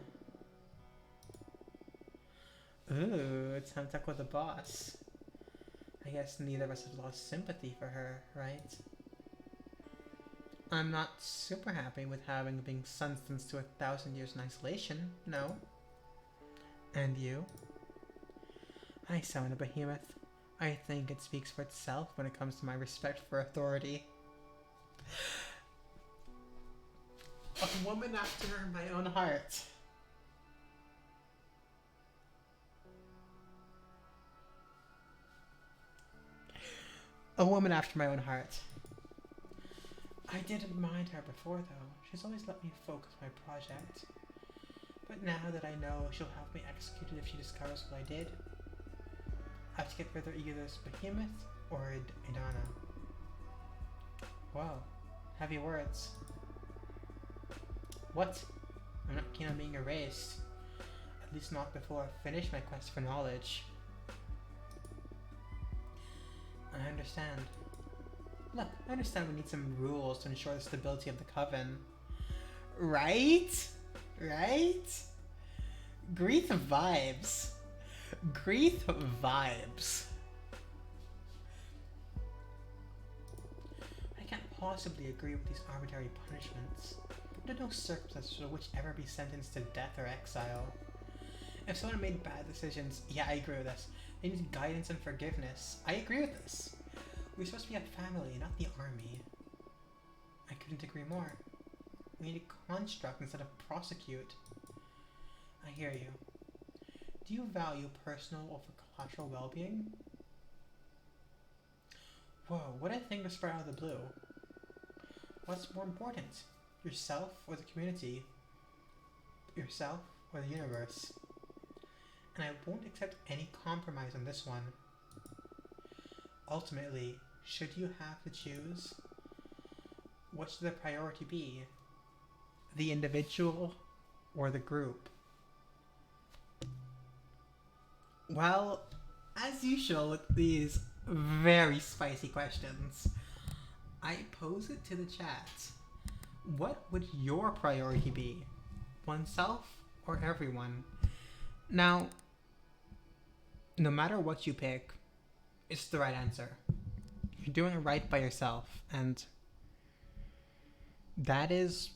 Ooh, it's time to talk with the boss. I guess neither of us have lost sympathy for her, right? I'm not super happy with having been sentenced to 1,000 years in isolation, no. And you? I summon a behemoth. I think it speaks for itself when it comes to my respect for authority. A woman after my own heart. A woman after my own heart. I didn't mind her before, though. She's always let me focus my project. But now that I know she'll have me executed if she discovers what I did, I have to get rid of either this behemoth or Adana. Wow, heavy words. What? I'm not keen on being erased. At least not before I finish my quest for knowledge. I understand. Look, I understand we need some rules to ensure the stability of the coven. Right? Right? Grief vibes. Grief vibes. I can't possibly agree with these arbitrary punishments. Under no circumstances should a witch ever be sentenced to death or exile. If someone made bad decisions, yeah, I agree with this. They need guidance and forgiveness. I agree with this. We're supposed to be a family, not the army. I couldn't agree more. We need to construct instead of prosecute. I hear you. Do you value personal over cultural well-being? Whoa, what I think was spread out of the blue. What's more important? Yourself or the community? Yourself or the universe? And I won't accept any compromise on this one. Ultimately, should you have to choose, what should the priority be? The individual or the group? Well, as usual with these very spicy questions, I pose it to the chat. What would your priority be? Oneself or everyone? Now, no matter what you pick, it's the right answer. You're doing right by yourself, and that is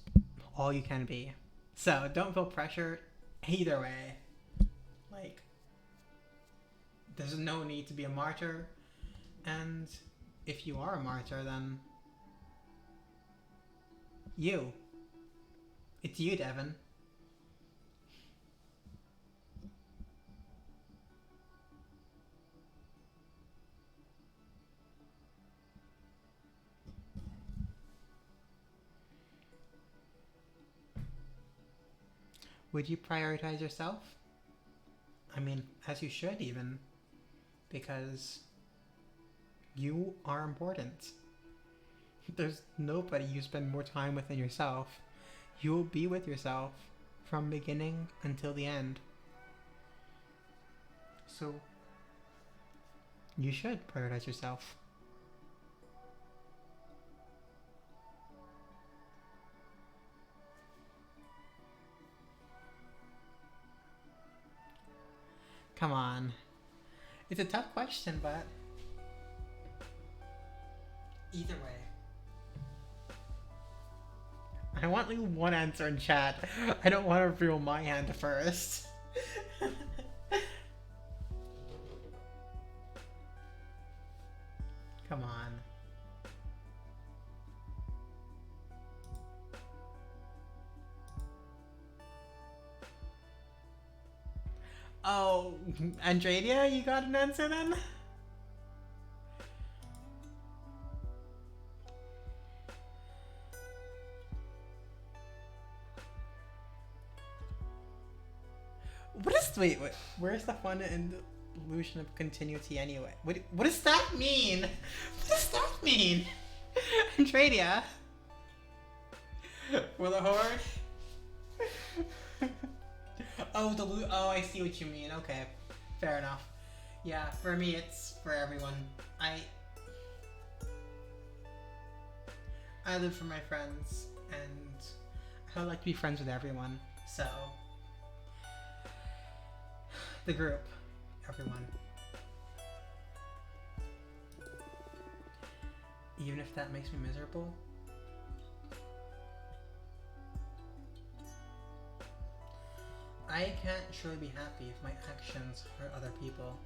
all you can be. So don't feel pressure either way. Like, there's no need to be a martyr, and if you are a martyr, then it's you, Devin. Would you prioritize yourself? I mean, as you should even, because you are important. There's nobody you spend more time with than yourself. You will be with yourself from beginning until the end. So, you should prioritize yourself. Come on. It's a tough question, but either way. I want only one answer in chat. I don't want to reveal my hand first. Come on. Oh, Andradia, you got an answer then? Wait, where's the fun and the illusion of continuity anyway? What does that mean? What does that mean? Andradia? For the horde? Oh, I see what you mean. Okay, fair enough. Yeah, for me, it's for everyone. I live for my friends, and I like to be friends with everyone. So, the group, everyone. Even if that makes me miserable. I can't truly be happy if my actions hurt other people.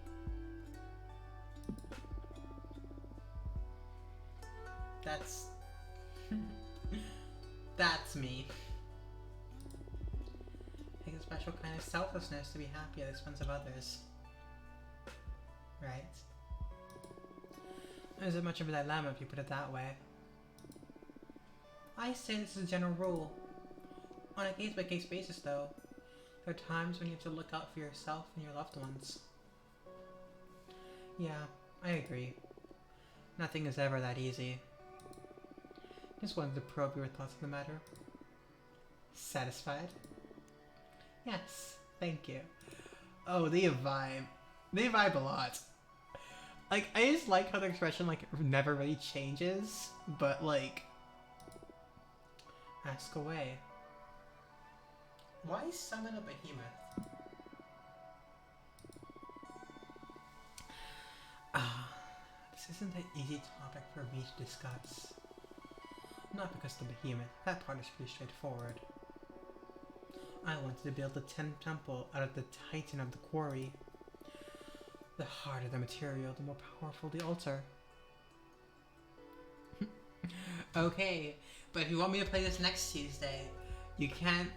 That's me. It takes a special kind of selflessness to be happy at the expense of others. Right? Isn't much of a dilemma if you put it that way. I say this is a general rule. On a case-by-case basis, though, there are times when you have to look out for yourself and your loved ones. Yeah, I agree. Nothing is ever that easy. Just wanted to probe your thoughts on the matter. Satisfied? Yes, thank you. Oh, they vibe. They vibe a lot. Like, I just like how the expression, like, never really changes, but, like, ask away. Why summon a behemoth? Ah, this isn't an easy topic for me to discuss. Not because the behemoth, that part is pretty straightforward. I wanted to build the 10th temple out of the titan of the quarry. The harder the material, the more powerful the altar. Okay, but if you want me to play this next Tuesday, you can't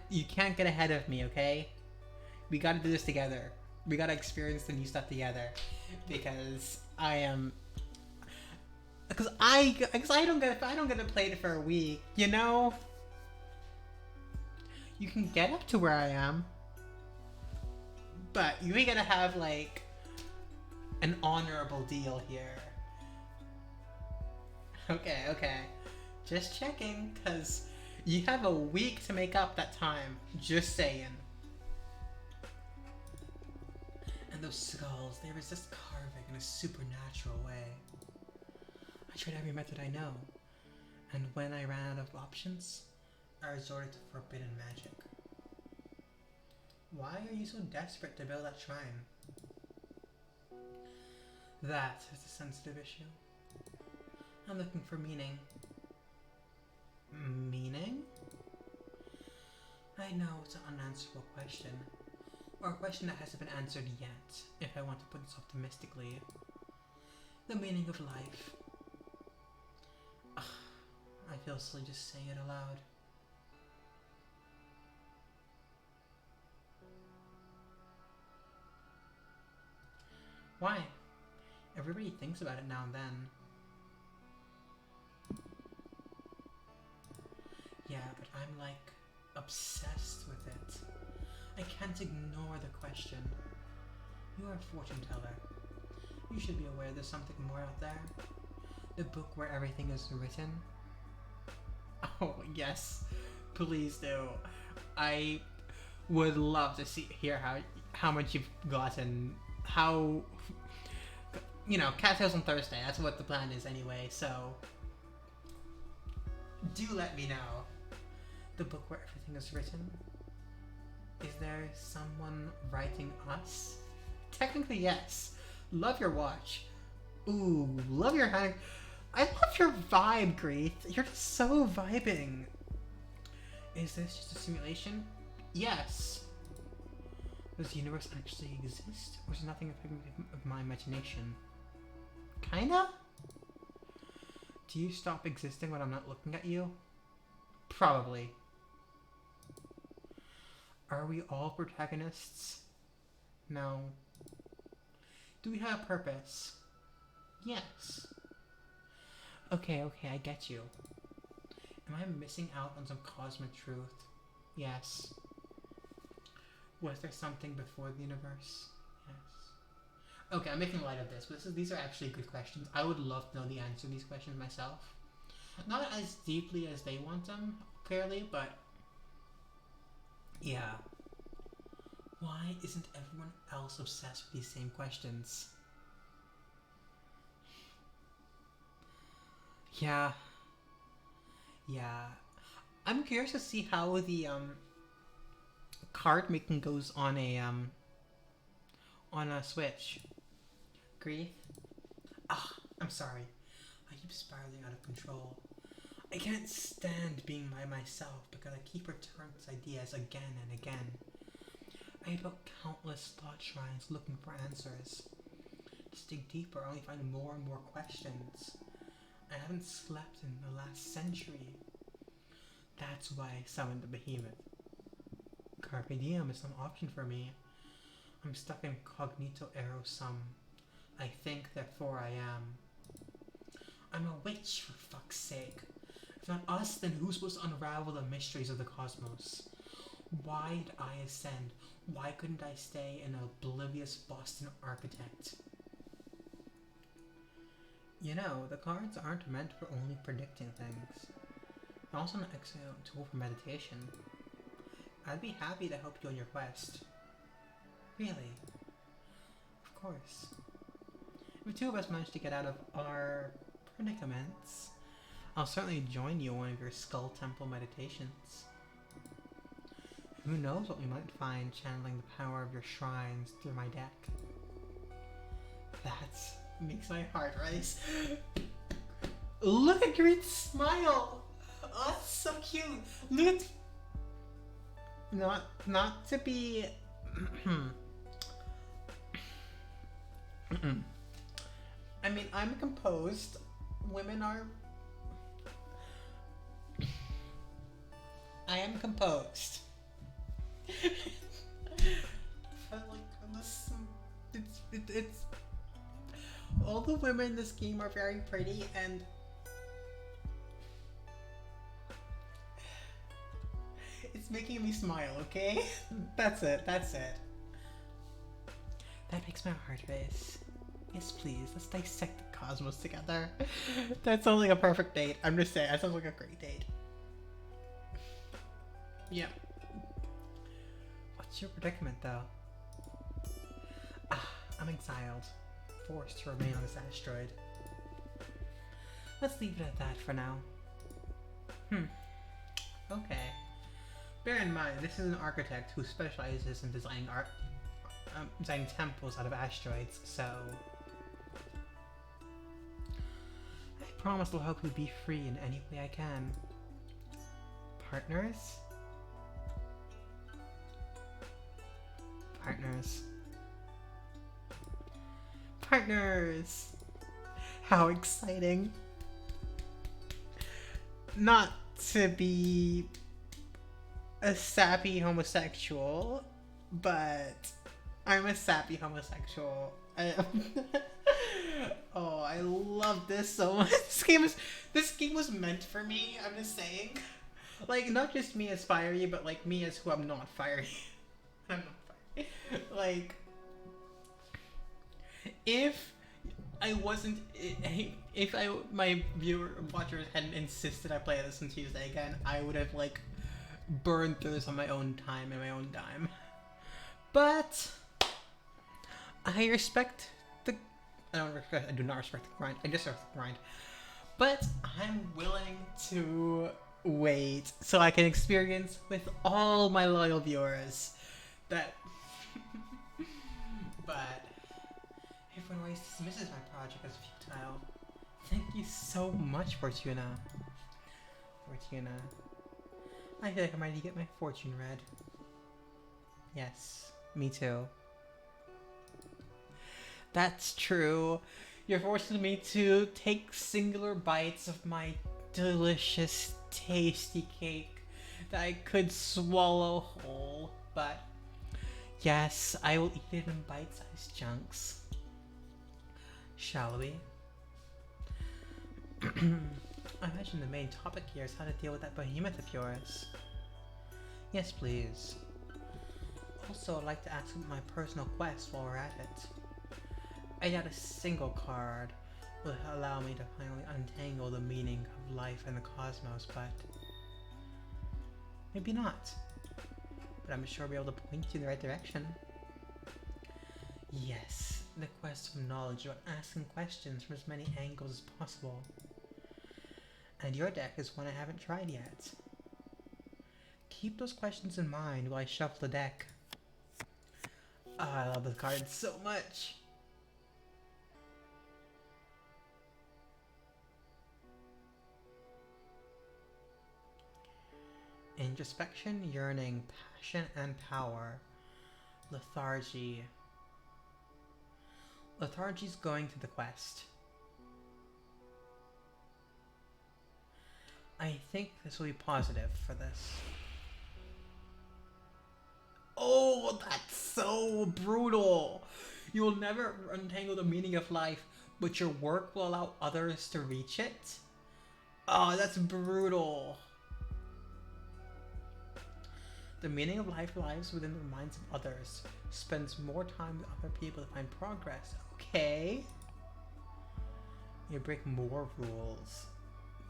get ahead of me, okay? We gotta do this together. We gotta experience the new stuff together. Because I don't get to play it for a week, you know? You can get up to where I am. But you ain't gotta have like an honorable deal here. Okay. Just checking, cause you have a week to make up that time. Just saying. And those skulls, they resist carving in a supernatural way. I tried every method I know, and when I ran out of options, I resorted to forbidden magic. Why are you so desperate to build that shrine? That is a sensitive issue. I'm looking for meaning. Meaning? I know it's an unanswerable question, or a question that hasn't been answered yet, if I want to put this optimistically. The meaning of life. Ugh, I feel silly just saying it aloud. Why? Everybody thinks about it now and then. Yeah, but I'm like obsessed with it. I can't ignore the question. You are a fortune teller. You should be aware there's something more out there. The book where everything is written. Oh, yes. Please do. I would love to hear how much you've gotten. How, you know, cattails on Thursday. That's what the plan is anyway, so do let me know. The book where everything is written. Is there someone writing us? Technically, yes. Love your watch. Ooh, love your hand. I love your vibe, Greeth. You're just so vibing. Is this just a simulation? Yes. Does the universe actually exist? Or is it nothing of my imagination? Kinda? Do you stop existing when I'm not looking at you? Probably. Are we all protagonists? No. Do we have a purpose? Yes. Okay, I get you. Am I missing out on some cosmic truth? Yes. Was there something before the universe? Yes. Okay, I'm making light of this, but these are actually good questions. I would love to know the answer to these questions myself. Not as deeply as they want them, clearly, but yeah. Why isn't everyone else obsessed with these same questions? Yeah. I'm curious to see how the card making goes on a Switch. Grief? Ah, I'm sorry. I keep spiraling out of control. I can't stand being by myself because I keep returning to ideas again and again. I have built countless thought shrines looking for answers. Just dig deeper, I only find more and more questions. I haven't slept in the last century. That's why I summoned the behemoth. Carpe diem is an option for me. I'm stuck in cognito ergo sum. I think, therefore I am. I'm a witch, for fuck's sake. If not us, then who's supposed to unravel the mysteries of the cosmos? Why did I ascend? Why couldn't I stay an oblivious Boston architect? You know, the cards aren't meant for only predicting things. They're also an excellent tool for meditation. I'd be happy to help you on your quest. Really? Of course. the two of us managed to get out of our predicaments, I'll certainly join you in one of your Skull Temple meditations. Who knows what we might find channeling the power of your shrines through my deck. That makes my heart race. Look at Green's smile! Oh, that's so cute! Look at... Not to be... I mean, I'm composed. Women are... I am composed. But like, this... It's... All the women in this game are very pretty, and... It's making me smile, okay? That's it, that's it. That makes my heart race. Yes, please, let's dissect the cosmos together. That sounds like a perfect date. I'm just saying, that sounds like a great date. Yeah. What's your predicament, though? I'm exiled. Forced to remain on this asteroid. Let's leave it at that for now. Okay. Bear in mind, this is an architect who specializes in designing designing temples out of asteroids, so... I promise I'll help you be free in any way I can. Partners? Partners. Partners! How exciting. Not to be a sappy homosexual, but I'm a sappy homosexual. Oh, I love this so much. This game was meant for me, I'm just saying. Like, not just me as Fyrie, but like me as who I'm not Fyrie. I'm not Fyrie. Like, if I wasn't, if my watchers hadn't insisted I play this on Tuesday again, I would have like burned through this on my own time and my own dime. But I respect the. I do not respect the grind. I just respect the grind. But I'm willing to wait so I can experience with all my loyal viewers that. But if one always dismisses my project as futile, thank you so much, Fortuna. Fortuna. I feel like I'm ready to get my fortune read. Yes, me too. That's true. You're forcing me to take singular bites of my delicious, tasty cake that I could swallow whole, but yes, I will eat it in bite-sized chunks. Shall we? I imagine the main topic here is how to deal with that behemoth of yours. Yes, please. Also, I'd like to ask about my personal quest while we're at it. I doubt a single card will allow me to finally untangle the meaning of life and the cosmos, but maybe not. But I'm sure I'll be able to point you in the right direction. Yes, the quest of knowledge about asking questions from as many angles as possible. And your deck is one I haven't tried yet. Keep those questions in mind while I shuffle the deck. Oh, I love this card so much. Introspection, yearning, passion, and power. Lethargy. Lethargy's going to the quest. I think this will be positive for this. Oh, that's so brutal! You will never untangle the meaning of life, but your work will allow others to reach it? Oh, that's brutal. The meaning of life lies within the minds of others. Spends more time with other people to find progress. Okay. You break more rules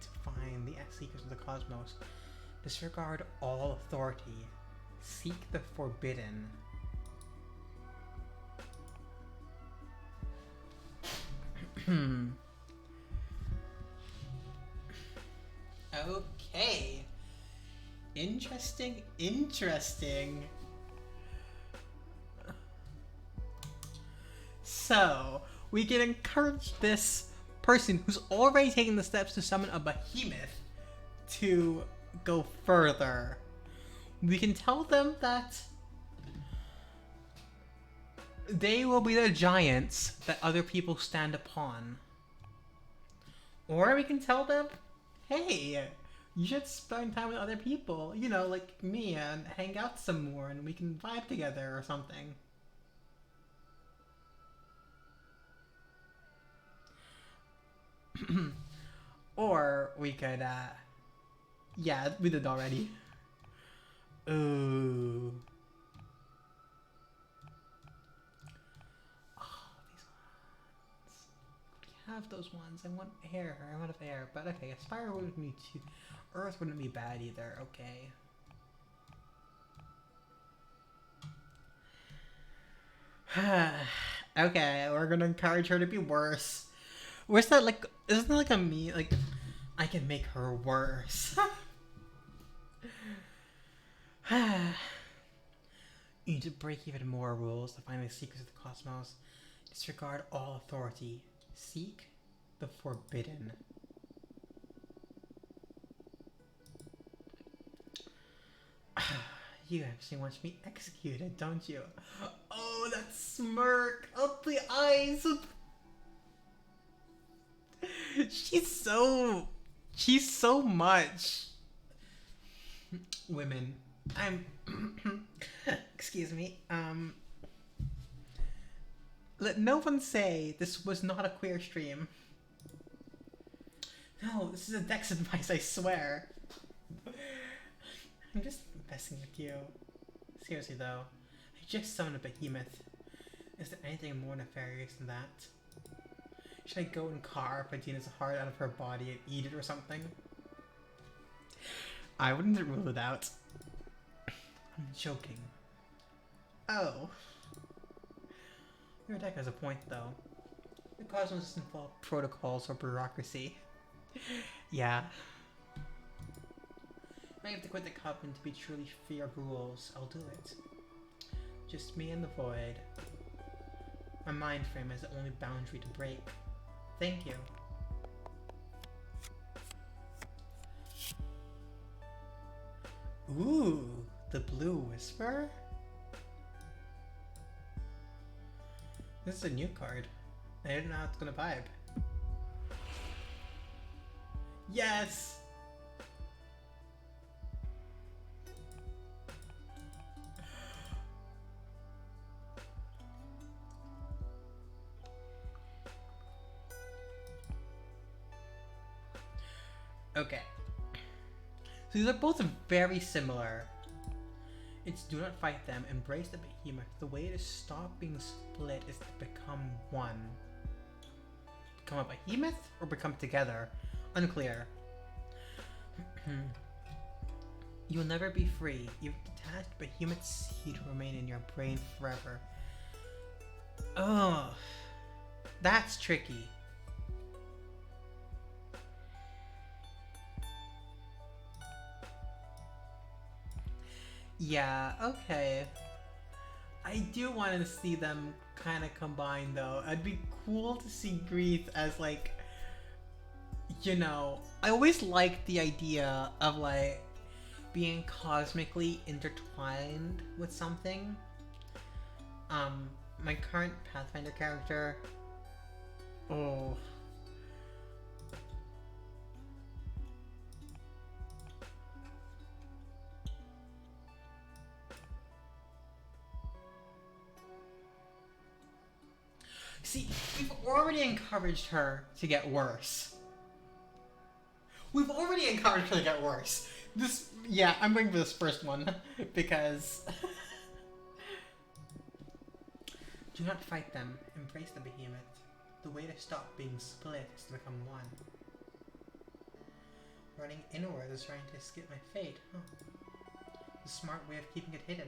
to find the seekers of the cosmos. Disregard all authority. Seek the forbidden. Okay. Interesting, interesting. So, we can encourage this person who's already taken the steps to summon a behemoth to go further. We can tell them that they will be the giants that other people stand upon. Or we can tell them, hey, you should spend time with other people, you know, like me, and hang out some more and we can vibe together or something. Or we could, yeah, we did already. Ooh. Oh, these ones. We have those ones. I want air. I'm out of air. But okay, Aspire wouldn't be too... Earth wouldn't be bad either. Okay. Okay, we're gonna encourage her to be worse. Where's that, like... Isn't that like a me... Like, I can make her worse. You need to break even more rules to find the secrets of the cosmos. Disregard all authority. Seek the forbidden. You actually want me executed, don't you? Oh, that smirk! Oh, the eyes! She's so much. Women. I'm... Excuse me. Let no one say this was not a queer stream. No, this is a Dex advice, I swear. I'm just messing with you. Seriously though, I just summoned a behemoth. Is there anything more nefarious than that? Should I go and carve Adina's heart out of her body and eat it or something? I wouldn't rule it out. I'm joking. Oh. Your deck has a point though. The cosmos doesn't involve protocols or bureaucracy. Yeah. I have to quit the covenant to be truly free of rules. I'll do it. Just me and the void. My mind frame is the only boundary to break. Thank you. Ooh, the Blue Whisper? This is a new card. I didn't know how it's gonna vibe. Yes! Okay. So these are both very similar. It's do not fight them, embrace the behemoth. The way to stop being split is to become one. Become a behemoth or become together? Unclear. You'll never be free. You've detached behemoth seed to remain in your brain forever. Oh, that's tricky. Yeah, okay. I do want to see them kind of combine though. It'd be cool to see Greeth as like, you know, I always liked the idea of like being cosmically intertwined with something. My current Pathfinder character, oh. See, we've already encouraged her to get worse. We've already encouraged her to get worse. This, yeah, I'm going for this first one, because... Do not fight them. Embrace the behemoth. The way to stop being split is to become one. Running inward is trying to escape my fate, huh? The smart way of keeping it hidden.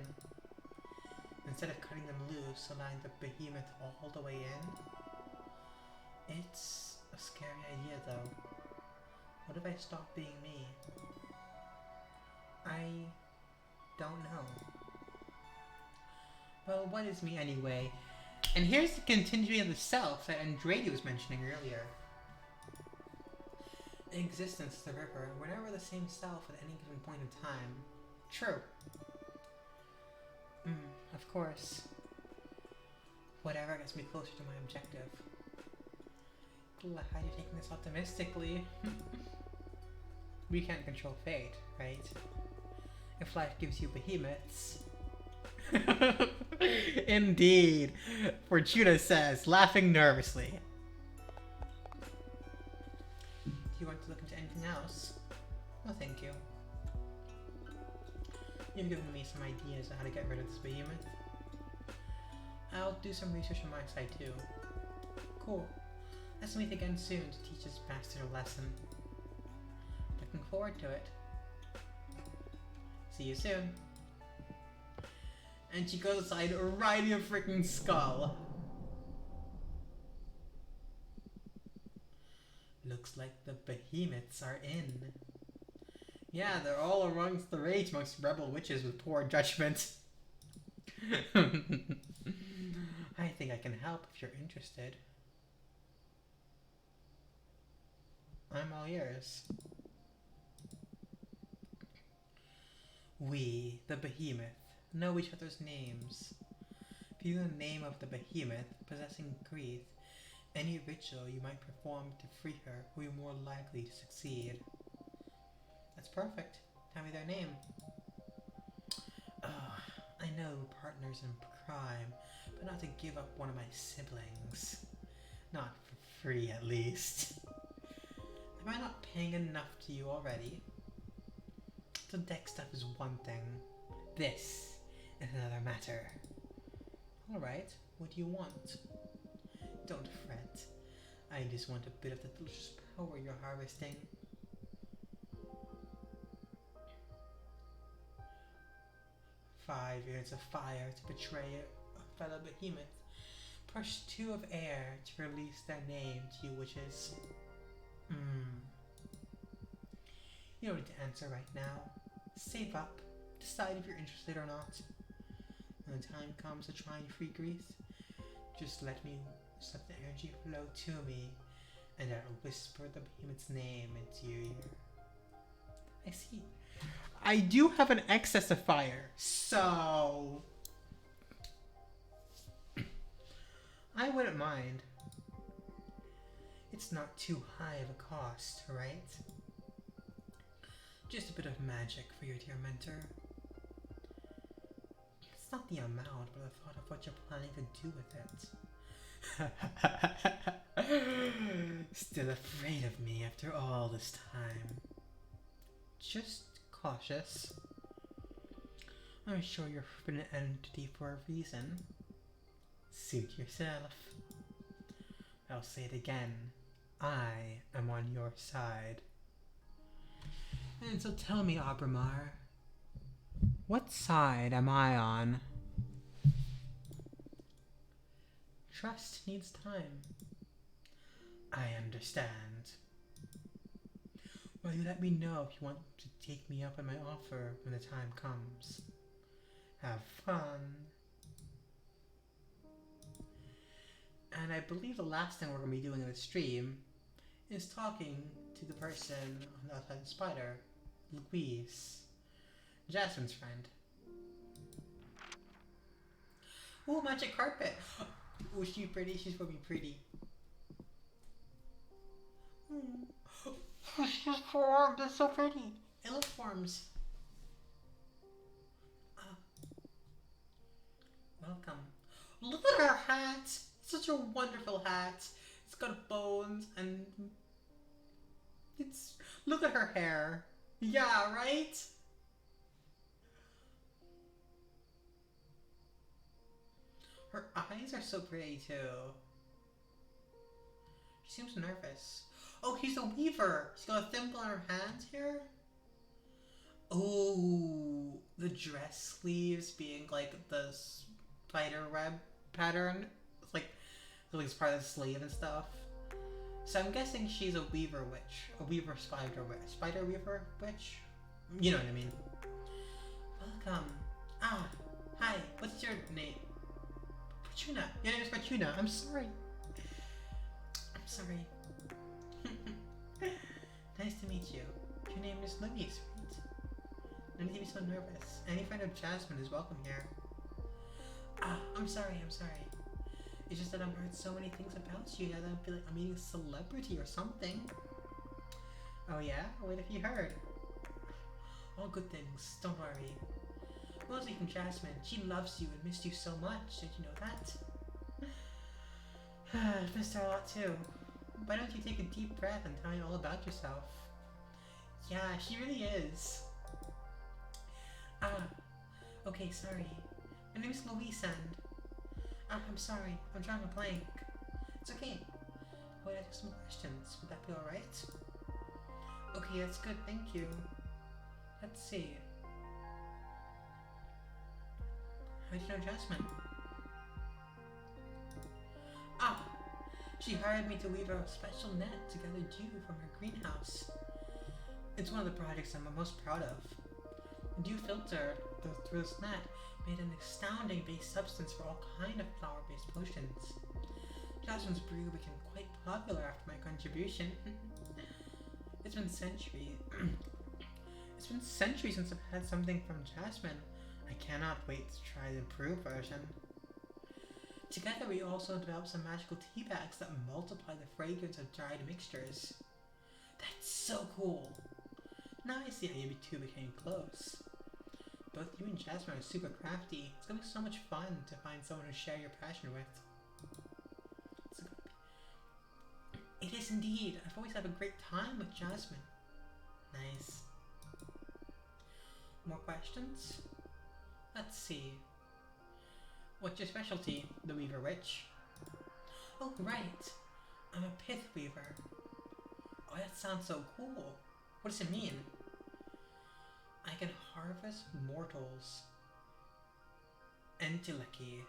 Instead of cutting them loose, allowing the behemoth all the way It's a scary idea, though. What if I stop being me? I don't know. Well, what is me anyway? And here's the continuity of the self that Andretti was mentioning earlier. Existence is the river. We're never the same self at any given point in time. True. Of course. Whatever gets me closer to my objective. Glad you're taking this optimistically. We can't control fate, right? If life gives you behemoths. Indeed, Fortuna says, laughing nervously. Do you want to look into anything else? No, thank you. You've given me some ideas on how to get rid of this behemoth. I'll do some research on my side too. Cool. Let's meet again soon to teach this bastard a lesson. Looking forward to it. See you soon. And she goes aside riding a freaking skull. Looks like the behemoths are in. Yeah, they're all amongst the rage amongst rebel witches with poor judgment. I think I can help if you're interested. I'm all ears. We, the behemoth, know each other's names. If you know the name of the behemoth possessing Greeth, any ritual you might perform to free her will be more likely to succeed. That's perfect. Tell me their name. Oh, I know we're partners in crime, but not to give up one of my siblings. Not for free, at least. Am I not paying enough to you already? The deck stuff is one thing. This is another matter. Alright, what do you want? Don't fret. I just want a bit of the delicious power you're harvesting. Five units of fire to betray a fellow behemoth. Push 2 of air to release their name to you witches. You don't need to answer right now. Save up. Decide if you're interested or not. When the time comes to try and free Greeth, just let the energy flow to me, and I'll whisper the behemoth's name into your ear. I see. I do have an excess of fire, so I wouldn't mind. It's not too high of a cost, right? Just a bit of magic for your dear mentor. It's not the amount, but the thought of what you're planning to do with it. Still afraid of me after all this time. Just cautious. I'm sure you're an entity for a reason. Suit yourself. I'll say it again. I am on your side. And so tell me, Abramar, what side am I on? Trust needs time. I understand. Well, you let me know if you want to take me up on my offer when the time comes. Have fun. And I believe the last thing we're going to be doing in the stream is talking to the person on the outside of the spider, Louise, Jasmine's friend. Ooh, magic carpet! Oh, she's pretty. She's gonna be pretty. She's formed. That's so pretty. It looks forms. Welcome. Look at her hat. Such a wonderful hat. It's got bones and it's. Look at her hair. Yeah, right? Her eyes are so pretty too. She seems nervous. Oh, he's a weaver. She's got a thimble on her hands here. Oh, the dress sleeves being like the spider web pattern. It's like it's part of the sleeve and stuff. So I'm guessing she's a weaver witch. A weaver spider witch. Spider weaver witch? You know what I mean. Welcome. Ah, hi. What's your name? Fortuna. Your name is Fortuna. I'm sorry. I'm sorry. Nice to meet you. Your name is Louise, right? No need to be so nervous. Any friend of Jasmine is welcome here. Ah, I'm sorry. It's just that I've heard so many things about you that I feel like I'm meeting a celebrity or something. Oh yeah? What have you heard? All good things, don't worry. Mostly from Jasmine. She loves you and missed you so much. Did you know that? I've missed her a lot too. Why don't you take a deep breath and tell me all about yourself? Yeah, she really is. Ah, okay, sorry. My name is Louise and... Ah, I'm sorry. I'm drawing a blank. It's okay. I would ask some questions. Would that be alright? Okay, that's good. Thank you. Let's see. How did you know Jasmine? Ah! She hired me to weave a special net to gather dew from her greenhouse. It's one of the projects I'm most proud of. The dew filter through this net made an astounding base substance for all kind of flower-based potions. Jasmine's brew became quite popular after my contribution. It's been centuries. It's been centuries since I've had something from Jasmine. I cannot wait to try the improved version. Together we also developed some magical tea bags that multiply the fragrance of dried mixtures. That's so cool! Now I see how you two became close. Both you and Jasmine are super crafty. It's gonna be so much fun to find someone to share your passion with. It is indeed. I've always had a great time with Jasmine. Nice. More questions? Let's see. What's your specialty? The Weaver Witch. Oh, right. I'm a pith weaver. Oh, that sounds so cool. What does it mean? I can harvest mortals. Enteleki.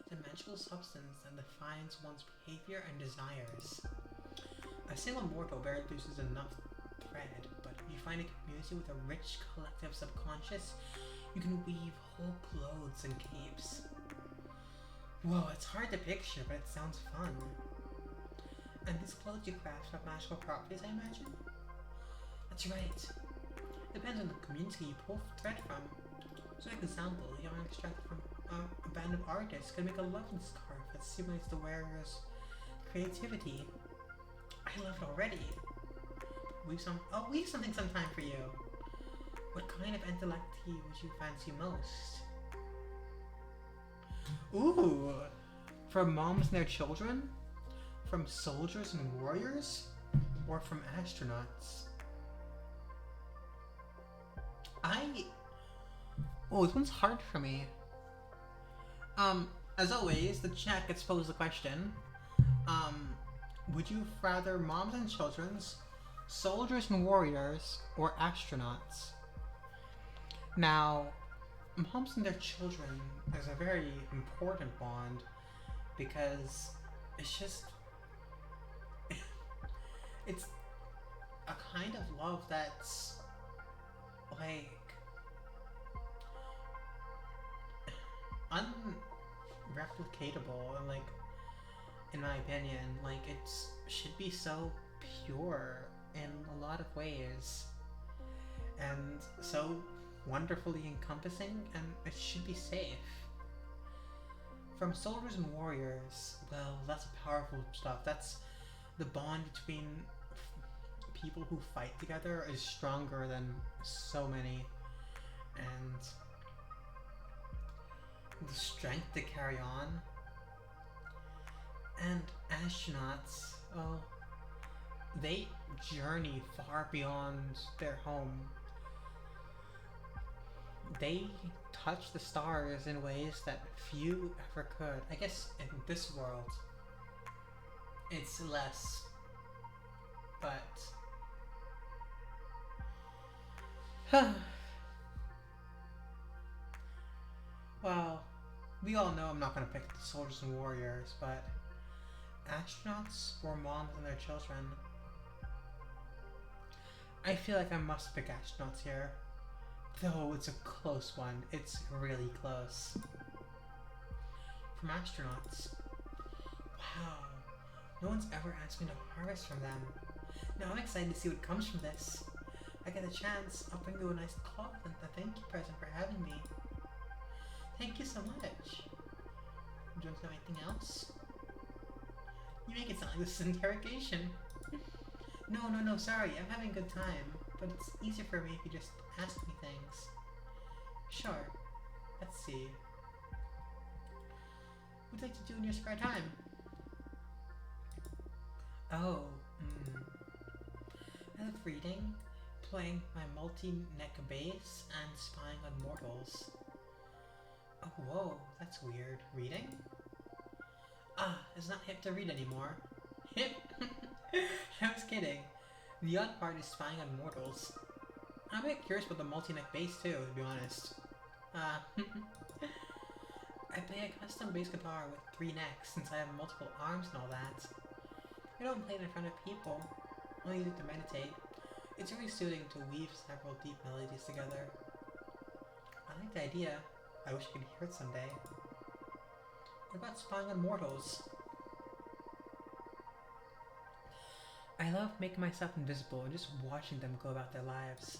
It's a magical substance that defines one's behavior and desires. A single mortal barely produces enough thread, but if you find a community with a rich collective subconscious, you can weave whole clothes and capes. Whoa, it's hard to picture, but it sounds fun. And these clothes you craft have magical properties, I imagine? That's right. Depends on the community you pull thread from. So, for example, the yarn extracted from a band of artists can make a lovely scarf that simulates the wearer's creativity. I love it already. I'll weave something sometime for you. What kind of enteleki would you fancy most? Ooh! From moms and their children? From soldiers and warriors? Or from astronauts? Oh, this one's hard for me. As always, the chat gets posed the question. Would you rather moms and children's, soldiers and warriors, or astronauts? Now, moms and their children is a very important bond because it's just... it's a kind of love that's like unreplicatable, and like, in my opinion, like, it should be so pure in a lot of ways and so wonderfully encompassing, and it should be safe. From soldiers and warriors, well, that's powerful stuff. That's the bond between people who fight together is stronger than so many, and the strength to carry on. And astronauts, well, they journey far beyond their home. They touch the stars in ways that few ever could. I guess in this world, it's less, but... well, we all know I'm not going to pick the soldiers and warriors, but Astronauts or moms and their children? I feel like I must pick astronauts here. Though it's a close one. It's really close. From astronauts. Wow. No one's ever asked me to harvest from them. Now I'm excited to see what comes from this. I get a chance, I'll bring you a nice cloth and a thank you present for having me. Thank you so much. Do you want to know anything else? You make it sound like this is an interrogation. No, sorry, I'm having a good time. But it's easier for me if you just ask me things. Sure. Let's see. What do you like to do in your spare time? Oh, I love reading, playing my multi-neck bass, and spying on mortals. Oh, whoa, that's weird. Reading? It's not hip to read anymore. Hip? I was kidding. The odd part is spying on mortals. I'm a bit curious about the multi-neck bass too, to be honest. I play a custom bass guitar with 3 necks since I have multiple arms and all that. I don't play it in front of people, I use it to meditate. It's really soothing to weave several deep melodies together. I like the idea. I wish I could hear it someday. What about spying on mortals? I love making myself invisible and just watching them go about their lives.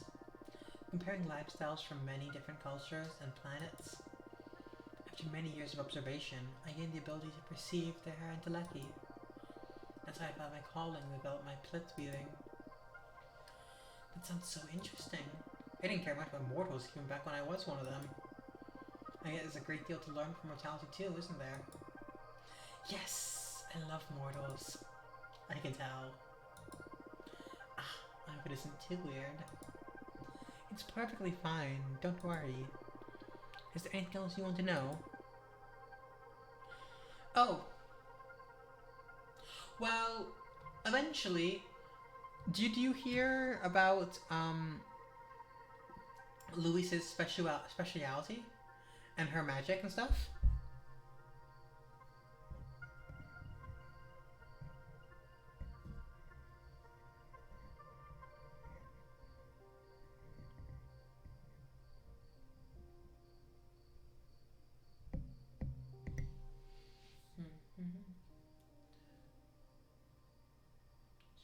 Comparing lifestyles from many different cultures and planets. After many years of observation, I gained the ability to perceive their intellecti. That's how I found my calling and developed my plit weaving. That sounds so interesting. I didn't care much about mortals even back when I was one of them. I guess there's a great deal to learn from mortality too, isn't there? Yes! I love mortals. I can tell. I hope it isn't too weird. It's perfectly fine, don't worry. Is there anything else you want to know? Oh! Well, eventually, did you hear about, Louise's speciality? And her magic and stuff?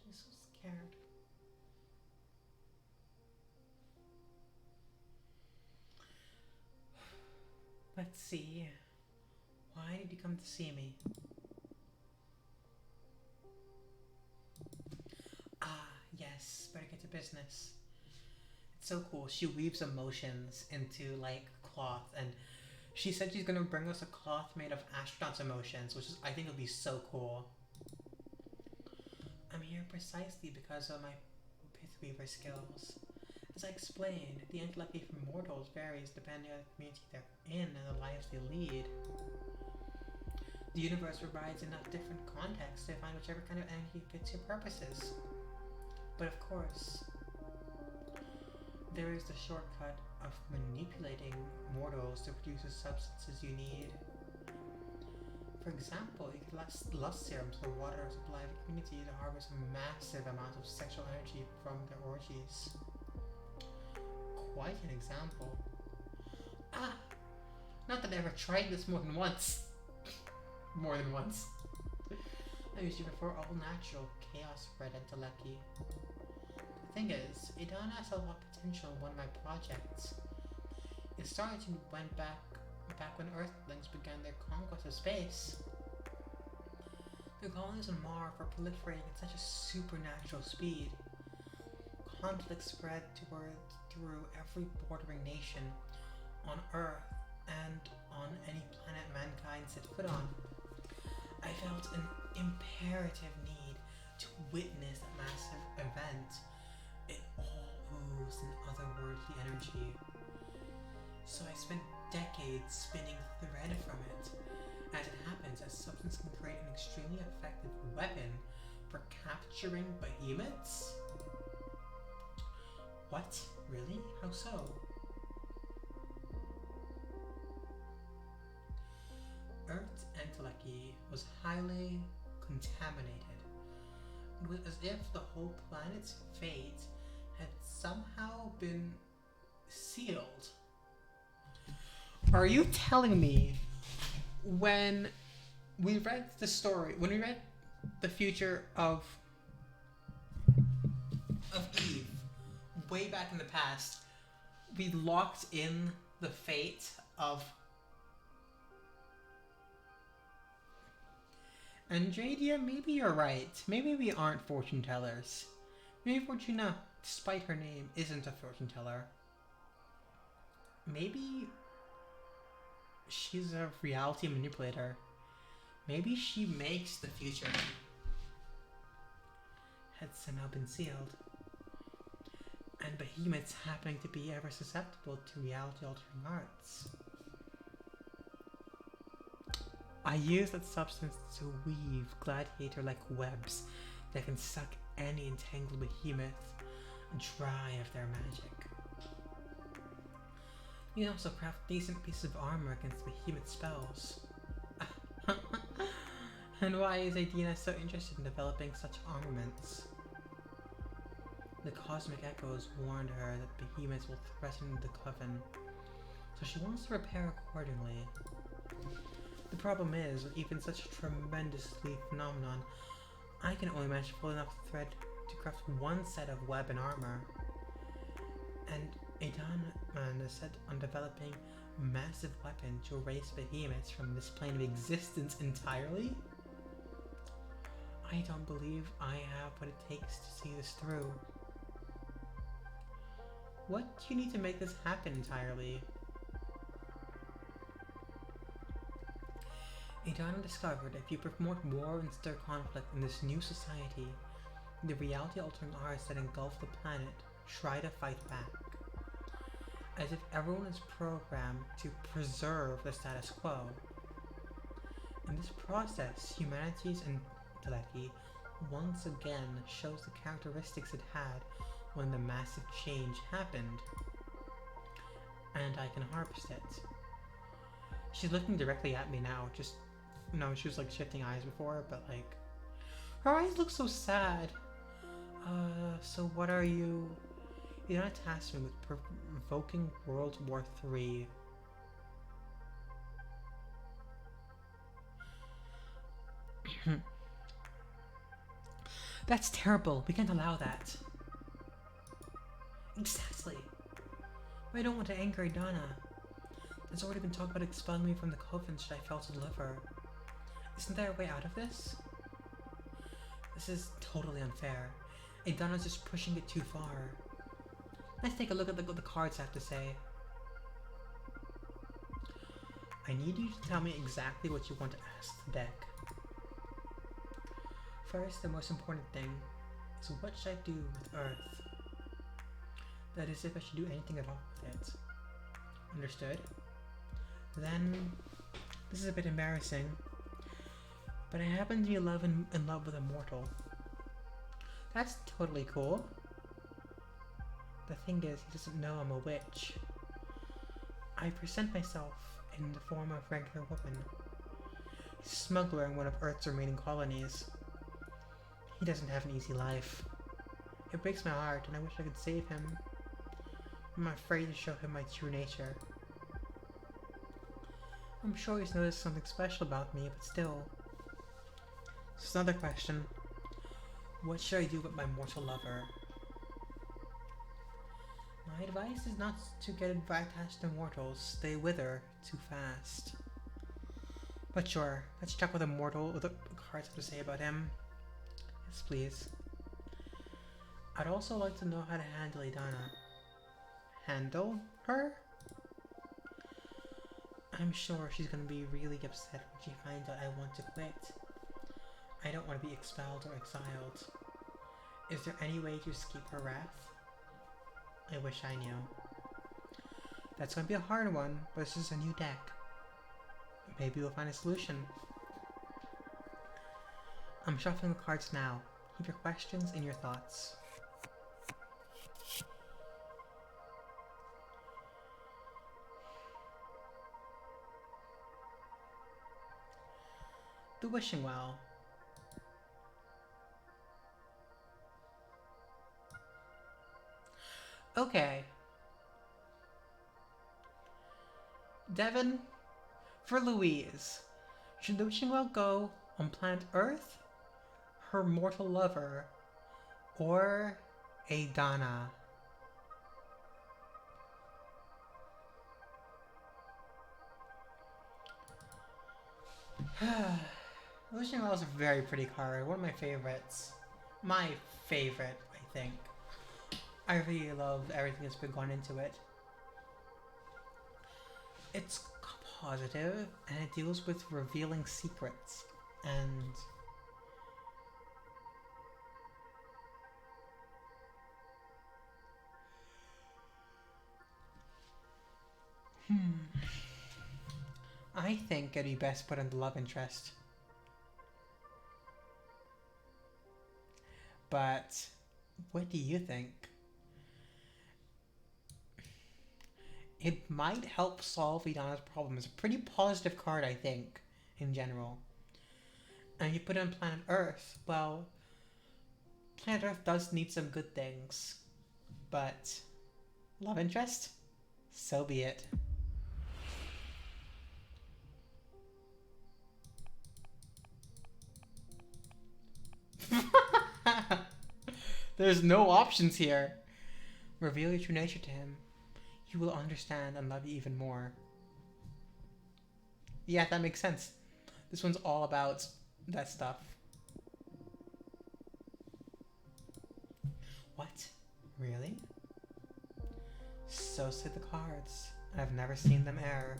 She's so scared. Let's see. Why did you come to see me? Yes, better get to business. It's so cool. She weaves emotions into, like, cloth, and she said she's gonna bring us a cloth made of astronauts' emotions, which is, I think, would be so cool. I'm here precisely because of my pithweaver skills. As I explained, the intellect from mortals varies depending on the community they're in and the lives they lead. The universe provides enough different contexts to find whichever kind of energy fits your purposes. But of course, there is the shortcut of manipulating mortals to produce the substances you need. For example, you could lust serums or water supply the community to harvest massive amounts of sexual energy from their orgies. Quite an example. Not that I ever tried this more than once. More than once. I usually prefer all natural, chaos-bred intellecti. The thing is, it don't have a lot of potential in one of my projects. It started when back when Earthlings began their conquest of space. The colonies on Mars were proliferating at such a supernatural speed. Conflict spread through every bordering nation on Earth and on any planet mankind set foot on. I felt an imperative need to witness a massive event. It all oozed an otherworldly energy. So I spent decades spinning thread from it. As it happens, a substance can create an extremely effective weapon for capturing behemoths? What? Really? How so? Earth's entelechy was highly contaminated. It was as if the whole planet's fate had somehow been sealed. Are you telling me when we read the story, when we read the future of Eve way back in the past, we locked in the fate of Andradia? Maybe you're right. Maybe we aren't fortune tellers. Maybe Fortuna, despite her name, isn't a fortune teller. Maybe she's a reality manipulator. Maybe she makes the future had somehow been sealed. And behemoths happening to be ever susceptible to reality-altering arts. I use that substance to weave gladiator-like webs that can suck any entangled behemoth dry of their magic. You can also craft decent pieces of armor against behemoth spells. And why is Adina so interested in developing such armaments? The cosmic echoes warned her that behemoths will threaten the coven, so she wants to prepare accordingly. The problem is, with even such a tremendously phenomenon, I can only manage full enough thread to craft one set of web and armor. And Adana is set on developing a massive weapon to erase behemoths from this plane of existence entirely? I don't believe I have what it takes to see this through. What do you need to make this happen entirely? Adana discovered if you promote war and stir conflict in this new society, the reality-altering arts that engulf the planet try to fight back. As if everyone is programmed to preserve the status quo. In this process, humanity's intellect once again shows the characteristics it had when the massive change happened. And I can harvest it. She's looking directly at me now, just... No, she was like shifting eyes before, but like... Her eyes look so sad. So what are you... You're not tasked me with provoking World War III. That's terrible. We can't allow that. Exactly. I don't want to anger Adana. There's already been talk about expelling me from the coven should I fail to deliver. Isn't there a way out of this? This is totally unfair. Adana's just pushing it too far. Let's take a look at what the cards have to say. I need you to tell me exactly what you want to ask the deck. First, the most important thing is what should I do with Earth? That is, if I should do anything at all with it. Understood? Then, this is a bit embarrassing, but I happen to be in love with a mortal. That's totally cool. The thing is, he doesn't know I'm a witch. I present myself in the form of a regular woman. He's a smuggler in one of Earth's remaining colonies. He doesn't have an easy life. It breaks my heart, and I wish I could save him. I'm afraid to show him my true nature. I'm sure he's noticed something special about me, but still. Just another question. What should I do with my mortal lover? My advice is not to get attached to mortals. They wither too fast. But sure, let's check what the cards have to say about him. Yes, please. I'd also like to know how to handle Adana. Handle her? I'm sure she's gonna be really upset when she finds out I want to quit. I don't want to be expelled or exiled. Is there any way to escape her wrath? I wish I knew. That's gonna be a hard one, but this is a new deck. Maybe we'll find a solution. I'm shuffling the cards now. Keep your questions and your thoughts. The Wishing Well. Okay. Devin, for Louise, should the wishing well go on planet Earth, her mortal lover, or Adana? Wishing well is a very pretty card. One of my favorites. My favorite, I think. I really love everything that's been gone into it. It's positive and it deals with revealing secrets and I think it'd be best put in the love interest. But what do you think? It might help solve Idana's problem. It's a pretty positive card, I think, in general. And you put it on planet Earth, well, planet Earth does need some good things. But love interest? So be it. There's no options here. Reveal your true nature to him. He will understand and love you even more. Yeah, that makes sense. This one's all about that stuff. What? Really? So say the cards. I've never seen them err.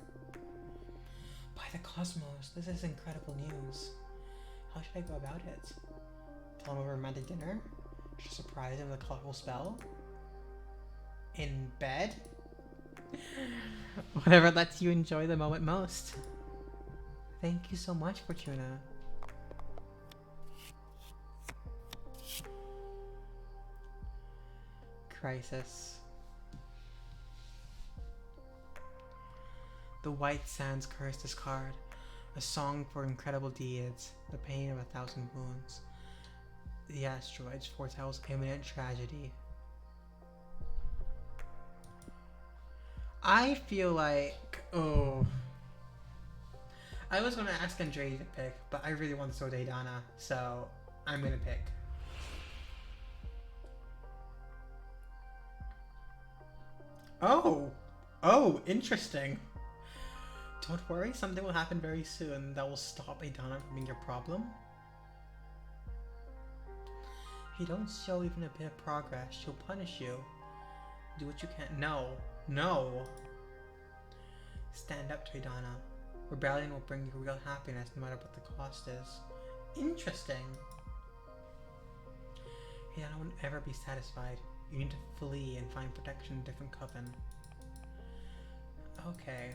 By the cosmos, this is incredible news. How should I go about it? Tell him over a romantic dinner? Should I surprise him with a colorful spell? In bed? Whatever lets you enjoy the moment most. Thank you so much, Fortuna. Crisis. The white sands curse this card. A song for incredible deeds. The pain of 1,000 wounds. The asteroids foretells imminent tragedy. I feel like... Oh. I was going to ask Andrea to pick, but I really want to throw Adana, so I'm going to pick. Oh! Oh, interesting. Don't worry, something will happen very soon that will stop Adana from being your problem. If you don't show even a bit of progress, she'll punish you. Do what you can. No. No! Stand up to Adana. Rebellion will bring you real happiness no matter what the cost is. Interesting. Adana won't ever be satisfied. You need to flee and find protection in a different coven. Okay.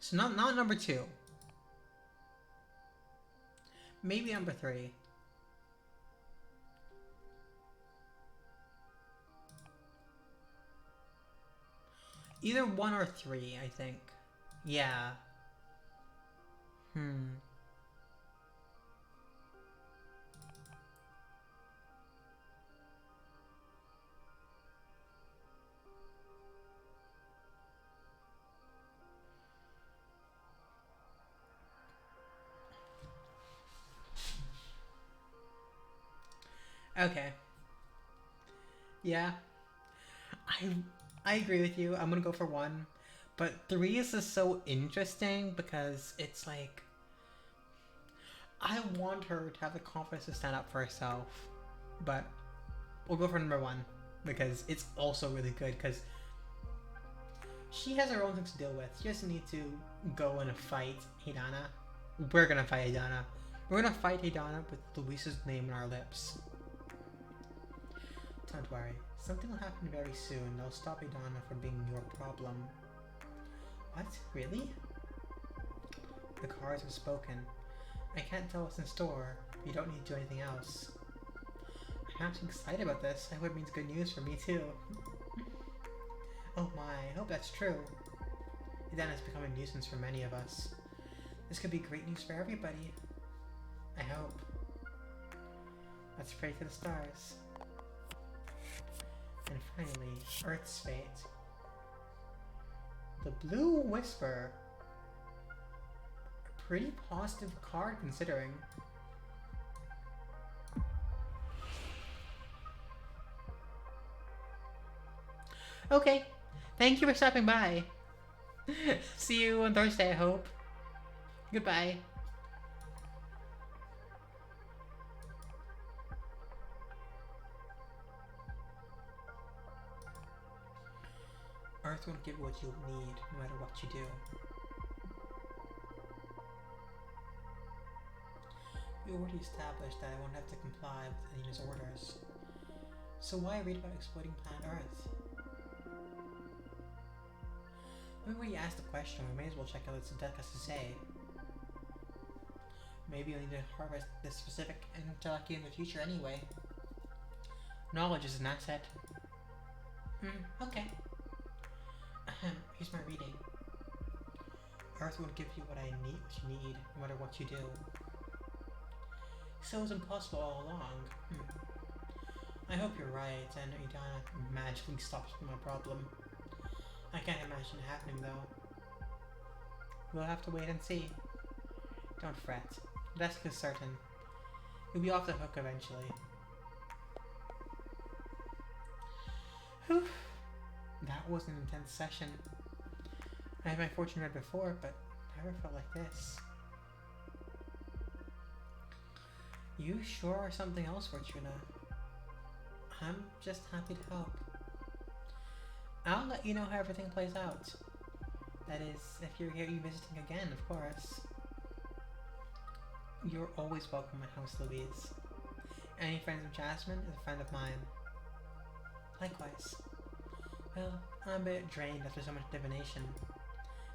So not number 2. Maybe number 3. Either 1 or 3, I think. Yeah. Okay. Yeah. I agree with you. I'm gonna go for 1. But 3 is just so interesting because it's like... I want her to have the confidence to stand up for herself. But we'll go for number 1 because it's also really good because she has her own things to deal with. She doesn't need to go and fight Adana. We're gonna fight Adana. We're gonna fight Adana with Luisa's name on our lips. Don't worry. Something will happen very soon that'll stop Adana from being your problem. What? Really? The cards have spoken. I can't tell what's in store. You don't need to do anything else. I'm actually excited about this. I hope it means good news for me too. Oh my, I hope that's true. Adana has become a nuisance for many of us. This could be great news for everybody. I hope. Let's pray to the stars. And finally, Earth's fate. The Blue Whisper. A pretty positive card considering. Okay, thank you for stopping by. See you on Thursday, I hope. Goodbye. Earth won't give what you'll need, no matter what you do. We already established that I won't have to comply with Anita's orders. So why read about exploiting planet Earth? When we asked the question, we may as well check out what Deck has to say. Maybe you'll need to harvest this specific intellect in the future anyway. Knowledge is an asset. Okay. Here's my reading. Earth won't give you what you need, no matter what you do. So it was impossible all along. I hope you're right, and Idana magically stops my problem. I can't imagine it happening though. We'll have to wait and see. Don't fret. That's for certain. You'll be off the hook eventually. Whew. That was an intense session. I had my fortune read before, but never felt like this. You sure are something else, Fortuna. I'm just happy to help. I'll let you know how everything plays out. That is, if you're here visiting again, of course. You're always welcome at House Louise. Any friends of Jasmine is a friend of mine. Likewise. Well, I'm a bit drained after so much divination.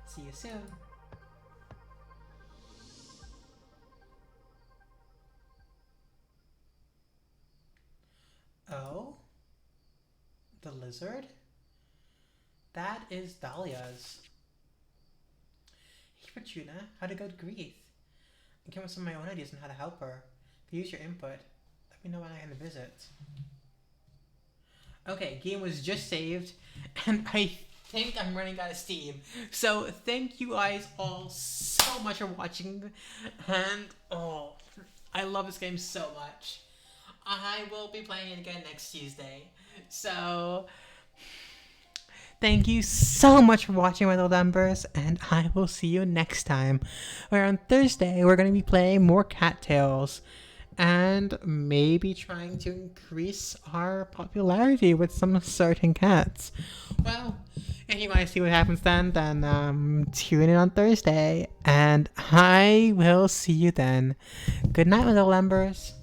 See you soon. Oh? The lizard? That is Dahlia's. Hey Fortuna, how'd it go to Greece? I came up with some of my own ideas on how to help her. If you use your input, let me know when I can visit. Okay, game was just saved, and I think I'm running out of steam. So thank you guys all so much for watching, and oh, I love this game so much. I will be playing it again next Tuesday. So thank you so much for watching, my little numbers, and I will see you next time. Where on Thursday we're going to be playing more Cattails. And maybe trying to increase our popularity with some certain cats. Well, if you want to see what happens then tune in on Thursday. And I will see you then. Good night, my little embers.